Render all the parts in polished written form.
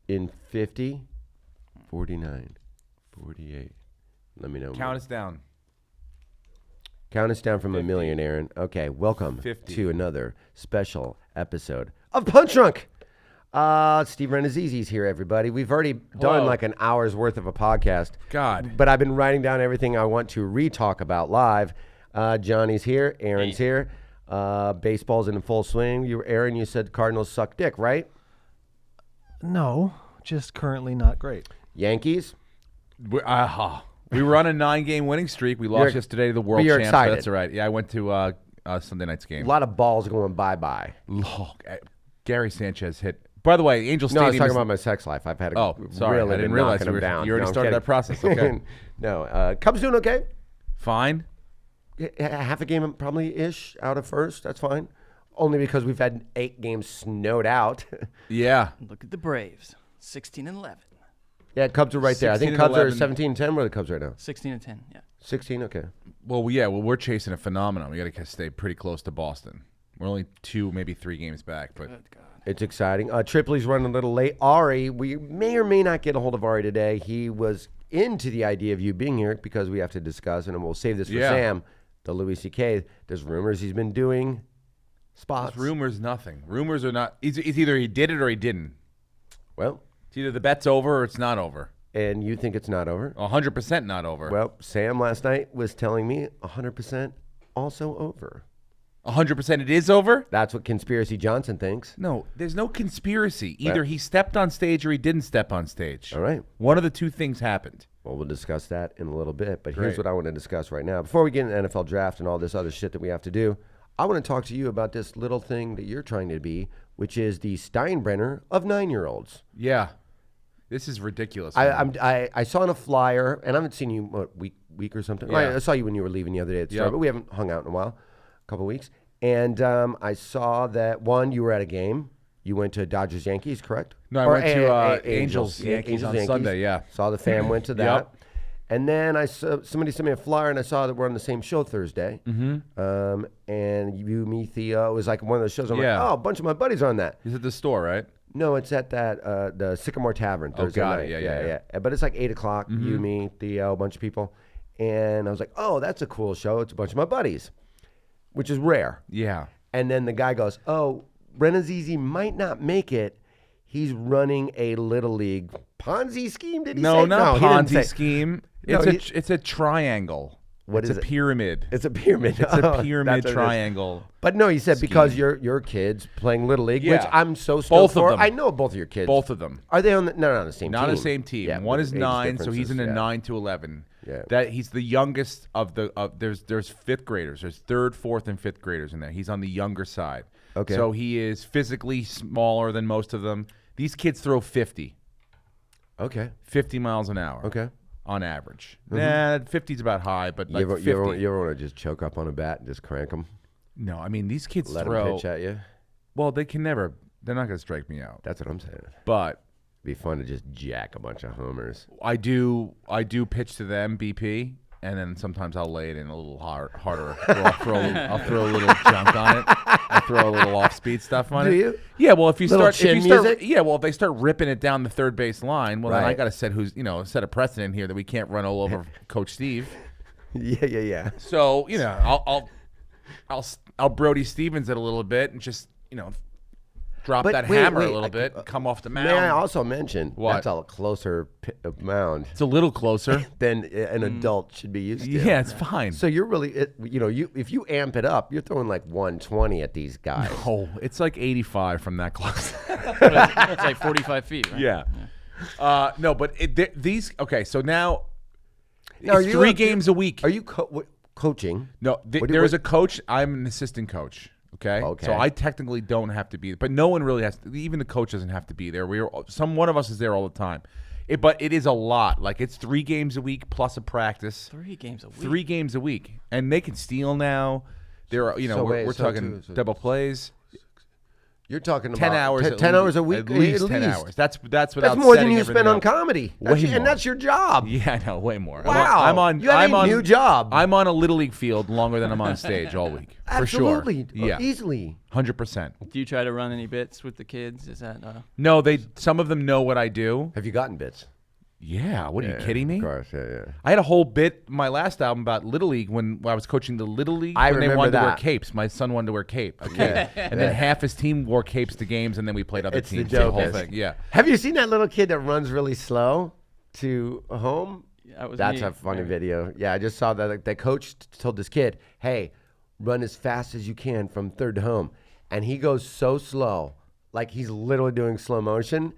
in 50, 49, 48. Let me know. Count us down. Count us down from 50. A million, Aaron. Okay, welcome 50. To another special episode of Punch Drunk. Steve Rannazzisi's here, everybody. We've already done like an hour's worth of a podcast. God. But I've been writing down everything I want to re-talk about live. Johnny's here. Aaron's here. Baseball's in full swing. Aaron, you said Cardinals suck dick, right? No, just currently not great. Yankees? We were on a 9-game winning streak. We lost yesterday to the world champs. Excited. That's all right. Yeah, I went to Sunday night's game. A lot of balls going bye-bye. Gary Sanchez hit. By the way, Angel Stadium. No, I was talking about my sex life. I've had a sorry, I didn't realize you already started that process. Okay. No, Cubs doing okay? Fine. Half a game probably-ish out of first. That's fine. Only because we've had 8 games snowed out. Yeah. Look at the Braves, 16-11. Yeah, Cubs are right there. I think Cubs are 17-10. Where are the Cubs right now? 16-10, yeah. 16, okay. Well, we're chasing a phenomenon. We got to stay pretty close to Boston. We're only 2, maybe 3 games back, but Good God. It's exciting. Tripoli's running a little late. Ari, we may or may not get a hold of Ari today. He was into the idea of you being here because we have to discuss, and we'll save this for Sam, the Louis C.K. There's rumors he's been doing spots. There's rumors, nothing. Rumors are not. It's either he did it or he didn't. Well, it's either the bet's over or it's not over. And you think it's not over? 100% not over. Well, Sam last night was telling me 100% also over. 100% it is over? That's what Conspiracy Johnson thinks. No, there's no conspiracy. Either he stepped on stage or he didn't step on stage. All right. One of the two things happened. Well, we'll discuss that in a little bit. But here's what I want to discuss right now. Before we get into the NFL draft and all this other shit that we have to do, I want to talk to you about this little thing that you're trying to be, which is the Steinbrenner of 9-year-olds. Yeah. This is ridiculous. I saw on a flyer, and I haven't seen you week or something. Yeah. I saw you when you were leaving the other day at the store, but we haven't hung out in a while, a couple of weeks. And I saw that, one, you were at a game. You went to Dodgers-Yankees, correct? No, I went to Angels-Yankees on Sunday, yeah. Saw the fam went to that. Yep. And then I saw somebody sent me a flyer, and I saw that we're on the same show Thursday. Mm-hmm. And you, me, Theo, it was like one of those shows. I'm like, oh, a bunch of my buddies are on that. He's at the store, right? No, it's at that the Sycamore Tavern Thursday night. Yeah. But it's like 8 o'clock. Mm-hmm. You, me, Theo, a bunch of people. And I was like, oh, that's a cool show. It's a bunch of my buddies, which is rare. Yeah. And then the guy goes, oh, Rannazzisi might not make it. He's running a Little League Ponzi scheme, did he say? No, not Ponzi scheme. No, it's a triangle. It's a pyramid. It's a pyramid. It's a pyramid triangle. But no, he said scheme. Because your kids playing Little League, which I'm so stoked both for. Of them. I know both of your kids. Both of them. Are they on the same team? Not on the same team. Yeah, one is 9, so he's in the 9 to 11. Yeah. That he's the youngest of the there's fifth graders. There's 3rd, 4th, and 5th graders in there. He's on the younger side. Okay. So he is physically smaller than most of them. These kids throw 50. Okay. 50 miles an hour. Okay. On average. Nah, 50's about high, but like 50. You ever want to just choke up on a bat and just crank them? No, I mean, these kids Let throw. them pitch at you? Well, they can never. They're not going to strike me out. That's what I'm saying. But it'd be fun to just jack a bunch of homers. I do pitch to them, BP, and then sometimes I'll lay it in a little harder. I'll throw a little junk on it. I'll throw a little off-speed stuff on it. Do you? Yeah. Well, if you start music? Yeah. Well, if they start ripping it down the third base line, well, then I Right. got to set a precedent here that we can't run all over Coach Steve. Yeah. So I'll Brody Stevens it a little bit and just drop that hammer a little bit, come off the mound. May I also mention What? that's a closer mound It's a little closer. than an adult should be used to. Yeah, it's fine. So you're really, if you amp it up, you're throwing like 120 at these guys. Oh, it's like 85 from that close. It's like 45 feet, right? Yeah. No, but these. Okay, so now Now, it's 3 games a week. Are you coaching? No, there is a coach. I'm an assistant coach. Okay. Okay. So I technically don't have to be, but no one really has to. Even the coach doesn't have to be there. One of us is there all the time. But it is a lot. Like it's 3 games a week plus a practice. 3 games a week. 3 games a week, and they can steal now. We're talking double plays. You're talking 10 about hours. 10 hours a week. At least 10 hours. That's without That's more than setting you everything spend on up. comedy. Way And more. that's your job. Yeah, I know, way more. Wow. You have a new job. I'm on a little league field longer than I'm on stage all week. Absolutely. For sure. Yeah. Easily. 100%. Do you try to run any bits with the kids? Is that No, some of them know what I do. Have you gotten bits? Yeah, what are you kidding me? Of course, yeah. I had a whole bit my last album about Little League when I was coaching the Little League. I when they remember wanted to wear that. capes. My son wanted to wear cape. Okay. And then half his team wore capes to games, and then we played other It's the teams. The whole dopest. thing. Yeah. Have you seen that little kid that runs really slow to home? that was That's me. a funny video. Yeah, I just saw that. Like, the coach told this kid, "Hey, run as fast as you can from third to home," and he goes so slow, like he's literally doing slow motion.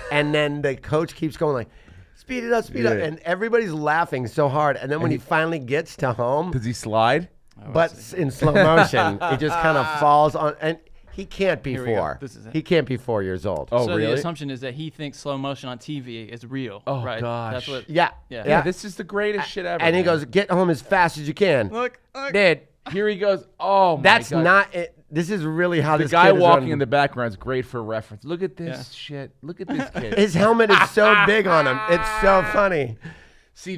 And then the coach keeps going like, "Speed it up, speed up," and everybody's laughing so hard. And then when he finally gets to home, Does he slide? but in slow motion, he just kind of falls on, and he can't be Here we go. 4. This is it. He can't be 4 years old. Oh, So really? the assumption is that he thinks slow motion on TV is real. Oh, right? gosh. That's what. Yeah, Yeah. Yeah, this is the greatest shit ever. and he man. goes, "Get home as fast as you can." Look. Dad, Here he goes. Oh, my that's God. not it. This is really how The this guy kid is walking running. in the background is great for reference. Look at this shit. Look at this kid. His helmet is so big on him. It's so funny. See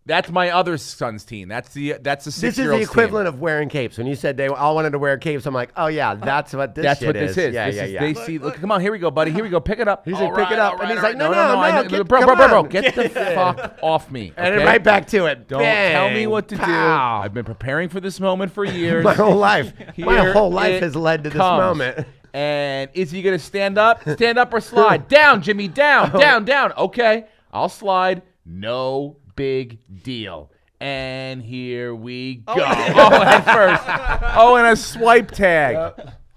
that's my other son's team. That's the 6-year-old. This is the equivalent of wearing capes. When you said they all wanted to wear capes, I'm like, oh yeah, that's what this That's shit what this is. Yeah, This yeah, is- yeah. They see. Look, come on, here we go, buddy. Here we go. Pick it up. He's All like, pick it right, up, all and right, he's all like, right. no, I know. get- bro, come bro, on. get the fuck off me. And then okay? right back to it. Don't tell me Bang, what to do. pow. I've been preparing for this moment for years. My whole life. My Here whole life it has led to this comes. moment. And is he gonna stand up? Stand up or slide? Down, Jimmy. Down, down. Okay, I'll slide. No big deal. And here we go. At first. And a swipe tag.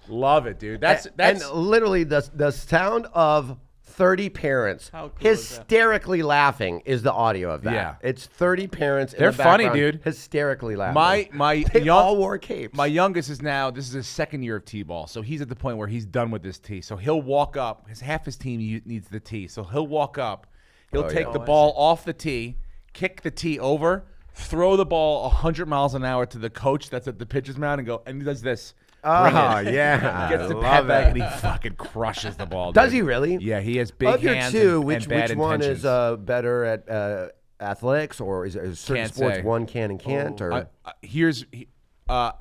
Love it, dude. That's and literally the sound of 30 parents How cool is that? hysterically laughing is the audio of that. Yeah. It's 30 parents in They're the funny, background dude. hysterically laughing. my They young all wore capes. My youngest is now, this is his second year of T-ball, so he's at the point where he's done with this tee. So he'll walk up, half his team needs the tee, so he'll walk up, he'll take the ball off the tee, kick the tee over, throw the ball 100 miles an hour to the coach that's at the pitcher's mound and he does this. Oh, Bring it. yeah. Gets the Love pat back it. and he fucking crushes the ball. Does dude. he really? Yeah, he has big Of your hands two, and which bad one is intentions. better at athletics, or is certain Can't sports say. one can and can't? Or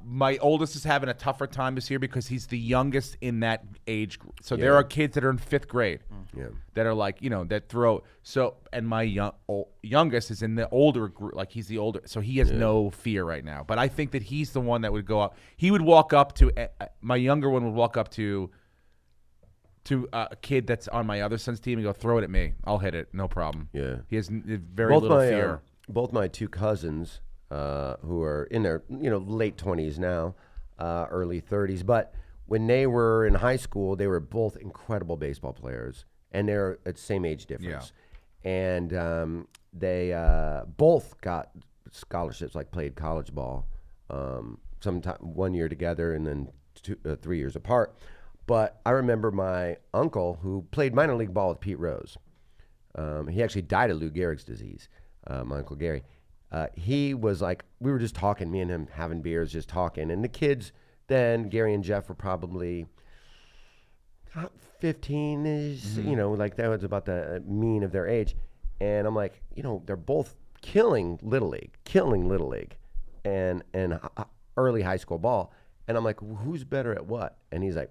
My oldest is having a tougher time this year because he's the youngest in that age group. So there are kids that are in 5th grade Yeah. that are like, that throw. So, and my youngest is in the older group. Like he's the older. So he has no fear right now. But I think that he's the one that would go up. He would walk up to, my younger one would walk up to a kid that's on my other son's team and go, throw it at me. I'll hit it. No problem. Yeah. He has very little fear. Both my two cousins, who are in their late 20s now, early 30s, but when they were in high school, they were both incredible baseball players, and they're at the same age difference. And they both got scholarships, like played college ball, sometime 1 year together and then 3 years apart. But I remember my uncle, who played minor league ball with Pete Rose. He actually died of Lou Gehrig's disease, my Uncle Gary. He was like, we were just talking, me and him having beers, just talking. And the kids then, Gary and Jeff, were probably 15-ish, like that was about the mean of their age. And I'm like, they're both killing Little League and early high school ball. And I'm like, who's better at what? And he's like,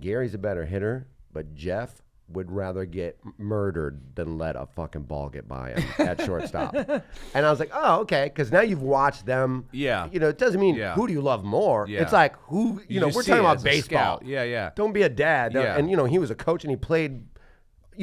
Gary's a better hitter, but Jeff would rather get murdered than let a fucking ball get by him at shortstop. And I was like, oh, okay, because now you've watched them. Yeah. It doesn't mean who do you love more. Yeah. It's like who, we're just see talking it about as a baseball. scout. Yeah. Don't be a dad. Yeah. And, he was a coach and he played,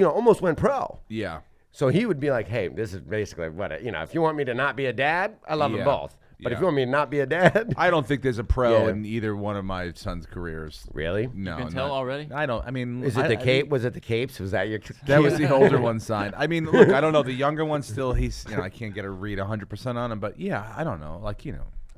almost went pro. Yeah. So he would be like, hey, this is basically what, if you want me to not be a dad, I love them both. But if you want me to not be a dad. I don't think there's a pro Yeah. in either one of my son's careers. Really? No. You can tell already? I don't. I mean, Is it the cape? Was it the capes? Was that your? That was the older one signed. I mean, look, I don't know. The younger one still, he's, I can't get a read 100% on him, but yeah, I don't know.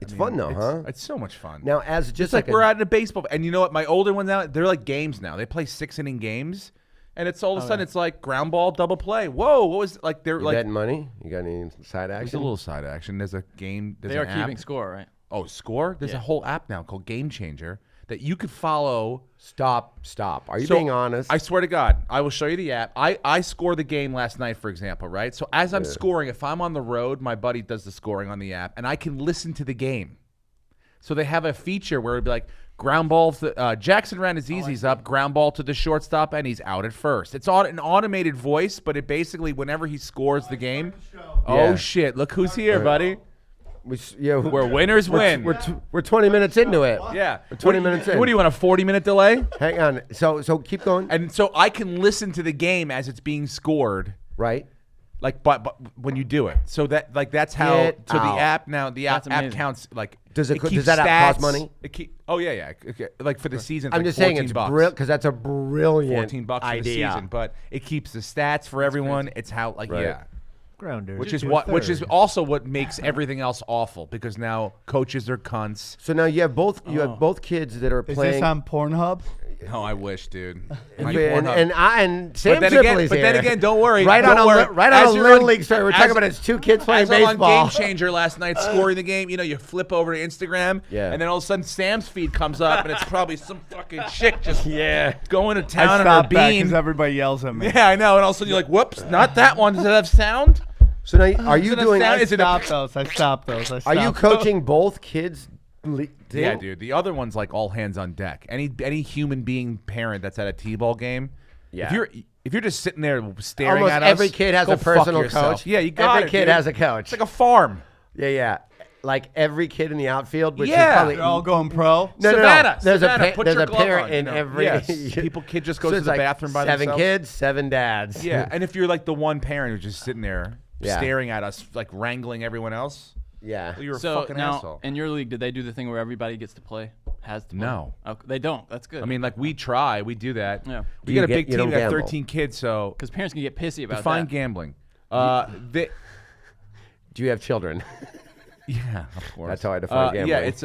It's fun though, huh? It's so much fun. Now, as just it's like we're at a baseball, and you know what? My older ones now, they're like games now. They play 6-inning games, and it's all of a sudden it's like ground ball, double play. Whoa, what was like? They're you like betting money. You got any side there's action? a little side action. There's a game. There's They are an app. keeping score, right? Oh, score? There's a whole app now called Game Changer that you could follow. Stop. Are you being honest? I swear to God, I will show you the app. I scored the game last night, for example, right? So as I'm scoring, if I'm on the road, my buddy does the scoring on the app, and I can listen to the game. So they have a feature where it'd be like, ground ball, Jayson Rannazzisi's up, ground ball to the shortstop, and he's out at first. It's an automated voice, but it basically, whenever he scores the game, oh shit, look who's here, buddy. Where winners win. We're 20 minutes into it. Yeah. We're 20 minutes in. What do you want, a 40-minute delay? Hang on. So keep going. And so I can listen to the game as it's being scored. Right. Like, but when you do it, so that that's how. Get so out. the app now, the app amazing. counts like. Does keeps that app cost stats. money? Oh yeah. Okay. Like for the season, it's I'm like just saying it's $14. brilliant because that's a brilliant $14 for the idea. season, but it keeps the stats for everyone. It's how Right. Grounders. which is also what makes everything else awful because now coaches are cunts. So now you have both kids that are Is playing. this on Pornhub? No, I wish, dude. And Sam But Tripoli's then here. again, don't worry. Right don't on worry. a As you're little on- league story. We're as- talking about his two kids playing As I'm on baseball. Game Changer last night, scoring the game, you flip over to Instagram, Yeah. and then all of a sudden Sam's feed comes up, and it's probably some fucking chick just Yeah. going to I town on her stopped that bean. because everybody yells at me. Yeah, I know. And all of a sudden you're like, whoops, not that one. Does it have sound? So now, are you Is it a doing? sound? I Is it a- stopped those. Are you coaching both kids? Yeah, dude. The other one's like all hands on deck. Any human being parent that's at a T-ball game, Yeah. if you're just sitting there staring Almost at us, every kid has go a fuck personal yourself. coach. Yeah, you got Every it, kid dude. has a coach. It's like a farm. Yeah. Like every kid in the outfield, which Yeah. is probably They're all going pro. No. Savannah, There's Savannah, a put there's your a glove parent on, in every. Yes. Kid just goes to it's the like bathroom by 7 themselves. kids, 7 dads. Yeah, and if you're like the one parent who's just sitting there Yeah. staring at us, like wrangling everyone else, Yeah. well, you're a So fucking now, asshole. in your league, did they do the thing where everybody gets to play? Has to play? No. Okay, they don't. That's good. I mean, like we try, we do that. Yeah. We Do you got a get- big you team, don't we got gamble? 13 kids, so because parents can get pissy about define that. gambling. Do you have children? Yeah, of course. That's how I define gambling. Yeah, it's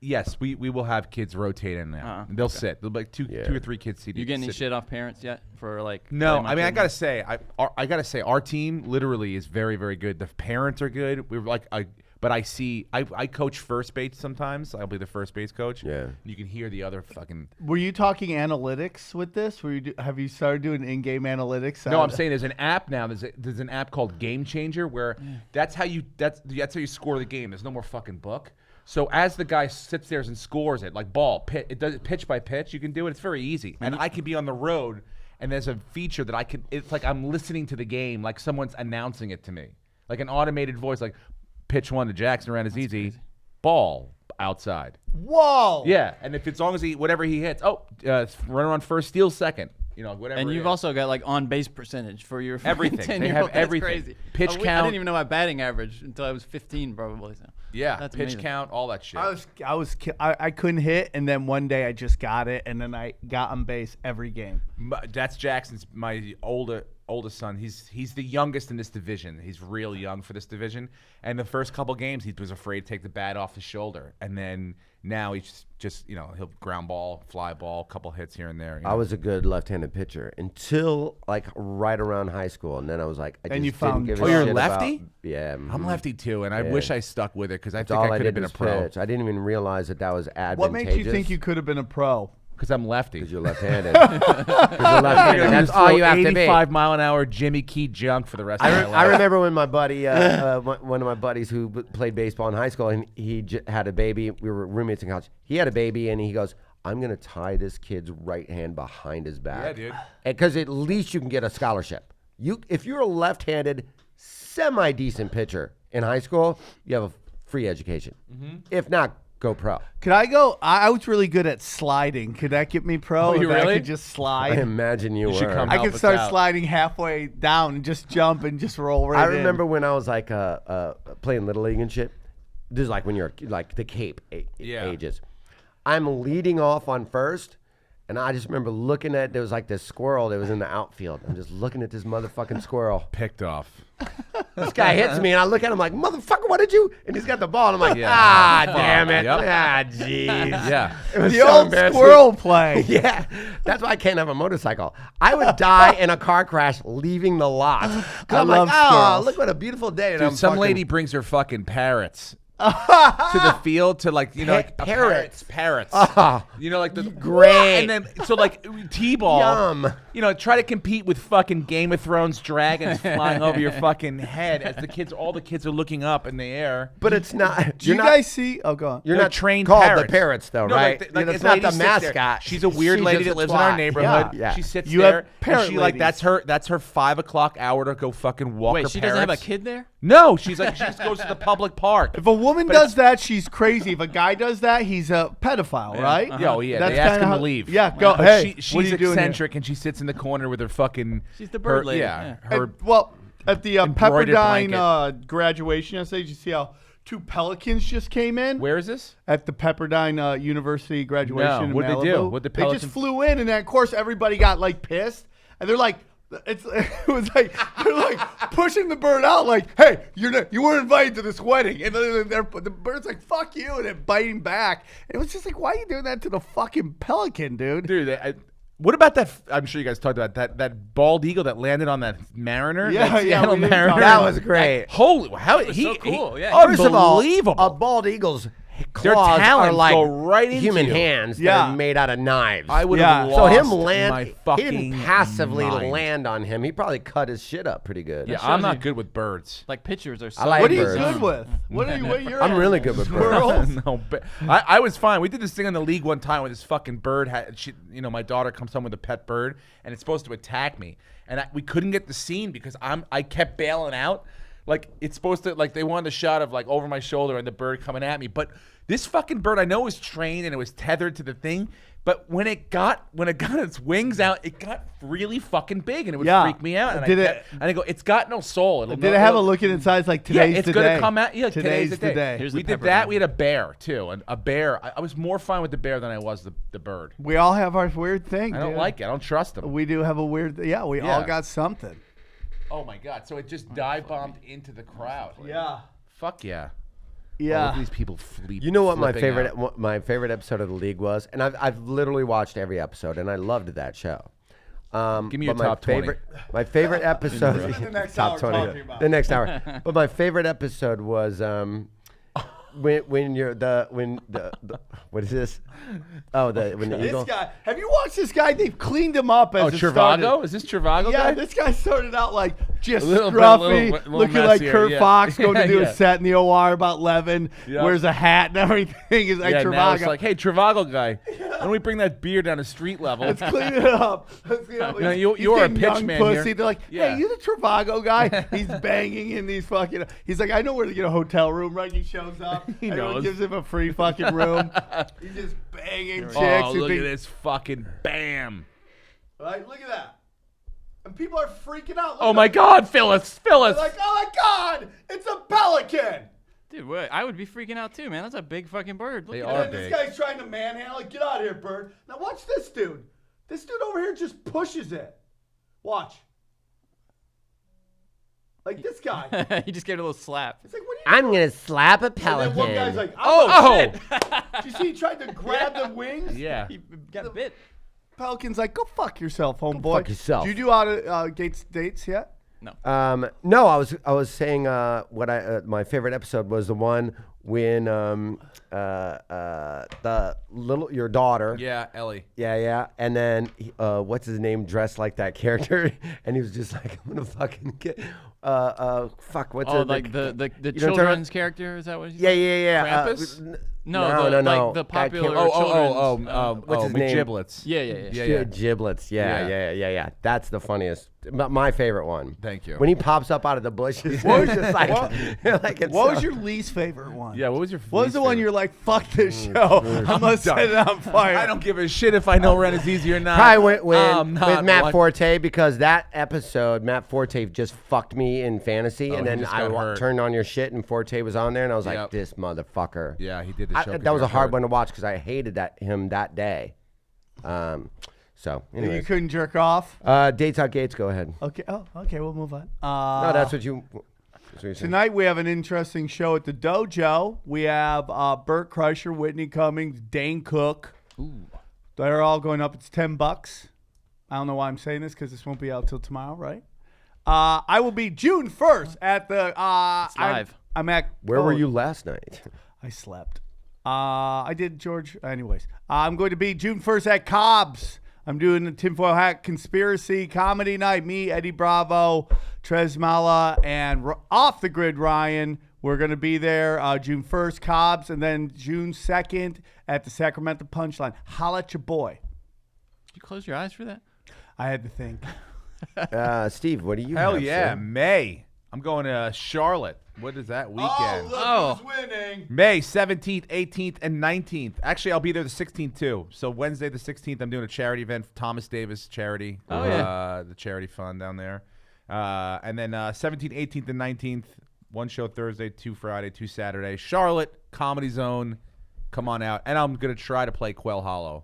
yes, we will have kids rotate in now. They'll sit. They'll be like two or three kids seated. You getting any sit. shit off parents yet for like? No, play my I mean I kid? gotta say, I gotta say, our team literally is very, very good. The parents are good. We're like, but I coach first base sometimes. I'll be the first base coach. Yeah. You can hear the other fucking. Were you talking analytics with this? Have you started doing in-game analytics? No, I'm saying there's an app now. There's an app called Game Changer where that's how you score the game. There's no more fucking book. So as the guy sits there and scores it, like it does it pitch by pitch. You can do it. It's very easy. And I can be on the road, and there's a feature that I can. It's like I'm listening to the game, like someone's announcing it to me, like an automated voice, like pitch one to Jayson Rannazzisi, ball outside. Whoa. Yeah, and if as long as whatever he hits, runner on first, steals second. Whatever. And it you've is. also got like on base percentage for your Everything. They 10-year-old. have That's everything. Crazy. Pitch I count. didn't even know my batting average until I was 15, probably. So. Yeah, That's pitch amazing. count, all that shit. I couldn't hit, and then one day I just got it, and then I got on base every game. That's Jackson's, my oldest son. He's the youngest in this division. He's real young for this division. And the first couple games, he was afraid to take the bat off the shoulder. And then now he's just he'll ground ball, fly ball, couple hits here and there. I was a good left-handed pitcher until like right around high school, and then I was like, I And just you found- didn't give Oh, a you're shit about- lefty? Yeah, I'm lefty too, and I wish I stuck with it because I That's think all I could have did been a was pro. pitch. I didn't even realize that was advantageous. What makes you think you could have been a pro? Because I'm lefty. Because you're left-handed. Because you're left-handed. That's all you have to be. 85-mile-an-hour Jimmy Key junk for the rest of my life. I remember when my buddy, one of my buddies who played baseball in high school, and he had a baby. We were roommates in college. He had a baby, and he goes, I'm going to tie this kid's right hand behind his back. Yeah, dude. Because at least you can get a scholarship. If you're a left-handed, semi-decent pitcher in high school, you have a free education. Mm-hmm. If not, go pro. Could I go? I was really good at sliding. Could that get me pro? Oh, you If I really? could just I slide. imagine you should were. come I help could us start out. sliding halfway down and just jump and just roll right I in. remember when I was like playing Little League and shit. This is like when you're like the Cape ages. I'm leading off on first, and I just remember looking at, there was like this squirrel that was in the outfield. I'm just looking at this motherfucking squirrel. Picked off. This guy hits me, and I look at him like, motherfucker, what did you? And he's got the ball, and I'm like, damn it. Yep. Jeez. Yeah. It was the so old embarrassing. squirrel play. Yeah, that's why I can't have a motorcycle. I would die in a car crash leaving the lot. 'Cause I'm love like, oh, squirrels. look what a beautiful day. And Dude, I'm some fucking- lady brings her fucking parrots to the field to like like Parrots. parrots. Ah. Like the Great. and then so like T-ball. Yum. Try to compete with fucking Game of Thrones dragons flying over your fucking head as all the kids are looking up in the air. But it's not. Do you guys see? Oh, go on. You're They're not trained called parrots. the parrots, though, No, right? like It's this not lady the sits there. mascot. She's a weird lady just that a lives in our twat. neighborhood. Yeah. She sits You have there and parrot she like ladies. that's her 5 o'clock hour to go fucking walk her Wait, she doesn't have a parrots. kid there? No, she's like she just goes to the public park. If a woman does that, she's crazy. If a guy does that, he's a pedophile, right? Oh yeah, That's they ask kinda him how- to leave. Yeah, go. But Hey, she's what are you doing here? eccentric and she sits in the corner with her fucking. She's the bird lady. Yeah, Yeah. her. Well, at the embroidered Pepperdine graduation yesterday, did you see how 2 pelicans just came in? Where is this? At the Pepperdine University graduation No, in what'd they Malibu. do? What'd the They pelicans- just flew in, and then, of course, everybody got, like, pissed. And they're like, it was like, they're like pushing the bird out like, hey, you weren't invited to this wedding. And then the bird's like, fuck you, and then biting back. And it was just like, why are you doing that to the fucking pelican, dude? Dude, what about that? I'm sure you guys talked about that bald eagle that landed on that mariner. Yeah, that yeah, Seattle we did talk mariner. That was great. Holy, how was so cool, yeah. First of all, unbelievable. a bald eagle's Their claws are talons like go right into human you. hands that Yeah. are made out of knives. I would Yeah. have so lost him my land, he fucking didn't passively mind. land on him. He probably cut his shit up pretty good. Yeah, shows I'm not you- good with birds. Like pictures are so. I like What are you birds. good with? What are you? I'm really good with birds. Squirrels? No, I was fine. We did this thing in the league one time where this fucking bird had, my daughter comes home with a pet bird and it's supposed to attack me, and we couldn't get the scene because I kept bailing out. Like it's supposed to, like they wanted a shot of like over my shoulder and the bird coming at me, but this fucking bird I know was trained and it was tethered to the thing. But when it got its wings out, it got really fucking big and it would freak me out. And I go, it's got no soul. Did it have a look in size like today's yeah, it's the gonna day? come out. Yeah, today's the day. Here's We the did pepper that. gun. We had a bear too, and a bear. I was more fine with the bear than I was the bird. We all have our weird thing. I don't dude. like it. I don't trust them. We do have a weird. Yeah, we all got something. Oh my god! So it just dive bombed into the crowd. Yeah. Fuck yeah. Yeah. All of these people fleet. You know what my flipping favorite out. what my favorite episode of the league was, and I've literally watched every episode, and I loved that show. Give me your but my top 20. favorite, My favorite episode. The next top hour 20. talking about. The next hour. But my favorite episode was when what is this? Oh, when the This eagle. guy. Have you watched this guy? They've cleaned him up as Oh, it Trivago? started. Is this Trivago Yeah, guy? this guy started out like just A little bit, scruffy, little looking like messier, Kurt yeah. Fox, going to do Yeah. a set in the OR about 11, Yeah. wears a hat and everything. Is like yeah, now it's Trivago. like, hey, Trivago guy, why don't we bring that beer down to street level? Let's clean it up. Let's clean it up. You know, He's you're a getting pitch young man pussy. here. They're like, Yeah. hey, you the Trivago guy? He's banging in these fucking. He's like, I know where to get a hotel room. Right? He shows up. He Everyone knows. gives him a free fucking room. He's just banging chicks. Oh, He's look being- at this fucking bam. Right? Look at that. And people are freaking out. Look Oh at my them. God, Phyllis. They're like, oh my God, it's a pelican. Dude, what? I would be freaking out too, man. That's a big fucking bird. Look They at are that. And this big. guy's trying to manhandle it. Get out of here, Bert. Now watch this dude. This dude over here just pushes it. Watch. Like this guy. He just gave it a little slap. It's like, what are you I'm gonna slap a And then one guy's pelican. like, Oh, shit. Did you see he tried to grab the wings? Yeah. He got bit. Pelican's like, go fuck yourself, homeboy. fuck yourself. Did you do out of Gates dates yet? No, I was saying what my favorite episode was the one when the your daughter. Yeah, Ellie. Yeah, and then what's his name dressed like that character, and he was just like, I'm gonna fucking get fuck what's Oh, it like the you know what I'm talking children's character? Is that what? Yeah. Krampus? No, no. like the That popular. kid- children's, what's his name? McGiblets. Yeah. Yeah. Giblets. Yeah. Yeah. That's the funniest. My favorite one. Thank you. When he pops up out of the bushes, What it's was- just like, what- like it's What so- was your least favorite one? Yeah, what was your What was the one you're like, fuck this show? I'm gonna set it on fire. I don't give a shit if I know Rannazzisi or not. Probably with not Matt one- Forte, because that episode, Matt Forte just fucked me in fantasy, Oh, and he then just I got hurt. turned on your shit, and Forte was on there, and I was like, Yep. this motherfucker. Yeah, he did the show. 'cause That was he a got hard hurt. one to watch because I hated him that day. So, You anyways. couldn't jerk off. Dates Out Gates, go ahead. Okay. Oh, okay. We'll move on. No, that's what you're saying. Tonight we have an interesting show at the dojo. We have Bert Kreischer, Whitney Cummings, Dane Cook. Ooh. They're all going up. It's $10. I don't know why I'm saying this because this won't be out till tomorrow, right? I will be June 1st at the. It's live. Where were you last night? I slept. I did, George. Anyways, I'm going to be June 1st at Cobb's. I'm doing the Tinfoil Hat Conspiracy Comedy Night. Me, Eddie Bravo, Trez Mala, and Off the Grid Ryan. We're going to be there June 1st, Cobb's, and then June 2nd at the Sacramento Punchline. Holla at your boy. Did you close your eyes for that? I had to think. Steve, what do you Hell have, yeah, sir? May. I'm going to Charlotte. What is that weekend? Oh. Who's winning. May 17th, 18th, and 19th. Actually, I'll be there the 16th too. So Wednesday the 16th, I'm doing a charity event, Thomas Davis Charity. Oh, yeah. The charity fund down there. And then 17th, 18th, and 19th, one show Thursday, 2 Friday, 2 Saturday. Charlotte, Comedy Zone. Come on out. And I'm going to try to play Quail Hollow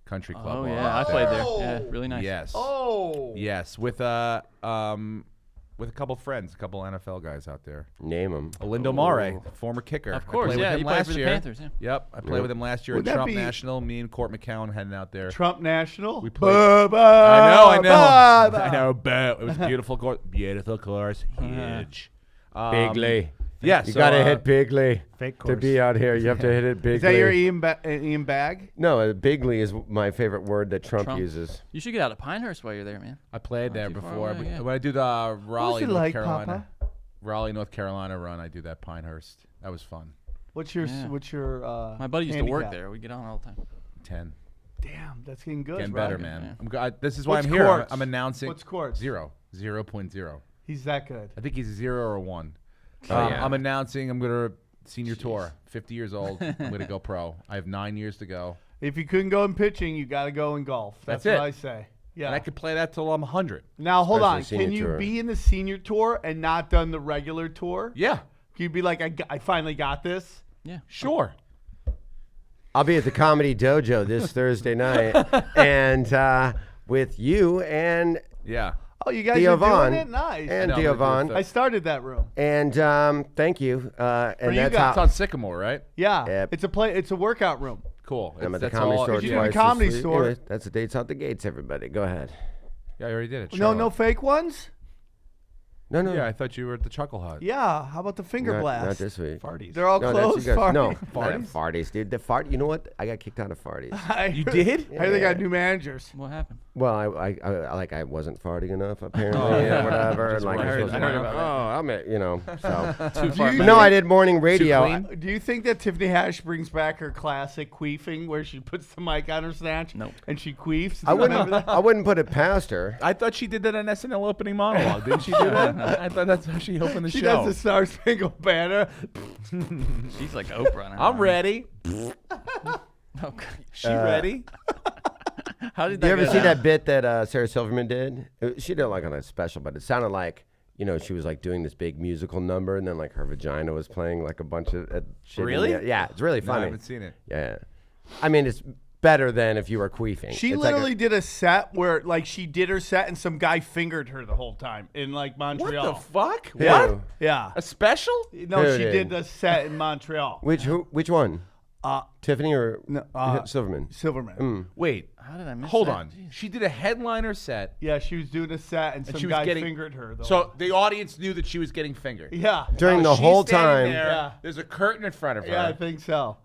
Country Club. Oh yeah, I played there. Yeah, really nice. Yes. Oh. Yes, with a couple friends, a couple NFL guys out there. Name them. Lindo Mare, former kicker. Of course, I played yeah, with he him played last for the year. Panthers, yeah. Yep, I played with him last year Would at that Trump be- National. Me and Court McCown heading out there. Trump National. We played. I I know. Bah, I know. But it was a beautiful course. Beautiful course. Huge. Bigly. Yeah, You so, got to hit Bigly Fake to course. be out here. You have to hit it Bigly. Is that your Ian Bag? No, Bigly is my favorite word that Trump uses. You should get out of Pinehurst while you're there, man. I played there too far before. away, yeah. When I do the Raleigh, North like, Carolina, Papa? Raleigh, North Carolina run, I do that Pinehurst. That was fun. What's your Yeah. My buddy used to work handicap? there. We get on all the time. 10. Damn, that's getting good. Getting right? better, man. This is why What's I'm here. courts? I'm announcing. What's courts? 0.0. He's that good. I think he's a 0 or a 1. Yeah. I'm announcing I'm going to senior tour. 50 years old. I'm going to go pro. I have 9 years to go. If you couldn't go in pitching, you got to go in golf. That's That's what it. I say. Yeah. And I could play that till I'm 100. Now hold on. Especially Can senior you tour. be in the senior tour and not done the regular tour? Yeah, Can you be like, I finally got this? Yeah. sure. I'll be at the Comedy Dojo this Thursday night, and with you and Yeah. Oh, you guys Theo are Vaughn doing it? Nice. and know, Theo I'm gonna do Vaughn. I started that room. And thank you. And you that's guys. It's how on Sycamore, right? Yeah. Yep. It's a workout room. Cool. I'm at the That's Comedy all- Store you do the twice Comedy this week. Store. Anyway, that's the dates out the gates, everybody. Go ahead. Yeah, I already did it. No Charlotte. fake ones? No, no. Yeah, I thought you were at the Chuckle Hut. Yeah. How about the finger not, blast? not this week. Farties. They're all No, that's closed. you guys. No, Farties? not farties, dude. The fart. You know what? I got kicked out of farties. You did? I think I got new managers. What happened? Well, I wasn't farting enough apparently, or whatever. And like I heard- supposed I to- heard about oh, I'm at, so. Too far. you- But no, I did morning radio. clean? Do you think that Tiffany Haddish brings back her classic queefing where she puts the mic on her snatch Nope. and she queefs? I wouldn't put it past her. I thought she did that on SNL opening monologue. Didn't she do that? I thought that's how she opened the She show. does the Star Spangled Banner. She's like Oprah. now. I'm ready. Okay. She ready? How did that You ever go see down? that bit that Sarah Silverman did? She did it like on a special, but it sounded like she was like doing this big musical number, and then like her vagina was playing like a bunch of shit. in Really? the- Yeah, it's really No, I funny. haven't seen it. Yeah, I mean it's better than if you were queefing. She It's like literally did a set where like she did her set and some guy fingered her the whole time in like What Montreal. the fuck? Yeah. What? Yeah. A special? No, Who she did? did the set in Montreal. Which one? Tiffany or No, Silverman? Silverman. Wait. How did I miss Hold that? on. Jeez. She did a headliner set. Yeah, she was doing a set and some she was guy getting- fingered her. So the audience knew that she was getting fingered. yeah. During So the she's whole standing time. there, Yeah. There's a curtain in front of her. Yeah, I think so.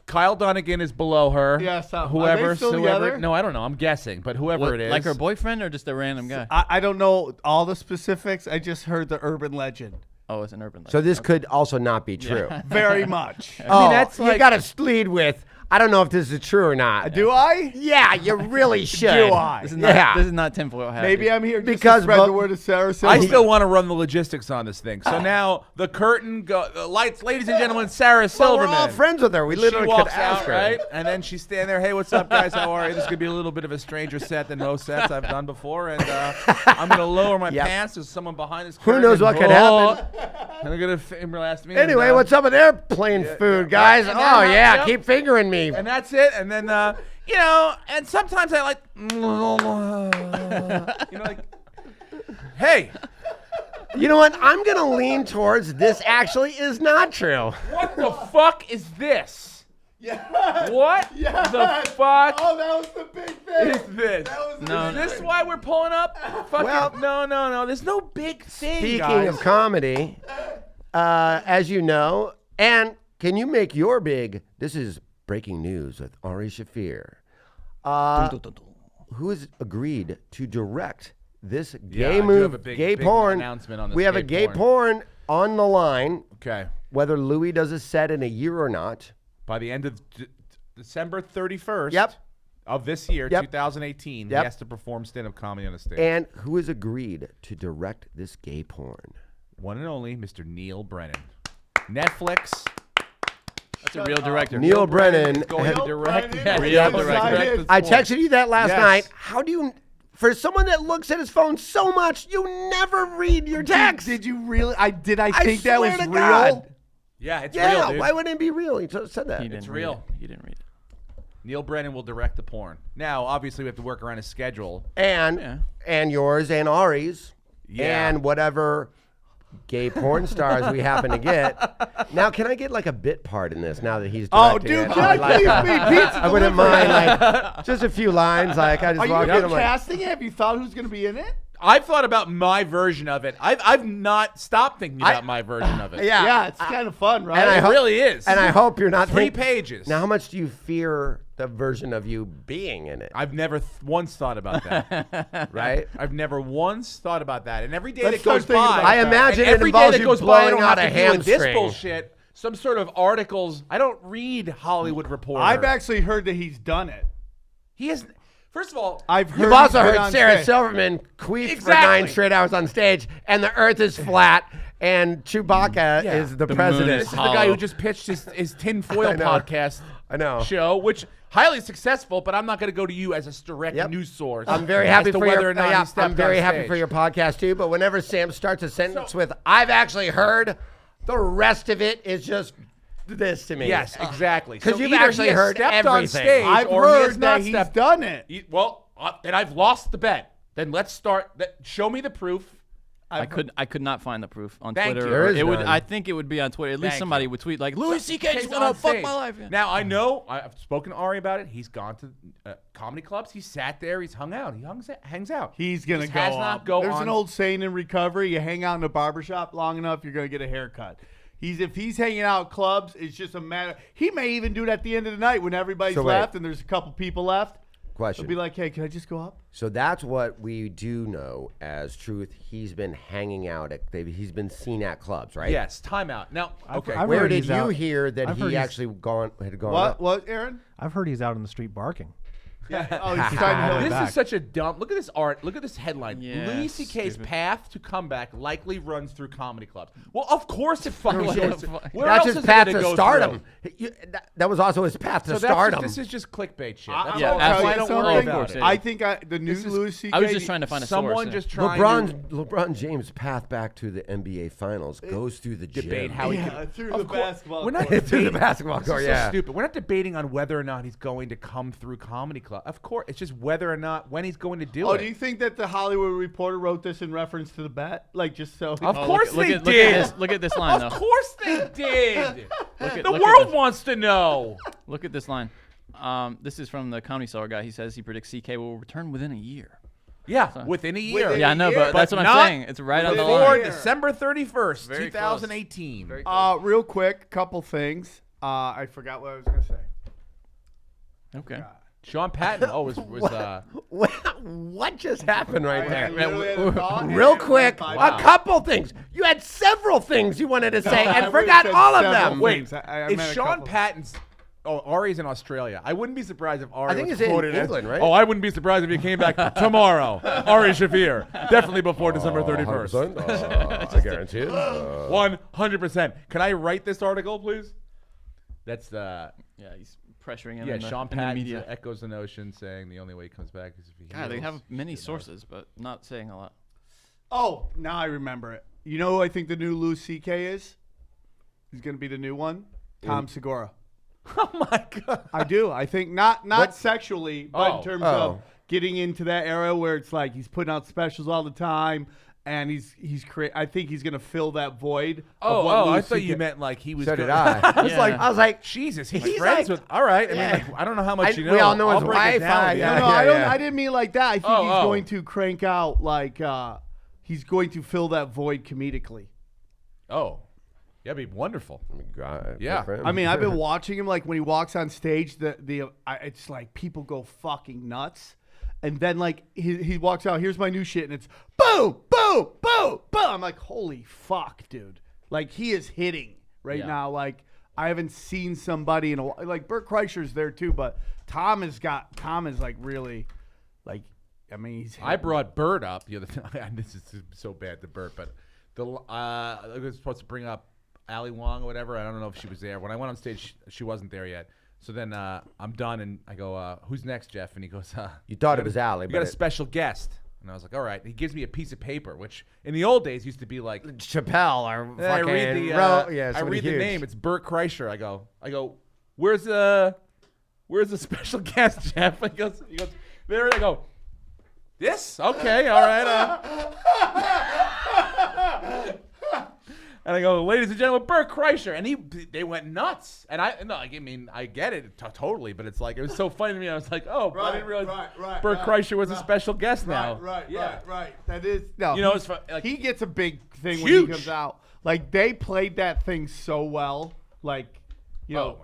Kyle Dunnigan is below her. Yeah, so- are whoever, they still whoever. together? No, I don't know. I'm guessing, but whoever What, it is, like her boyfriend or just a random guy? I don't know all the specifics. I just heard the urban legend. Oh, it's an urban legend. So this could also not be true. Very much. Oh, that's you like- got to lead with. I don't know if this is true or not. Do I? Yeah, you really should. Do I? This is not. Yeah. This is not tinfoil hat. Maybe I'm here just Because to spread mo- the word of Sarah I Silverman. still want to run the logistics on this thing. So now the curtain the lights, ladies and gentlemen, Sarah Well, Silverman. we're all friends with her. We She literally walks could ask out, her. right? And then she's standing there. Hey, what's up, guys? How are you? This is gonna be a little bit of a stranger set than most sets I've done before, and I'm gonna lower my Yep. pants. There's someone behind this. Who curtain, knows what could happen? And they're gonna blast me. Anyway, and, what's up with airplane food, guys? And Oh, then, yeah, yep. keep fingering me. And that's it. And then and sometimes I like, like, hey, You know what? I'm going to lean towards this actually is not true. what the fuck is this? Yeah. What the fuck Oh, that was the big thing. is this? That was the No, Is this why we're pulling up? Fucking, Well- no. There's no big thing, Speaking guys. of comedy, as you know, and can you make your big? This is breaking news with Ari Shaffir, who has agreed to direct this gay I do move, have a big porn announcement on this We have gay a gay porn. porn on the line. Okay. Whether Louis does a set in a year or not. By the end of December 31st Yep. of this year, Yep. 2018, Yep. he has to perform stand-up comedy on a stage. And who has agreed to direct this gay porn? One and only Mr. Neil Brennan. Netflix. That's a real director. Neil Brennan. is going to direct. Brennan Real has director. decided- I texted you that last Yes. night. How do you, for someone that looks at his phone so much, you never read your text? Did you really? I think that swear was to real. God. Yeah, it's Yeah, real, dude. why wouldn't it be real? He said that. He didn't It's read real. it. He didn't read it. Neil Brennan will direct the porn. Now, obviously, we have to work around his schedule. And Yeah. and yours and Ari's Yeah. and whatever gay porn stars we happen to get. Now, can I get like a bit part in this? Now that he's Oh, directing dude, it? can I Like, please be pizza I wouldn't delivery? mind like just a few lines. Like I just Are you walk in. I'm like, casting it? Have you thought who's going to be in it? I've thought about my version of it. I've not stopped thinking about my version of it. yeah, it's kind of fun, right? and I It hope- really is. And I hope you're not 3 think- pages. Now, how much do you fear the version of you being in it? I've never once thought about that. Right? I've never once thought about that. And every day Let's that goes start thinking by, about I imagine and it every day involves that you goes by, I blowing don't out have a to deal with this hamstring. bullshit. Some sort of articles. I don't read Hollywood Reporter. I've actually heard that he's done it. He has. First of all, I've heard. You've also he's been heard on Sarah stage. Silverman queef Exactly. for 9 straight hours on stage, and the Earth is flat, and Chewbacca is the moon president. this is the guy who just pitched his tinfoil I know. podcast I know. show, which highly successful. But I'm not going to go to you as a direct Yep. news source. I'm very happy as to for whether your. or not yeah, he stepped I'm very on happy stage. for your podcast too. But whenever Sam starts a sentence with "I've actually heard," the rest of it is just this to me. Yes, exactly. 'Cause So you've either actually he has heard stepped on everything. stage, I've or he has heard not that he's stepped. done it. Then I've lost the bet. Then let's start. Show me the proof. I could not find the proof on Thank Twitter. you. or There is it would. none. I think it would be on Twitter. At least Thank somebody you. would tweet like Louis C.K. just He's went on out. Fuck stage. my life. Yeah. Now I know I've spoken to Ari about it. He's gone to comedy clubs. He sat there. He's hung out. He hangs out. He's gonna Just go has on. not go There's on. an old saying in recovery: you hang out in a barbershop long enough, you're gonna get a haircut. If he's hanging out at clubs, it's just a matter. He may even do it at the end of the night when everybody's So wait. left and there's a couple people left. Question. He'll be like, "Hey, can I just go up?" So that's what we do know as truth. He's been hanging out at. He's been seen at clubs, right? Yes. Timeout. Now, okay. I've Where heard did he's you out- hear that I've heard he he's- actually had gone? What? up? What, Aaron? I've heard he's out on the street barking. Yeah. Oh, he's trying to This This back. is such a dumb. Look at this art. Look at this headline. Yeah, Louis C.K.'s stupid. path to comeback likely runs through comedy clubs. Well, of course it fucking What goes. the fuck? Where That's else his is it path gonna to go stardom. through? That was also his path to So stardom. this is just clickbait shit. I'm That's Yeah, all. gonna That's tell why I you don't worry something. about Of it. course, I think the new This is- Louis C.K. I was just trying to find a Someone source. just trying to LeBron James' path back to the NBA Finals goes through the debate gym. how he Yeah, could. through Of the course. basketball We're not court. through the debating. basketball This court. is Yeah. so stupid. We're not debating on whether or not he's going to come through comedy club. Of course, it's just whether or not when he's going to do Oh, it. do you think that the Hollywood Reporter wrote this in reference to the bet? Like, just so. Of Oh, course look they at, did. Look at this line Of though. course they did. Look at- The look at world this. wants to know. Look at this line. This is from the Comedy Cellar guy. He says he predicts CK will return within a year. Yeah, within a year. Within Yeah, I know, year, but that's what I'm not saying. It's right on the before line. Before December 31st, Very 2018. Very Real quick, couple things. I forgot what I was gonna say. Okay. Sean Patton. Oh, was What just happened right there? literally had a thought, and Real it quick, went by. a couple things. You had several things you wanted to say I and would've forgot said all of several them. things. wait. I If meant a Sean couple. Patton's. Oh, Ari's in Australia. I wouldn't be surprised if Ari I think was he's in quoted as, England, right? Oh, I wouldn't be surprised if he came back tomorrow. Ari Shaffir. Definitely before December 31st. 100%, I guarantee it. 100%. Can I write this article, please? That's the Yeah, he's pressuring him. yeah. in the, Sean in the Patton media. echoes the notion, saying the only way he comes back is if he. God, they heals. have many sources, but not saying a lot. Oh, now I remember it. You know who I think the new Louis C.K. is? He's gonna be the new one. Tom Segura. Oh my god. I do. I think not sexually, but Oh. in terms Oh. of getting into that era where it's like he's putting out specials all the time, and I think he's gonna fill that void. of what I Louis thought you CK meant like he was. So did gonna- I. I was Yeah. like, Jesus, he's He's friends like- with. All right. I Yeah. mean, like, I don't know how much you know. we all know I'll his break it wife. down, Yeah, No, yeah, I don't. yeah. I didn't mean like that. I think Oh, he's oh. going to crank out like he's going to fill that void comedically. Oh. Yeah, it'd be wonderful. God, Yeah. good for him. I mean, I've been watching him like when he walks on stage. It's like people go fucking nuts, and then like he walks out. Here's my new shit, and it's boom, boom, boom, boom. I'm like, holy fuck, dude! Like he is hitting right now. Like I haven't seen somebody in a while. Like Bert Kreischer's there too, but Tom is like really, like I mean he's. I brought Bert up the other time. This is so bad to Bert, but I was supposed to bring up Ali Wong or whatever. I don't know if she was there. When I went on stage, she wasn't there yet. So then I'm done, and I go, who's next, Jeff? And he goes, you thought it was Ali, we but got a special guest. And I was like, all right. He gives me a piece of paper, which in the old days used to be like Chappelle or I fucking read the I read the name. It's Bert Kreischer. I go, where's the special guest, Jeff? He goes, there. I go, this? Okay, all right. And I go, ladies and gentlemen, Bert Kreischer, and they went nuts. And I get it totally, but it's like it was so funny to me. I was like, I didn't realize Bert Kreischer was a special guest now. Right. That is no. You know, it's like, he gets a big thing when huge. he comes out. Like they played that thing so well. Like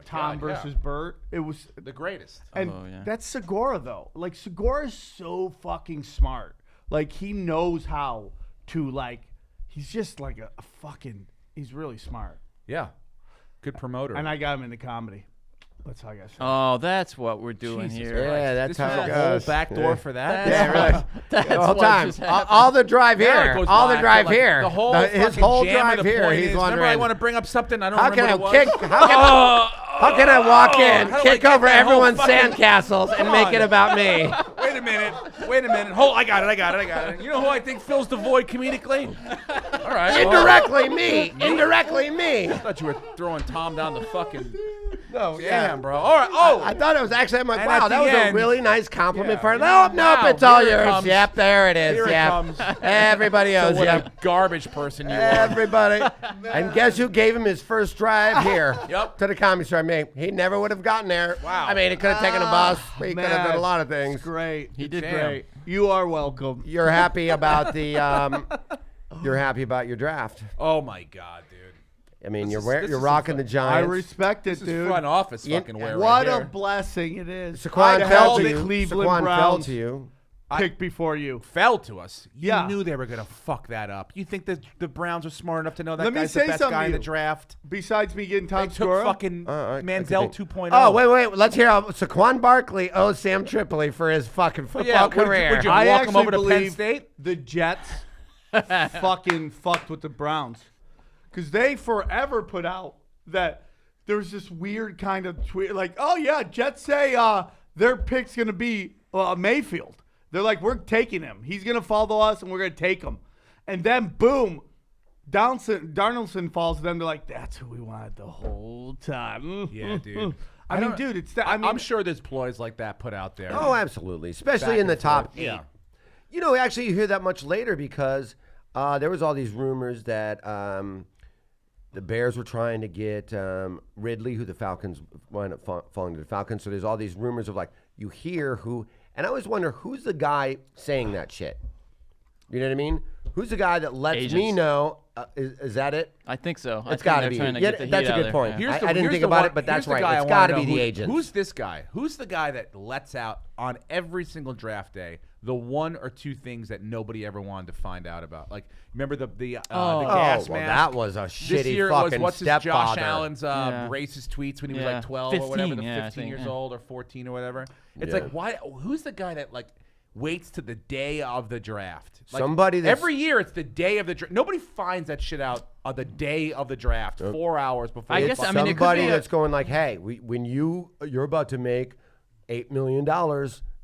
Tom versus Bert. It was the greatest. And that's Segura though. Like Segura is so fucking smart. Like he knows how to like. He's just like a fucking. He's really smart. Yeah, good promoter. And I got him into comedy. That's how I got. Oh, that's what we're doing here. Yeah, that's this how was it a whole goes. back door for that. Yeah, right. That's The whole what time, just happened. all the drive Now it here, goes all the by. drive Like, here, the whole his fucking whole jam of drive the here. point He's is, remember I wondering, want to bring up something. I don't how can remember I what it kick? was. How can I walk in, how do I kick get over that whole everyone's fucking- sandcastles, and Come make on. it about me? Wait a minute. Hold, I got it. You know who I think fills the void comedically? All right. Indirectly me. Indirectly me. I thought you were throwing Tom down the fucking. No, Damn, bro. All right. Oh, I thought it was actually. I'm like, And wow, at that the was a end- really nice compliment for. Yeah. Nope, Wow, it's all here it yours. comes. Yep, there it is. Here it Yep, comes. everybody owes what you. a garbage person you are. Everybody. And guess who gave him his first drive here Yep. to the Comedy Store? I mean, he never would have gotten there. Wow. I mean, he could have taken a bus. He could have done a lot of things. Great. He did Damn. great. You are welcome. You're happy about the. You're happy about your draft. Oh my God, dude. I mean, This you're is rocking the I Giants. respect it, This is dude. front office Yeah, fucking wear What right a here. blessing it is. Saquon I fell held to the you. Cleveland Saquon fell Browns to you. pick before you. Fell to us. You Yeah. knew they were gonna fuck that up. You think that the Browns are smart enough to know that Let me guy's the say best something guy to in the you. draft? Besides me getting They Tom took Segura, fucking I Manziel can see. 2.0. Oh, wait. Let's hear how Saquon Barkley owes Sam Tripoli for his fucking football career. Would you I walk him actually over to Penn believe State? the Jets fucking fucked with the Browns because they forever put out that there was this weird kind of tweet like, oh yeah, Jets say their pick's gonna be Mayfield. They're like, we're taking him. He's gonna follow us, and we're gonna take him. And then boom, Darnoldson falls to them. They're like, that's who we wanted the whole time. Yeah, dude. I mean, dude, it's that. I mean, I'm sure there's ploys like that put out there. Oh, absolutely. Especially Back in the and top forth. 8. Yeah. You know, actually, you hear that much later because there was all these rumors that the Bears were trying to get Ridley, who the Falcons wound up falling to the Falcons. So there's all these rumors of like, you hear who, and I always wonder who's the guy saying that shit. You know what I mean? Who's the guy that lets me Agents. know? Is that it? I think so. It's got to be. Trying to Yeah, get the that's heat a out good of point. there. I didn't here's think the about one- it, but that's here's the right. guy It's I got to wanna be know. the agents. Who's this guy? Who's the guy that lets out on every single draft day the one or two things that nobody ever wanted to find out about? Like, remember the gas well, mask? that was a This shitty year it was fucking what's his Josh stepfather. Allen's Yeah. racist tweets when he was Yeah. like 12 or whatever, 15, yeah, I 15 think, years yeah. old or 14 or whatever. It's Yeah. like, why? Who's the guy that like waits to the day of the draft? Like, Somebody that's- every year it's the day of the draft. Nobody finds that shit out on the day of the draft, 4 hours before. I the guess, fuck- I mean, it could Somebody be that's going like, hey, when you're about to make $8 million,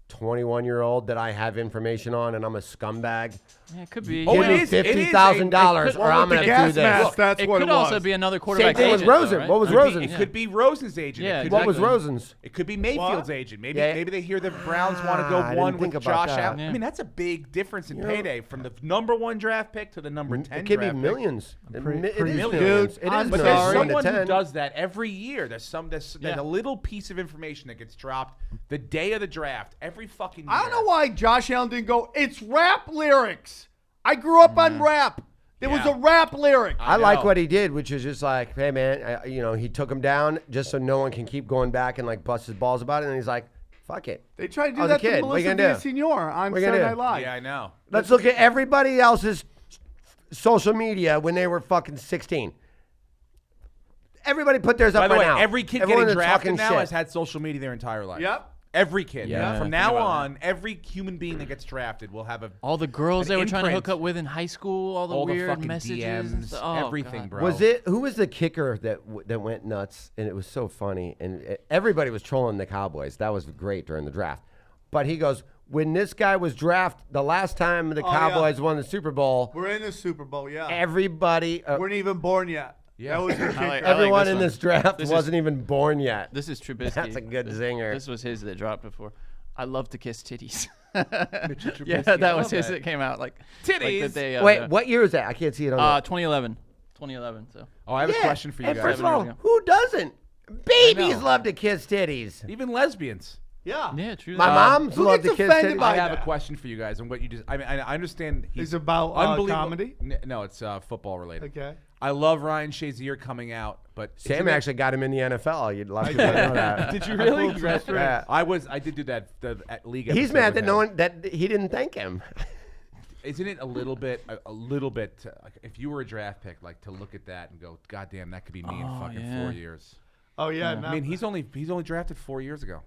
21-year-old that I have information on, and I'm a scumbag. Yeah, it could be. Oh, Give it me is- it is a- $50,000 it could- or I'm with going the to gas do this. mask, Look, that's it what could it was. also be another Same quarterback thing with agent, though, Rosen. right? What was It could be- Rosen's? It could be Rosen's agent. Yeah, It could What was exactly. Rosen's? It could be Mayfield's agent. Maybe Yeah. maybe they hear the Browns want to I go didn't one with think about Josh that. Allen. Yeah. I mean, that's a big difference in payday from the number 1 draft pick to the number 10 It could be draft pick. millions. It is pretty millions. dude, It I'm is But sorry. there's millions. 1 to someone who 10. does that every year. There's Yeah. a little piece of information that gets dropped the day of the draft every fucking year. I don't know why Josh Allen didn't go, it's rap lyrics. I grew up on rap. It was a rap lyric. I like what he did, which is just like, hey man, he took him down just so no one can keep going back and like bust his balls about it, and he's like, fuck it. They tried to do I was that a kid. to What you Melissa gonna do? Villaseñor on What you Saturday gonna Night do? Live. Yeah, I know. Let's look at everybody else's social media when they were fucking 16. Everybody put theirs up By the right way, now. every kid Everyone getting that's drafted talking now shit. has had social media their entire life. Yep. Every kid. Yeah. From Think now about on, every human being that gets drafted will have All the girls an they were trying to imprint. hook up with in high school, all the all the weird fucking messages, and DMs, stuff. Oh, everything, God. bro. Who was the kicker that went nuts? And it was so funny. And everybody was trolling the Cowboys. That was great during the draft. But he goes, when this guy was drafted, the last time the Cowboys won the Super Bowl, We're in the Super Bowl, yeah. everybody, We're not even born yet. Yeah. That was the kicker. I like everyone this in one. this draft This is- wasn't even born yet. This is Trubisky. That's a good zinger. This was his that dropped before. I love to kiss titties. Trubisky, Yeah, I that was love his that. that came out like Titties. Like the day Wait, of, what year is that? I can't see it on the 2011. 2011. So Oh, I have a question for you and guys. First of 7 all, years ago. who doesn't? Babies know. love to kiss titties. Even lesbians. Yeah. yeah, true. My that. mom's who love gets to kiss offended titties. by I have that? a question for you guys, and what you just. I mean, I understand. He's It's about unbelievable. comedy? No, it's football related. Okay. I love Ryan Shazier coming out, but Sam isn't it- actually got him in the NFL. You'd love to know that. Did you really? Yeah. I did do that. The league. He's episode mad we that had. that he didn't thank him. Isn't it a little bit? Like, if you were a draft pick, like to look at that and go, God damn, that could be me in fucking yeah. 4 years. Oh, yeah. I mean, he's only drafted 4 years ago.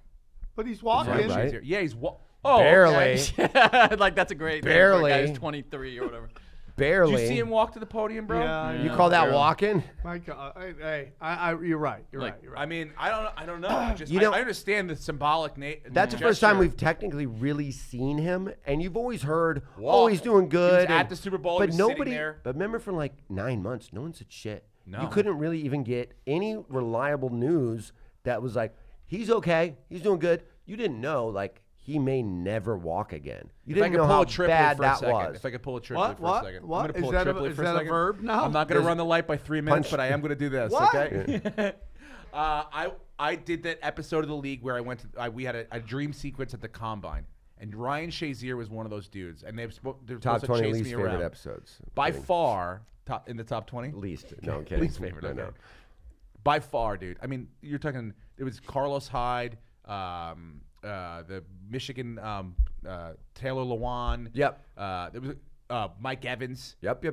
but he's walking. Right. Shazier. Yeah, he's oh Barely. okay. like that's a great Barely. Name for a guy who's 23 or whatever. Barely. Did you see him walk to the podium, bro? Yeah, You call that walking? My God. Hey, you're right. You're Like, right. You're right. I mean, I don't know. I just, You know- I understand the symbolic That's the first time gesture. we've technically really seen him, and you've always heard, Walk. "Oh, he's doing good." He was at and- the Super Bowl, he but was sitting nobody. there. But remember, for like 9 months, no one said shit. No. You couldn't really even get any reliable news that was like, "He's okay, he's doing good." You didn't know, like, he may never walk again. You If I didn't could know pull how a Tripoli bad for a that second. was. If I could pull a Tripoli for What? a second. What? I'm gonna Is pull that a Tripoli is for a that a second. verb now? I'm not going to run the light by 3 minutes, but I am going to do this, What? okay? I did that episode of the league where I went to we had a dream sequence at the Combine, and Ryan Shazier was one of those dudes, and they're Top supposed to 20 chase least me favorite around. episodes. By far, in the top 20? Least. No, I'm kidding. Least favorite, No, okay. no. By far, dude. I mean, you're talking. It was Carlos Hyde, the Michigan Taylor Lewan. Yep. There was Mike Evans. Yep.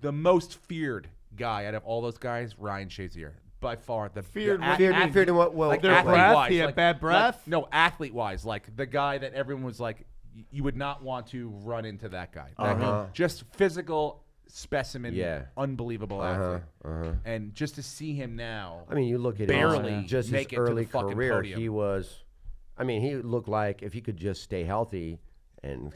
The most feared guy out of all those guys, Ryan Shazier. By far, the Feared- the Feared in what? Well, like Their athlete-wise, breath? He had like- bad breath? no, athlete-wise, like the guy that everyone was like, you would not want to run into that guy. Just physical specimen, Yeah. unbelievable athlete. And just to see him now, I mean, you look at Barely his, just make his it to the early fucking career. podium. He was, I mean, he looked like if he could just stay healthy. And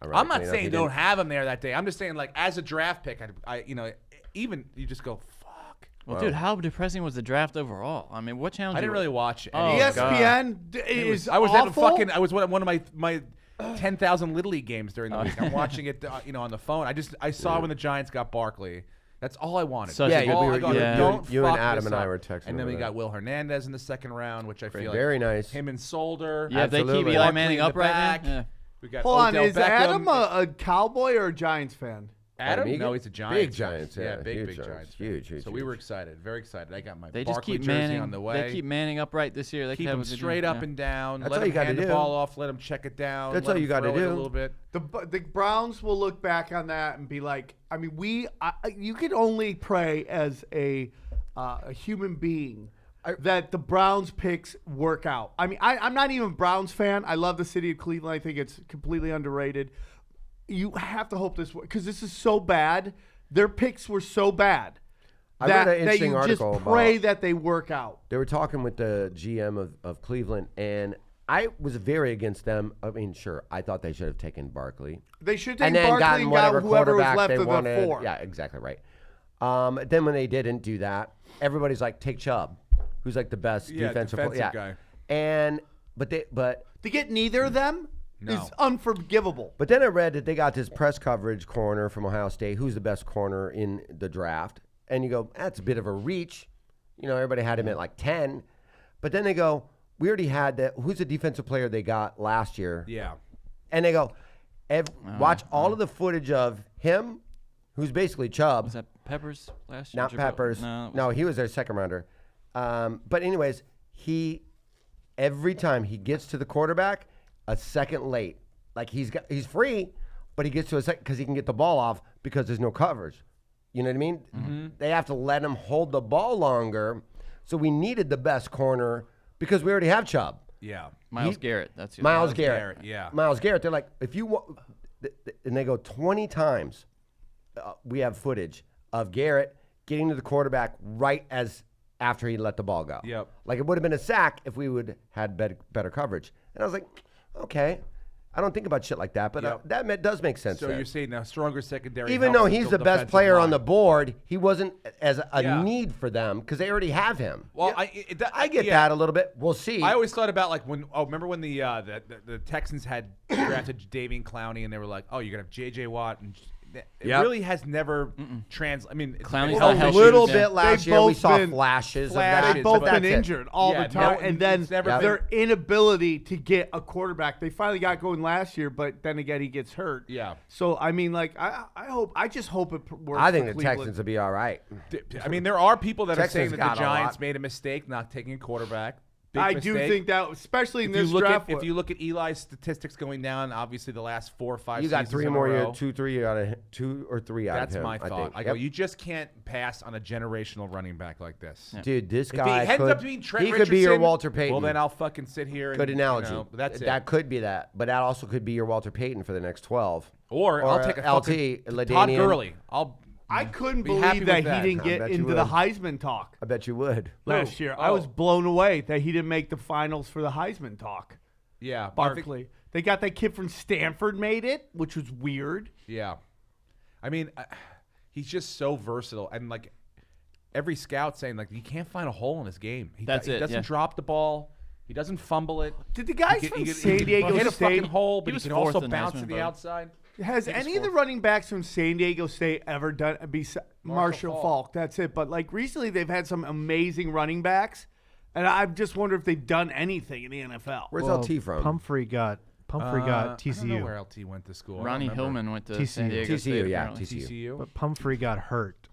I'm not saying don't have him there that day. I'm just saying, like, as a draft pick, I even you just go, fuck. Well, dude, how depressing was the draft overall? I mean, what channel? I didn't really watch. Oh, any of it. ESPN is I was at awful. I was one of my 10,000 Little League games during the week. I'm watching it, on the phone. I saw when the Giants got Barkley. That's all I wanted. Such Yeah, a good- we I were- go, you- don't you and fuck Adam this and I up. were texting And then we over got that. Will Hernandez in the second round, which I feel like very nice. him and Solder. Yeah, if they keep Absolutely. Eli Barkley Manning in the upright. back. Yeah. We got Hold on, Odell is Beckham. Adam a Cowboy or a Giants fan? Adam? Adam No, Egan? he's a Giants. Big fan. Giants, yeah, big huge big Giants. Giants. Huge, huge, So we were huge. excited, very excited. I got my They just Barkley keep jersey Manning on the way. They keep Manning upright this year. They Keep have him a good straight year. up and down. That's let all him you gotta hand the do. ball off. Let him check it down. That's let all him you gotta throw it do. a little bit. The Browns will look back on that and be like, I mean, you can only pray as a human being that the Browns picks work out. I mean, I'm not even a Browns fan. I love the city of Cleveland. I think it's completely underrated. You have to hope this works because this is so bad. Their picks were so bad I read an that interesting you just article pray about- that they work out. They were talking with the GM of Cleveland, and I was very against them. I mean, sure, I thought they should have taken Barkley. They should take And then Barkley gotten and whatever got whoever was quarterback left they of the wanted. four. Yeah, exactly right. Then when they didn't do that, everybody's like, take Chubb, who's like the best defensive player. guy. And but To get neither of them is unforgivable. But then I read that they got this press coverage corner from Ohio State, who's the best corner in the draft. And you go, that's a bit of a reach. You know, everybody had him at like 10. But then they go, we already had that. Who's the defensive player they got last year? Yeah. And they go, watch all of the footage of him, who's basically Chubb. Was that Peppers last year? Not Peppers. No, he was their second rounder. But anyways, every time he gets to the quarterback, a second late. Like he's free, but he gets to a second because he can get the ball off because there's no coverage. You know what I mean? Mm-hmm. They have to let him hold the ball longer. So we needed the best corner because we already have Chubb. Yeah. Miles Garrett. That's Miles Garrett. Yeah. Miles Garrett. They're like, if you want, and they go 20 times. We have footage of Garrett getting to the quarterback right as after he let the ball go. Yep. Like it would have been a sack if we would had better coverage. And I was like, okay. I don't think about shit like that, but that does make sense. So you're saying now stronger secondary. Even though he's the best player on the board, he wasn't as a need for them because they already have him. Well, I get that a little bit. We'll see. I always thought about like remember when the Texans had drafted Davian Clowney and they were like, oh, you're gonna have J.J. Watt and. It really has never translated. I mean, Clowney's a little bit last year. We saw flashes of that. They've both been injured all the time, and then their inability to get a quarterback. They finally got going last year, but then again, he gets hurt. Yeah. So I mean, like, I just hope it works. I think for the Cleveland. Texans will be all right. I mean, there are people that Texans are saying that the got a Giants lot. made a mistake not taking a quarterback. I do think that, especially in this If draft. you look at Eli's statistics going down, obviously the last 4 or 5 You got seasons 3 in more a row, years, 2 out of 2 or 3 out That's of him. my thought. I think. I go, you just can't pass on a generational running back like this. Yeah. Dude, this If guy he ends could, up being Trent he could be your Richardson, Walter Payton. Well, then I'll fucking sit here. Good and, analogy. That's it. That could be that, but that also could be your Walter Payton for the next 12. Or I'll take a LT, fucking Todd LaDainian. Gurley. I couldn't Be happy believe that with that. he didn't I get bet you into the would. Heisman talk I bet you would. last year. I was blown away that he didn't make the finals for the Heisman talk. Yeah, Barkley. They got that kid from Stanford made it, which was weird. Yeah, I mean, he's just so versatile, and like every scout saying, like you can't find a hole in his game. He doesn't drop the ball. He doesn't fumble it. Did the guys from San Diego hit a fucking State hole, but He he was can fourth also in bounce Heisman to the vote. outside. Has any of the running backs from San Diego State ever done Marshall Falk. Falk? That's it. But like recently, they've had some amazing running backs, and I just wonder if they've done anything in the NFL. Where's Well, LT from? Pumphrey got I don't know TCU, where LT went to school. I Ronnie don't remember. Hillman went to TCU. San Diego TCU, State. yeah, apparently. TCU. but Pumphrey got hurt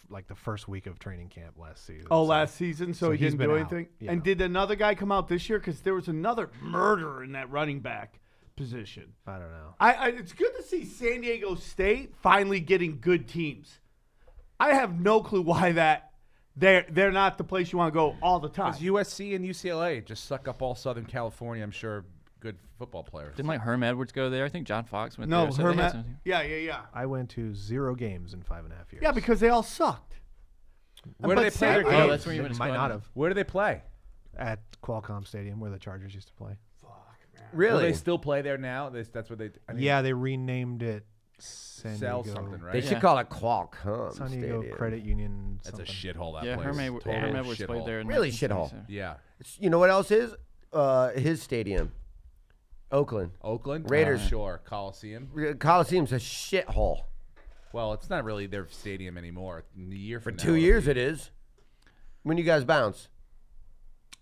like the first week of training camp last season. Oh, so- last season, so he he's didn't been do out. anything. Yeah. And did another guy come out this year? Because there was another murder in that running back position. I don't know. It's good to see San Diego State finally getting good teams. I have no clue why they're not the place you want to go all the time. Because USC and UCLA just suck up all Southern California. I'm sure good football players. Didn't like Herm Edwards go there? I think John Fox went No, there. so they had Herman. some- Yeah. I went to 0 games in 5.5 years. Yeah, because they all sucked. Where do they play their Oh, games? that's where you went to might school. not have Where do they play? at Qualcomm Stadium where the Chargers used to play. Will Really? they still play there now? That's what they. I mean, Yeah, they renamed it San sell Diego. something, right? They should call it Qualcomm San Diego Stadium. Credit Union. That's a something. shithole. That Yeah, place. Herm Total Edwards shithole. played there. In Really 1977. Yeah, You know what else is? His stadium. Oakland. Oakland Raiders. Sure, Coliseum. Coliseum's a shithole. Well, it's not really their stadium anymore. In the year For from 2 years it is. When you guys bounce.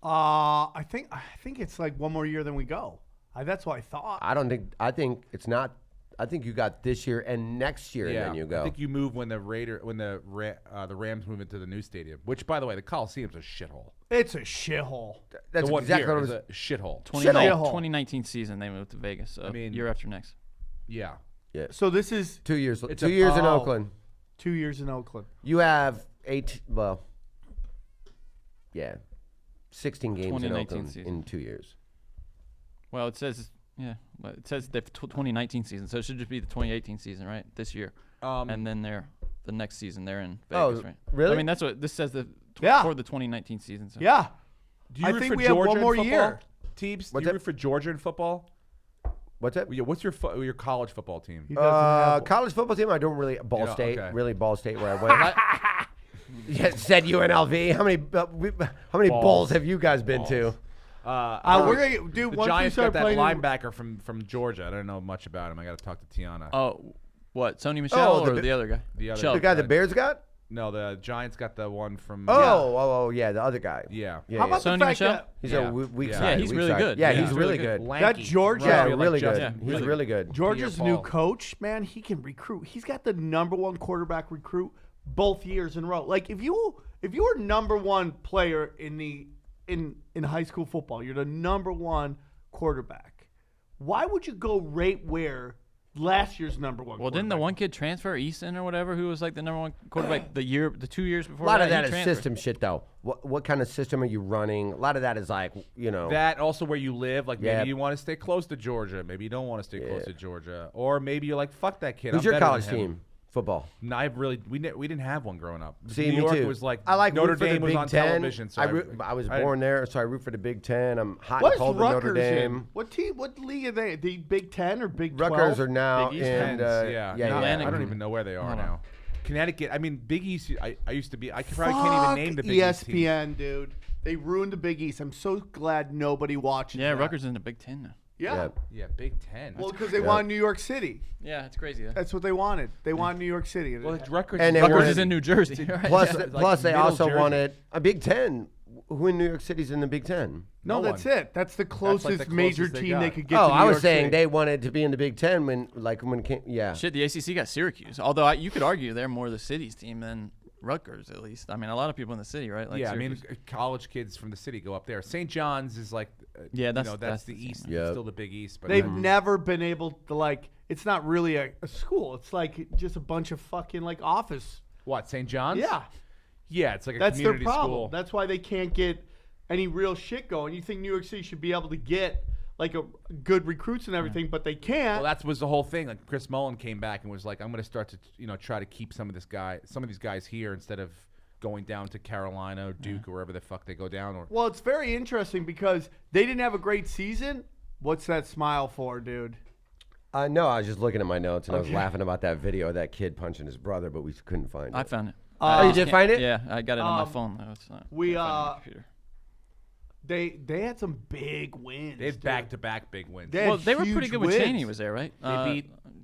I think it's like one more year than we go. That's what I thought. I think it's not. I think you got this year and next year, and then you go. I think you move when the Rams move into the new stadium. Which, by the way, the Coliseum's a shithole. It's a shithole. That's the one exactly here what I is was. a shithole. 2019 season, they moved to Vegas. So I mean- year after next. Yeah. Yeah, So this is 2 years. It's 2 a- years in oh. Oakland. 2 years in Oakland. You have 16 games in 2019 Oakland season. in 2 years. Well, it says the 2019 season, so it should just be the 2018 season, right? This year, and then the next season they're in Vegas, Oh, right? really? I mean, that's what this says. Yeah. For the 2019 season. So. Yeah. Do you I root think for we have Georgia one in more football? year. Teebs, do What's you that? root for Georgia in football? What's that? Yeah, what's your college football team? He doesn't have College football team. I don't really. Ball Yeah, State. okay. Really, Ball State where I went. Yeah, said UNLV. How many bowls have you guys been to? we're gonna do The once Giants we got start that playing. linebacker from Georgia. I don't know much about him. I got to talk to Tiana. Oh, what? Sony Michelle the or the other guy? The other The guy the Bears got? No, the Giants got the one from. Yeah, the other guy. Yeah. How about Sony the fact Michel? that He's Yeah. a weak Yeah. side. Yeah, he's weak really side. good. Yeah, Yeah. he's really good. Lanky. That Georgia- Yeah, Like really good. Justin. He's really good. Georgia's Pierre new Paul. coach, man, he can recruit. He's got the #1 quarterback recruit both years in a row. Like if you were #1 player in high school football, you're the #1 quarterback. Why would you go right where last year's #1? Well, didn't the one kid transfer, Easton or whatever, who was like the #1 quarterback the 2 years before? A lot of that he is transferred. system shit, though. What kind of system are you running? A lot of that is like, That also where you live, like Yeah. maybe you want to stay close to Georgia, maybe you don't want to stay close to Georgia, or maybe you're like, fuck that kid. Who's I'm your better college than him. team? Football. No, we didn't have one growing up. See, New me York too. was like I like Notre root for the Dame was Big on Ten. television. So I was born there, so I root for the Big Ten. I'm hot What's and cold with Notre Rutgers Dame. in? What team? What league are they? The Big 10 or Big 12? Rutgers are now Big East in. yeah, Atlantic. I don't even know where they are Hold on. now. Connecticut. I mean, Big East. I used to be. I probably Fuck can't even name the Big East team. ESPN, dude. They ruined the Big East. I'm so glad nobody watches. Yeah, that. Rutgers is in the Big Ten now. Yeah. Yeah, Big Ten. Well, because they want New York City. Yeah, it's crazy. Yeah. That's what they wanted. They want New York City. Well, it's Rutgers. And they Rutgers wanted- is in New Jersey. Right? Plus, Yeah. plus they Middle also Jersey. wanted a Big Ten. Who in New York City's in the Big Ten? no, no that's one. it. That's the closest the major closest they team they got. could get. Oh, to New I was York saying City. they wanted to be in the Big Ten when it came. Yeah. Shit, the ACC got Syracuse. Although you could argue they're more the city's team than Rutgers, at least. I mean, a lot of people in the city, right? Like Yeah, I Syracuse. mean, college kids from the city go up there. St. John's is like, Yeah, that's- that's that's the the team. East. Yep. It's still the Big East. But They've never been able to It's not really a school. It's like just a bunch of fucking office. what, St. John's? Yeah, Yeah, it's like a that's their community problem. school. That's why they can't get any real shit going. You think New York City should be able to get a good recruits and everything, but they can't. Well, that was the whole thing. Like Chris Mullen came back and was like, "I'm going to start to, try to keep some of these guys here instead of going down to Carolina or Duke or wherever the fuck they go down." Or Well, it's very interesting because they didn't have a great season. What's that smile for, dude? No, I was just looking at my notes and I was laughing about that video of that kid punching his brother, but we couldn't find it. I found it. Oh, I you just did can't- find it? Yeah, I got it on my phone. No, it's not. we, can't find it on my computer. They had some big wins. they had dude. back-to-back big wins. They had Well, they were pretty huge good when wins. Cheney was there, right?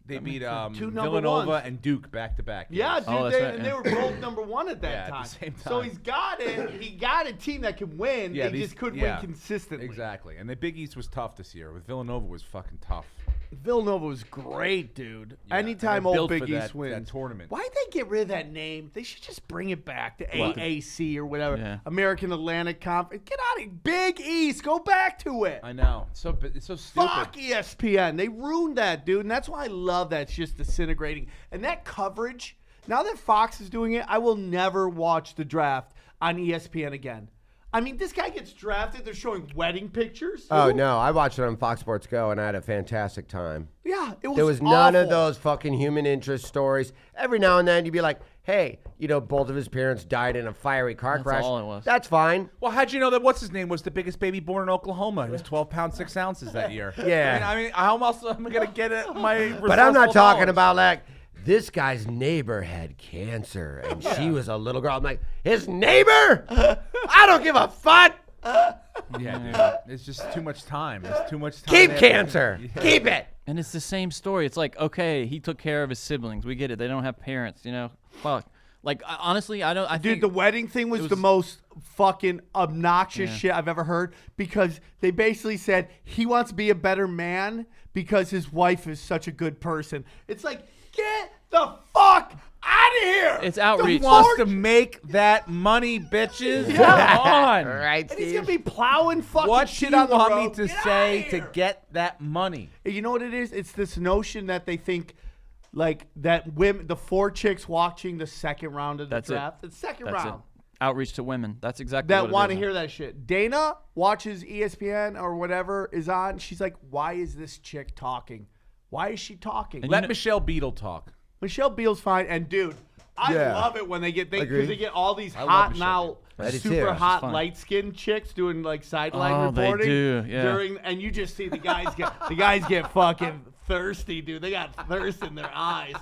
They beat two number Villanova ones. and Duke back-to-back. Yeah, games. dude, Oh, that's right, and yeah. they were both #1 at that Yeah, at the time. same So time. he got a team that can win. Yeah, they these- just couldn't yeah, win consistently. Exactly. And the Big East was tough this year. With Villanova was fucking tough. Villanova was great, dude. Yeah, Anytime they're old built Big for East that wins. tournament. Why'd they get rid of that name? They should just bring it back to What? AAC or whatever. Yeah. American Atlantic Conference. Get out of here. Big East. Go back to it. I know. It's so stupid. Fuck ESPN. They ruined that, dude. And that's why I love that. It's just disintegrating. And that coverage, now that Fox is doing it, I will never watch the draft on ESPN again. I mean, this guy gets drafted. They're showing wedding pictures. Oh, no. I watched it on Fox Sports Go and I had a fantastic time. Yeah, it was There was none of awful. those fucking human interest stories. Every now and then you'd be like, hey, both of his parents died in a fiery car crash. all it was. That's fine. Well, how'd you know that what's his name was the biggest baby born in Oklahoma? He was 12 pounds 6 ounces that year. Yeah. I mean, how else am I gonna get it? My But I'm not resourceful talking knowledge? about like this guy's neighbor had cancer and she was a little girl. I'm like, his neighbor? I don't give a fuck. Yeah, dude. It's just too much time. It's too much time. Keep there. cancer. Yeah. Keep it. And it's the same story. It's like, okay, he took care of his siblings. We get it. They don't have parents, Fuck. Like, honestly, I Dude, think the wedding thing was the most fucking obnoxious shit I've ever heard because they basically said he wants to be a better man because his wife is such a good person. It's like, get the fuck out of here. It's outreach. He wants to make that money, bitches. Come on. Right, And he's Steve? going to be plowing fucking What shit should you on the want road. me to Get say outta to here. get that money? You know what it is? It's this notion that they think like that women, the 4 chicks watching the second round of the That's it. draft. The second that's round. it. Outreach to women. That's exactly That what want it to is. hear that shit. Dana watches ESPN or whatever is on. She's like, why is this chick talking? Why is she talking? And Let Michelle Beadle talk. Michelle Beal's fine. And dude, I Yeah. love it when they get Agree. because they get all these love hot Michelle now, I do too. super She's hot fun. light skinned chicks doing like sideline Oh, they reporting do, yeah. during, and you just see the guys get fucking thirsty, dude. They got thirst in their eyes.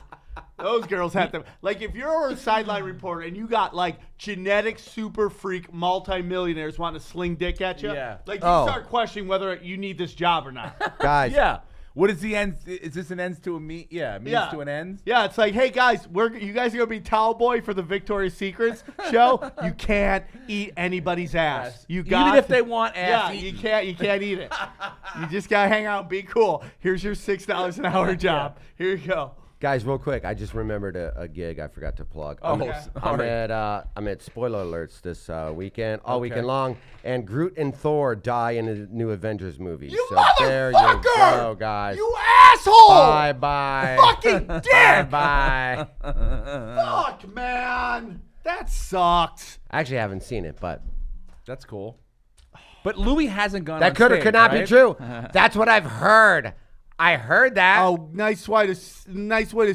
Those girls have to like if you're a sideline reporter and you got like genetic super freak multimillionaires wanting to sling dick at you, Yeah. like you Oh. start questioning whether you need this job or not. Guys, Yeah. What is the end? Is this an ends to a meet? Yeah, means to an end. Yeah, it's like, hey guys, you guys are gonna be towel boy for the Victoria's Secrets show. You can't eat anybody's ass. You got even if they want ass. Yeah, you can't eat it. You just gotta hang out, and be cool. Here's your $6 an hour job. Here you go. Guys, real quick, I just remembered a gig I forgot to plug. Oh, I'm at Spoiler Alerts this weekend, all weekend long, and Groot and Thor die in a new Avengers movie. You so motherfucker! there you go, guys. You asshole! Bye. Fucking dick! Bye. Fuck, man. That sucked. I actually haven't seen it, but That's cool. But Louis hasn't gone. that on could or stage, could not be right? true. That's what I've heard. I heard that. Oh, nice way to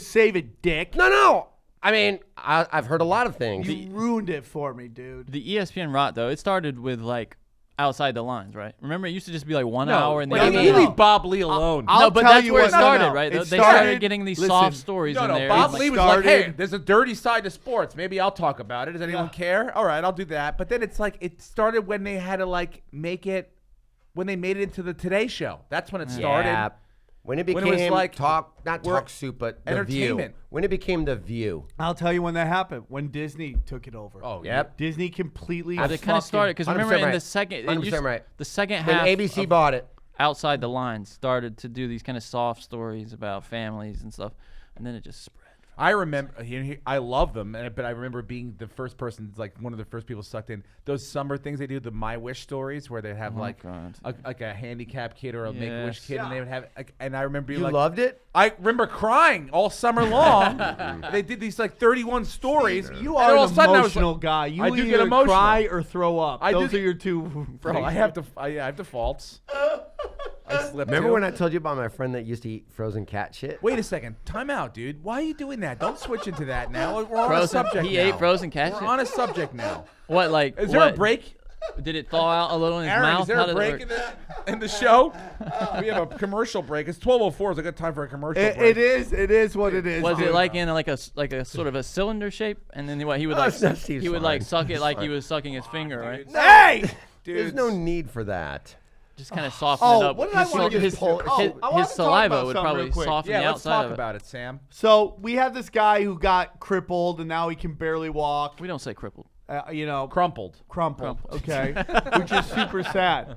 save it, dick. No. I mean, I've heard a lot of things. You ruined it for me, dude. The ESPN rot though, it started with like outside the lines, right? Remember, it used to just be like 1 No, hour and wait, then you leave Bob Lee alone. I'll but tell that's you where what- it started, no. right? It They started- started getting these soft stories No, in there. Bob Like, Lee was like, hey, started- there's a dirty side to sports. Maybe I'll talk about it. Does anyone care? All right, I'll do that. But then it's like it started when they had to like make it when they made it into the Today Show. That's when it started. Yeah. When it When became it was like, not we're Talk Soup, but The View. entertainment. When it became The View. I'll tell you when that happened. When Disney took it over. Oh, Yep. Disney completely. They kind of started because remember 100% in right. the second, 100% right. the second When half ABC of bought it. outside the lines started to do these kind of soft stories about families and stuff, and then it just spread. I remember, I love them, but I remember being the first person, like one of the first people sucked in those summer things they do, the My Wish stories, where they have like God. a handicapped kid or a Make a Wish Yes. kid, and they would have, and I remember being You like, loved it? I remember crying all summer long. They did these like 31 stories. You and are all an of a sudden I was emotional like, guy. You I do either get emotional. cry or throw up. I do Those get- are your two. Bro, I have defaults. I slept Remember too. when I told you about my friend that used to eat frozen cat shit? Wait a second. Time out, dude. Why are you doing that? Don't switch into that now. We're on a Frozen- subject he now. ate frozen cat We're shit? on a subject now. What like? Is there a what- break? Did it thaw out a little in his Aaron, mouth? is there How a did it break work? in the show? We have a commercial break. It's 12:04. It's a good time for a commercial break. It is what it is. Was dude. it like in like a sort of a cylinder shape, and then what he would like that's Steve's he would like fine. suck it like he was sucking his finger, right? Hey! There's no need for that. Just kind of soften it up. what did I want to his, get to? Oh, I wanted his to talk saliva about would something probably real quick. soften Yeah, the let's outside talk of it. about it, Sam. So we have this guy who got crippled and now he can barely walk. We don't say crippled. Crumpled. Crumpled. Okay, which is super sad.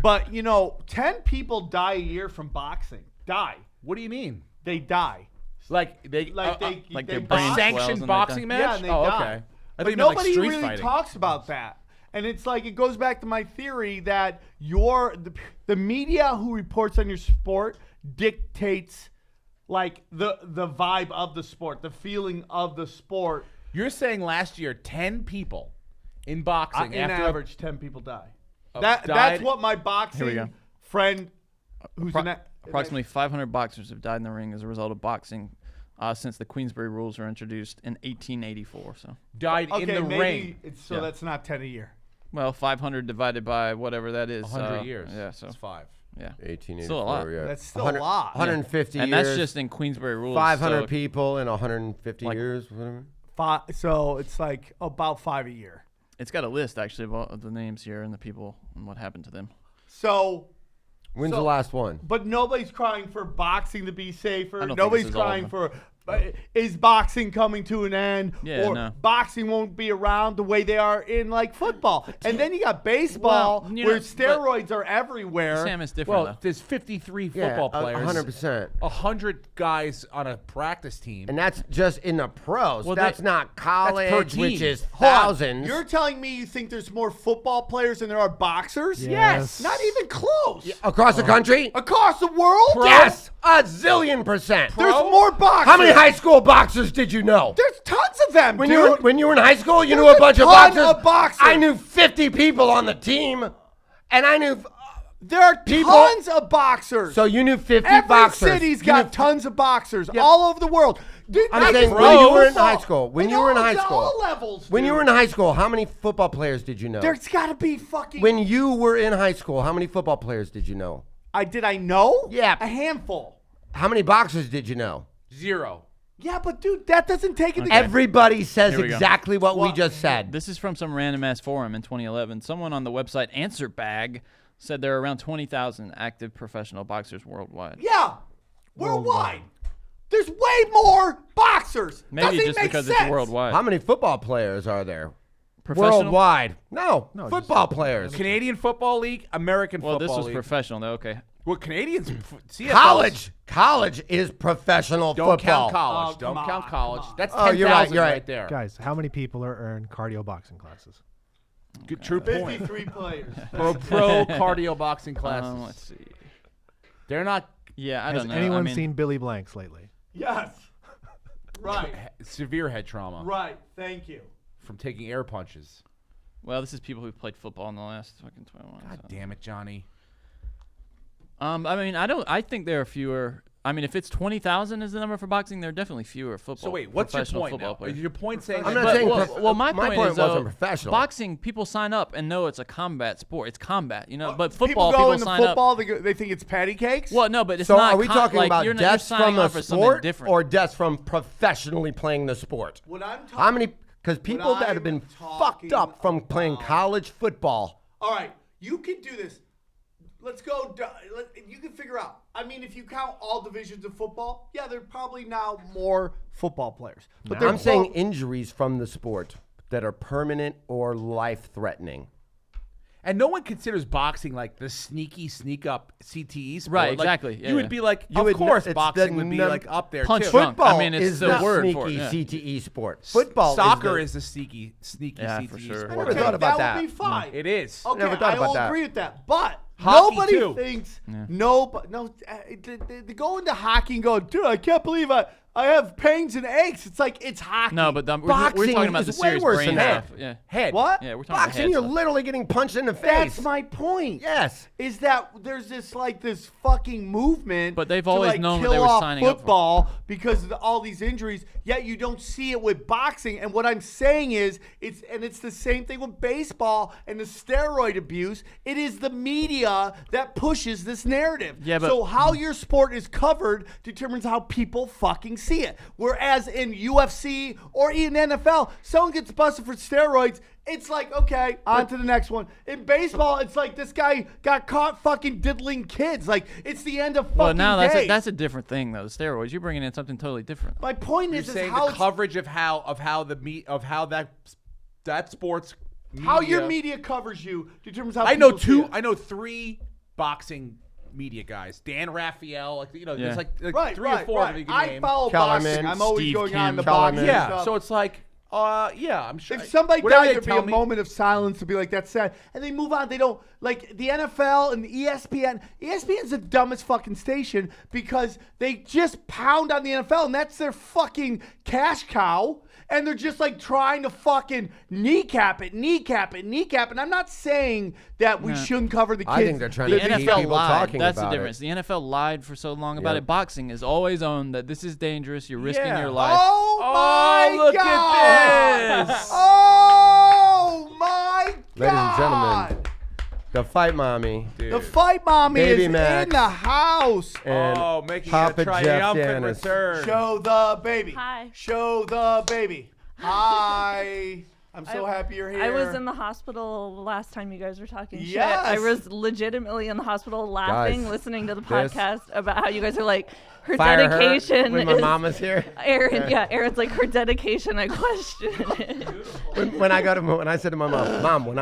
But 10 people die a year from boxing. Die. What do you mean? They die. Like they Like they like they their box- brain swells and sanctioned they boxing die. match? Yeah, and they oh, die. okay. I But think you meant like nobody street really fighting. talks about that. And it's like it goes back to my theory that the media who reports on your sport dictates like the vibe of the sport, the feeling of the sport. You're saying last year 10 people in boxing In after average, 10 people die. died- That's what my Here we boxing go. friend, who's Approximately 500 boxers have died in the ring as a result of boxing since the Queensberry rules were introduced in 1884. So, died in the maybe ring. Yeah. that's not 10 a year. well, 500 divided by whatever that is. 100 years. Yeah, so That's 5. yeah. 1884. Still a lot. Yeah. That's still a lot. 150 And years. that's just in Queensberry rules. 500 so people in 150 Like- years. Whatever. So it's like about 5 a year. It's got a list actually of all of the names here and the people and what happened to them. So, When's the last one? but nobody's crying for boxing to be I safer. don't think Nobody's this is all of crying them. for is boxing coming to an end, Yeah, or no. boxing won't be around the way they are in like football. And then you got baseball, Well, you where know, steroids are everywhere. Sam is different Well, though. there's 53 football players. 100%. 100 guys on a practice team. And that's just in the pros. Well, that's they- not college, per team. which is Hold on. thousands. You're telling me you think there's more football players than there are boxers? Yes. Not even close. Across the country? Across the world? Yes, a zillion %. There's more boxers. How many high school boxers did you know? There's tons of them, When dude. you were in high school, you There's knew a a bunch of ton boxers. of boxers. I knew 50 people on the team, and I knew. There are people- tons of boxers. So you knew 50 Every boxers. city's You got knew- tons of boxers all over the world. Dude, I'm not saying just when you were in football. high school. When And you were in all- high at school. all levels. When you dude. were in high school, how many football players did you know? There's got to be fucking. When you were in high school, how many football players did you know? I know? Yeah. A handful. How many boxers did you know? 0. Yeah, but dude, that doesn't take into Everybody says Here we go. exactly what we Well, just said. This is from some random ass forum in 2011. Someone on the website Answer Bag said there are around 20,000 active professional boxers worldwide. Yeah, worldwide. There's way more boxers. Maybe Doesn't just make because sense. it's worldwide. How many football players are there? Professional? Worldwide. No, No, football players. Canadian Football League, American Well, Football this was League. professional, though. Okay. Well, Canadians. CFL 's- College is professional Don't football. count college. Oh, Don't come count on, college. come on. That's Oh, 10,000 you're right, you're right. right there. Guys, how many people are in cardio boxing classes? Good, true point. 53 players. pro cardio boxing classes. Let's see. They're not Yeah, I Has don't know. anyone I mean, seen Billy Blanks lately? Yes. Right. severe head trauma Right. Thank you. from taking air punches. Well, this is people who've played football in the last fucking 21. God so. damn it, Johnny. I mean, I think there are fewer. I mean, if it's 20,000 is the number for boxing, there are definitely fewer football. So wait, what's your professional point football now? players. Is your point saying I'm that- not saying my my point point is, though, wasn't professional. Boxing, people sign up and know it's a combat sport. It's combat, you know. But People football, go people into sign football. up. They think it's patty cakes. Well, no, but it's So not. are we talking like, about you're deaths signing from the up for something sport different. or deaths from professionally playing the sport? What I'm talking. How many? Because people that have been fucked up from playing college football. All right, you can do this. Let's go. You can figure out. I mean, if you count all divisions of football, yeah, there are probably now more football players. But they're I'm saying both- injuries from the sport that are permanent or life-threatening. And no one considers boxing like the sneaky sneak up CTE sport. Right, Like, exactly. Yeah, you would yeah. be like, You of would- course, it's boxing the would be num- like up there Punch too. drunk. Football I mean, it's is the the word sneaky for it, yeah. CTE sport. Football Soccer is is the sneaky Yeah, CTE for sure. sport. I never thought about that that. would be fine. It is. Okay, Never thought I about will that. agree with that. But Hockey, nobody too. thinks they go into hockey and go, dude, I can't believe I have pains and aches. It's like it's hockey. No, but we're Boxing talking about the is way serious worse brain than that. stuff. Yeah. Head. What? Yeah, we're talking about boxing. head You're stuff. literally getting punched in the face. That's my point. Yes. Is that there's this fucking movement, But they've to, always like, known what kill they were off signing up for. football because of all these injuries. Yet you don't see it with boxing. And what I'm saying is, it's the same thing with baseball and the steroid abuse. It is the media that pushes this narrative. Yeah, but- so how your sport is covered determines how people fucking see it. Whereas in UFC or even NFL, someone gets busted for steroids. It's like, okay, on to the next one. In baseball, it's like this guy got caught fucking diddling kids. Like, it's the end of fucking Well, now days. that's a different thing though. The steroids, you're bringing in something totally different. My point You're is saying how the it's- coverage of how that sports media. how your media covers you determines how I know people see it. I know 3 boxing media guys. Dan Raphael, like Yeah. there's like Right, 3 right, or 4 right. that you can I name. follow Kellerman, boxing. I'm always Steve going on Kim, the Kellerman. boxing Yeah, stuff. so it's like, yeah, I'm sure. If somebody whatever died, they there'd be tell a me- moment of silence to be like, that's sad. And they move on. They don't, like, the NFL and the ESPN. ESPN's the dumbest fucking station because they just pound on the NFL, and that's their fucking cash cow. And they're just, like, trying to fucking kneecap it. And I'm not saying that we shouldn't cover the kids. I think they're trying The to keep NFL people lied. talking That's the about difference. it. The NFL lied for so long about Yep. it. Boxing is always owned that this is dangerous. You're risking Yeah. your life. Oh, my look God. at this. Oh, my God. Ladies and gentlemen, the fight mommy The fight mommy Baby is Max. in the house. and making Papa a Jeff triumphant Dennis. return. Show the baby. Hi. Show the baby. Hi. I'm so happy you're here. I was in the hospital last time you guys were talking shit. Yes. I was legitimately in the hospital laughing, Guys, listening to the this- podcast about how you guys are like, her Fire her dedication when my is. mama's here. Aaron, yeah, Aaron's like, her dedication, I question it. When I said to my mom,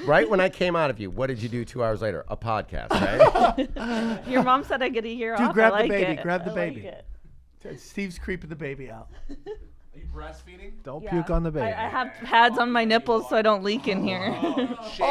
right when I came out of you, what did you do 2 hours later? A podcast, right? Your mom said I get a year Dude, off. grab I the like baby, it. grab the I like baby. it. Steve's creeping the baby out. Are you breastfeeding? Don't Yeah. puke on the baby. I have pads on my nipples so I don't leak in here. Shaved up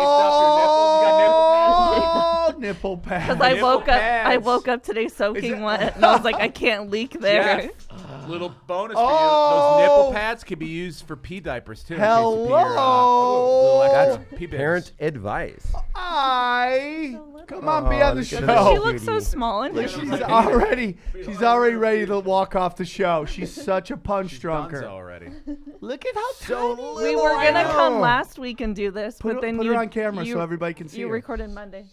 Oh, nipple pads. Because Nipple I pads. woke up today soaking it- wet, and I was like, I can't leak there. your nipples. Jeff, little bonus for you. Oh. Those nipple pads can be used for pee diapers too. in case you pee your, Hello. little That's extra pee bits. parent advice. Hi. Come on, be Oh, on the look at show. She looks so small in here. She's already ready to walk off the show. She's such a punch She's drunker. Dunzo already. Look at how tiny. We were I gonna know. come last week and do this, Put but then her you on camera you, so everybody can see you her. recorded Monday.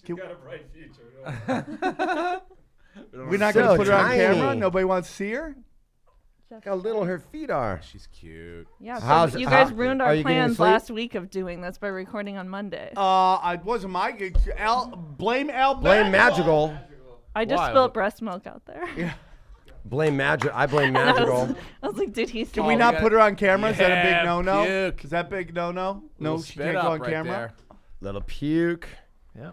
We're not So gonna put her on tiny. camera. Nobody wants to see her. Look how little her feet are. She's cute. Yeah, How's- so you guys how- ruined are our you getting plans sleep? last week of doing this by recording on Monday. I wasn't my blame Al. Blame Magical. I just Why? spilled breast milk out there. Yeah. Blame Magical. I blame I Magical. was like, did he? Can we we not got- put her on camera? Is that a Yeah, big no-no? puke. Is that big no-no? No, Little she spit can't up go on right camera. there. Little puke.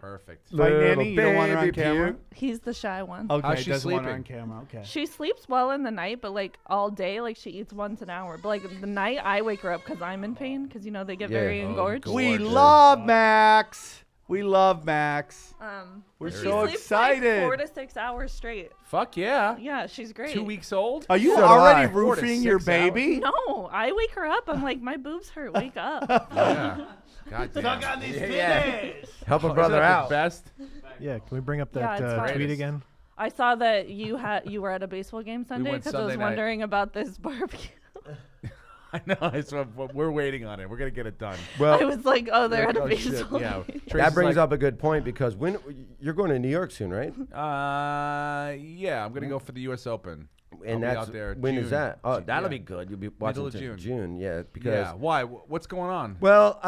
Perfect. Fight Little Nanny. You don't want her on baby camera. puke. He's the shy one. Okay, How's she doesn't want her on sleeping? camera. Okay. She sleeps well in the night, but like all day, like she eats once an hour. But like the night, I wake her up because I'm in pain because you know they get Yeah. very Oh, engorged. God. We Gorgeous. love Max. We love Max. We're she so sleeps excited. Like 4 to 6 hours straight. Fuck yeah. Yeah, she's great. 2 weeks old. Are you So do already I. 4 to roofing your 6 hours. baby? No, I wake her up. I'm like, my boobs hurt. Wake up. Yeah. God damn. these Help a Isn't brother that out. the best. Yeah, can we bring up Yeah, that it's fine. tweet again? I saw that you were at a baseball game Sunday went because I was Sunday night. wondering about this barbecue. I know. It's, we're waiting on it. We're gonna get it done. I Well, was like, oh, they're at a Oh, shit, baseball yeah. game. that brings up a good point because when you're going to New York soon, right? Yeah, I'm gonna go for the U.S. Open. And I'll be that's out there when is June. that? Oh, June, that'll yeah. be good. You'll be Middle watching of to June. Yeah, because Yeah. Why? What's going on? well,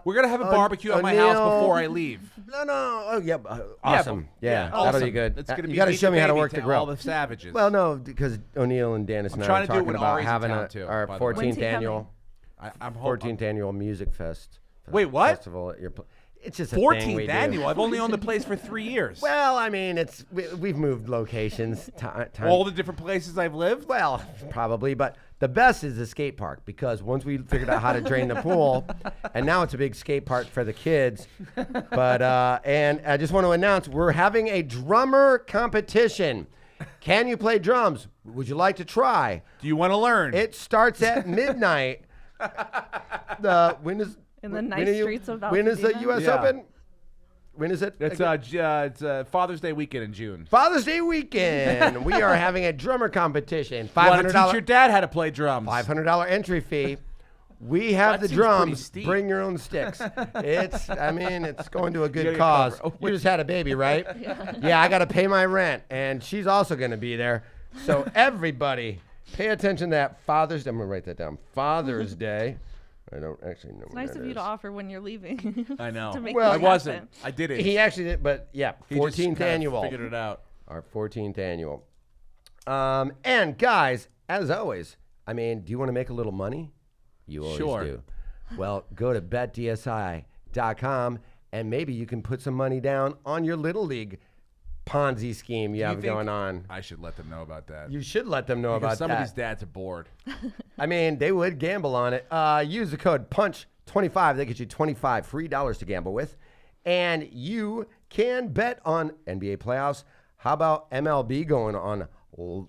We're gonna have a barbecue at my house O'Neal- before I leave. No. Oh, yeah. Awesome. Yeah, that'll awesome. be good. It's gonna you be got to Meet show the me how to Baby work the to grill. all the savages. Well, no, because O'Neal and Dennis and I trying are to do it talking when about Ari's in having town, too, our by the way. 14th When's he annual I'm hoping. 14th annual music fest. Wait, what? Festival at your it's just a thing we 14th do. annual. I've only owned the place for 3 years. Well, I mean, we've moved locations. All the different places I've lived. Well, probably, but the best is the skate park because once we figured out how to drain the pool, and now it's a big skate park for the kids. But and I just want to announce we're having a drummer competition. Can you play drums? Would you like to try? Do you want to learn? It starts at midnight. When is In the when nice are you- streets of When is the Altadena? U.S. Yeah. Open? When is it? It's Father's Day weekend in June. Father's Day weekend. We are having a drummer competition. Want to teach your $500 dad how to play drums? $500 entry fee. We have That the seems pretty drums. steep. Bring your own sticks. It's going to a gotta good get cause. covered. You just had a baby, right? Yeah, I got to pay my rent, and she's also going to be there. So everybody, pay attention to that Father's Day. I'm going to write that down. Father's Day. I don't actually know. It's nice of you to offer when you're leaving. I know. To make Well, this I wasn't. happen. I did it. He actually did, but yeah, He just 14th kinda annual. Figured it out. Our 14th annual. And guys, as always, I mean, do you want to make a little money? You always Sure. do. Well, go to betdsi.com and maybe you can put some money down on your little league Ponzi scheme you have think going on. I should let them know about that. You should let them know Because about some that. of these dads are bored. I mean, they would gamble on it. Use the code PUNCH25. They get you $25 free to gamble with. And you can bet on NBA playoffs. How about MLB going on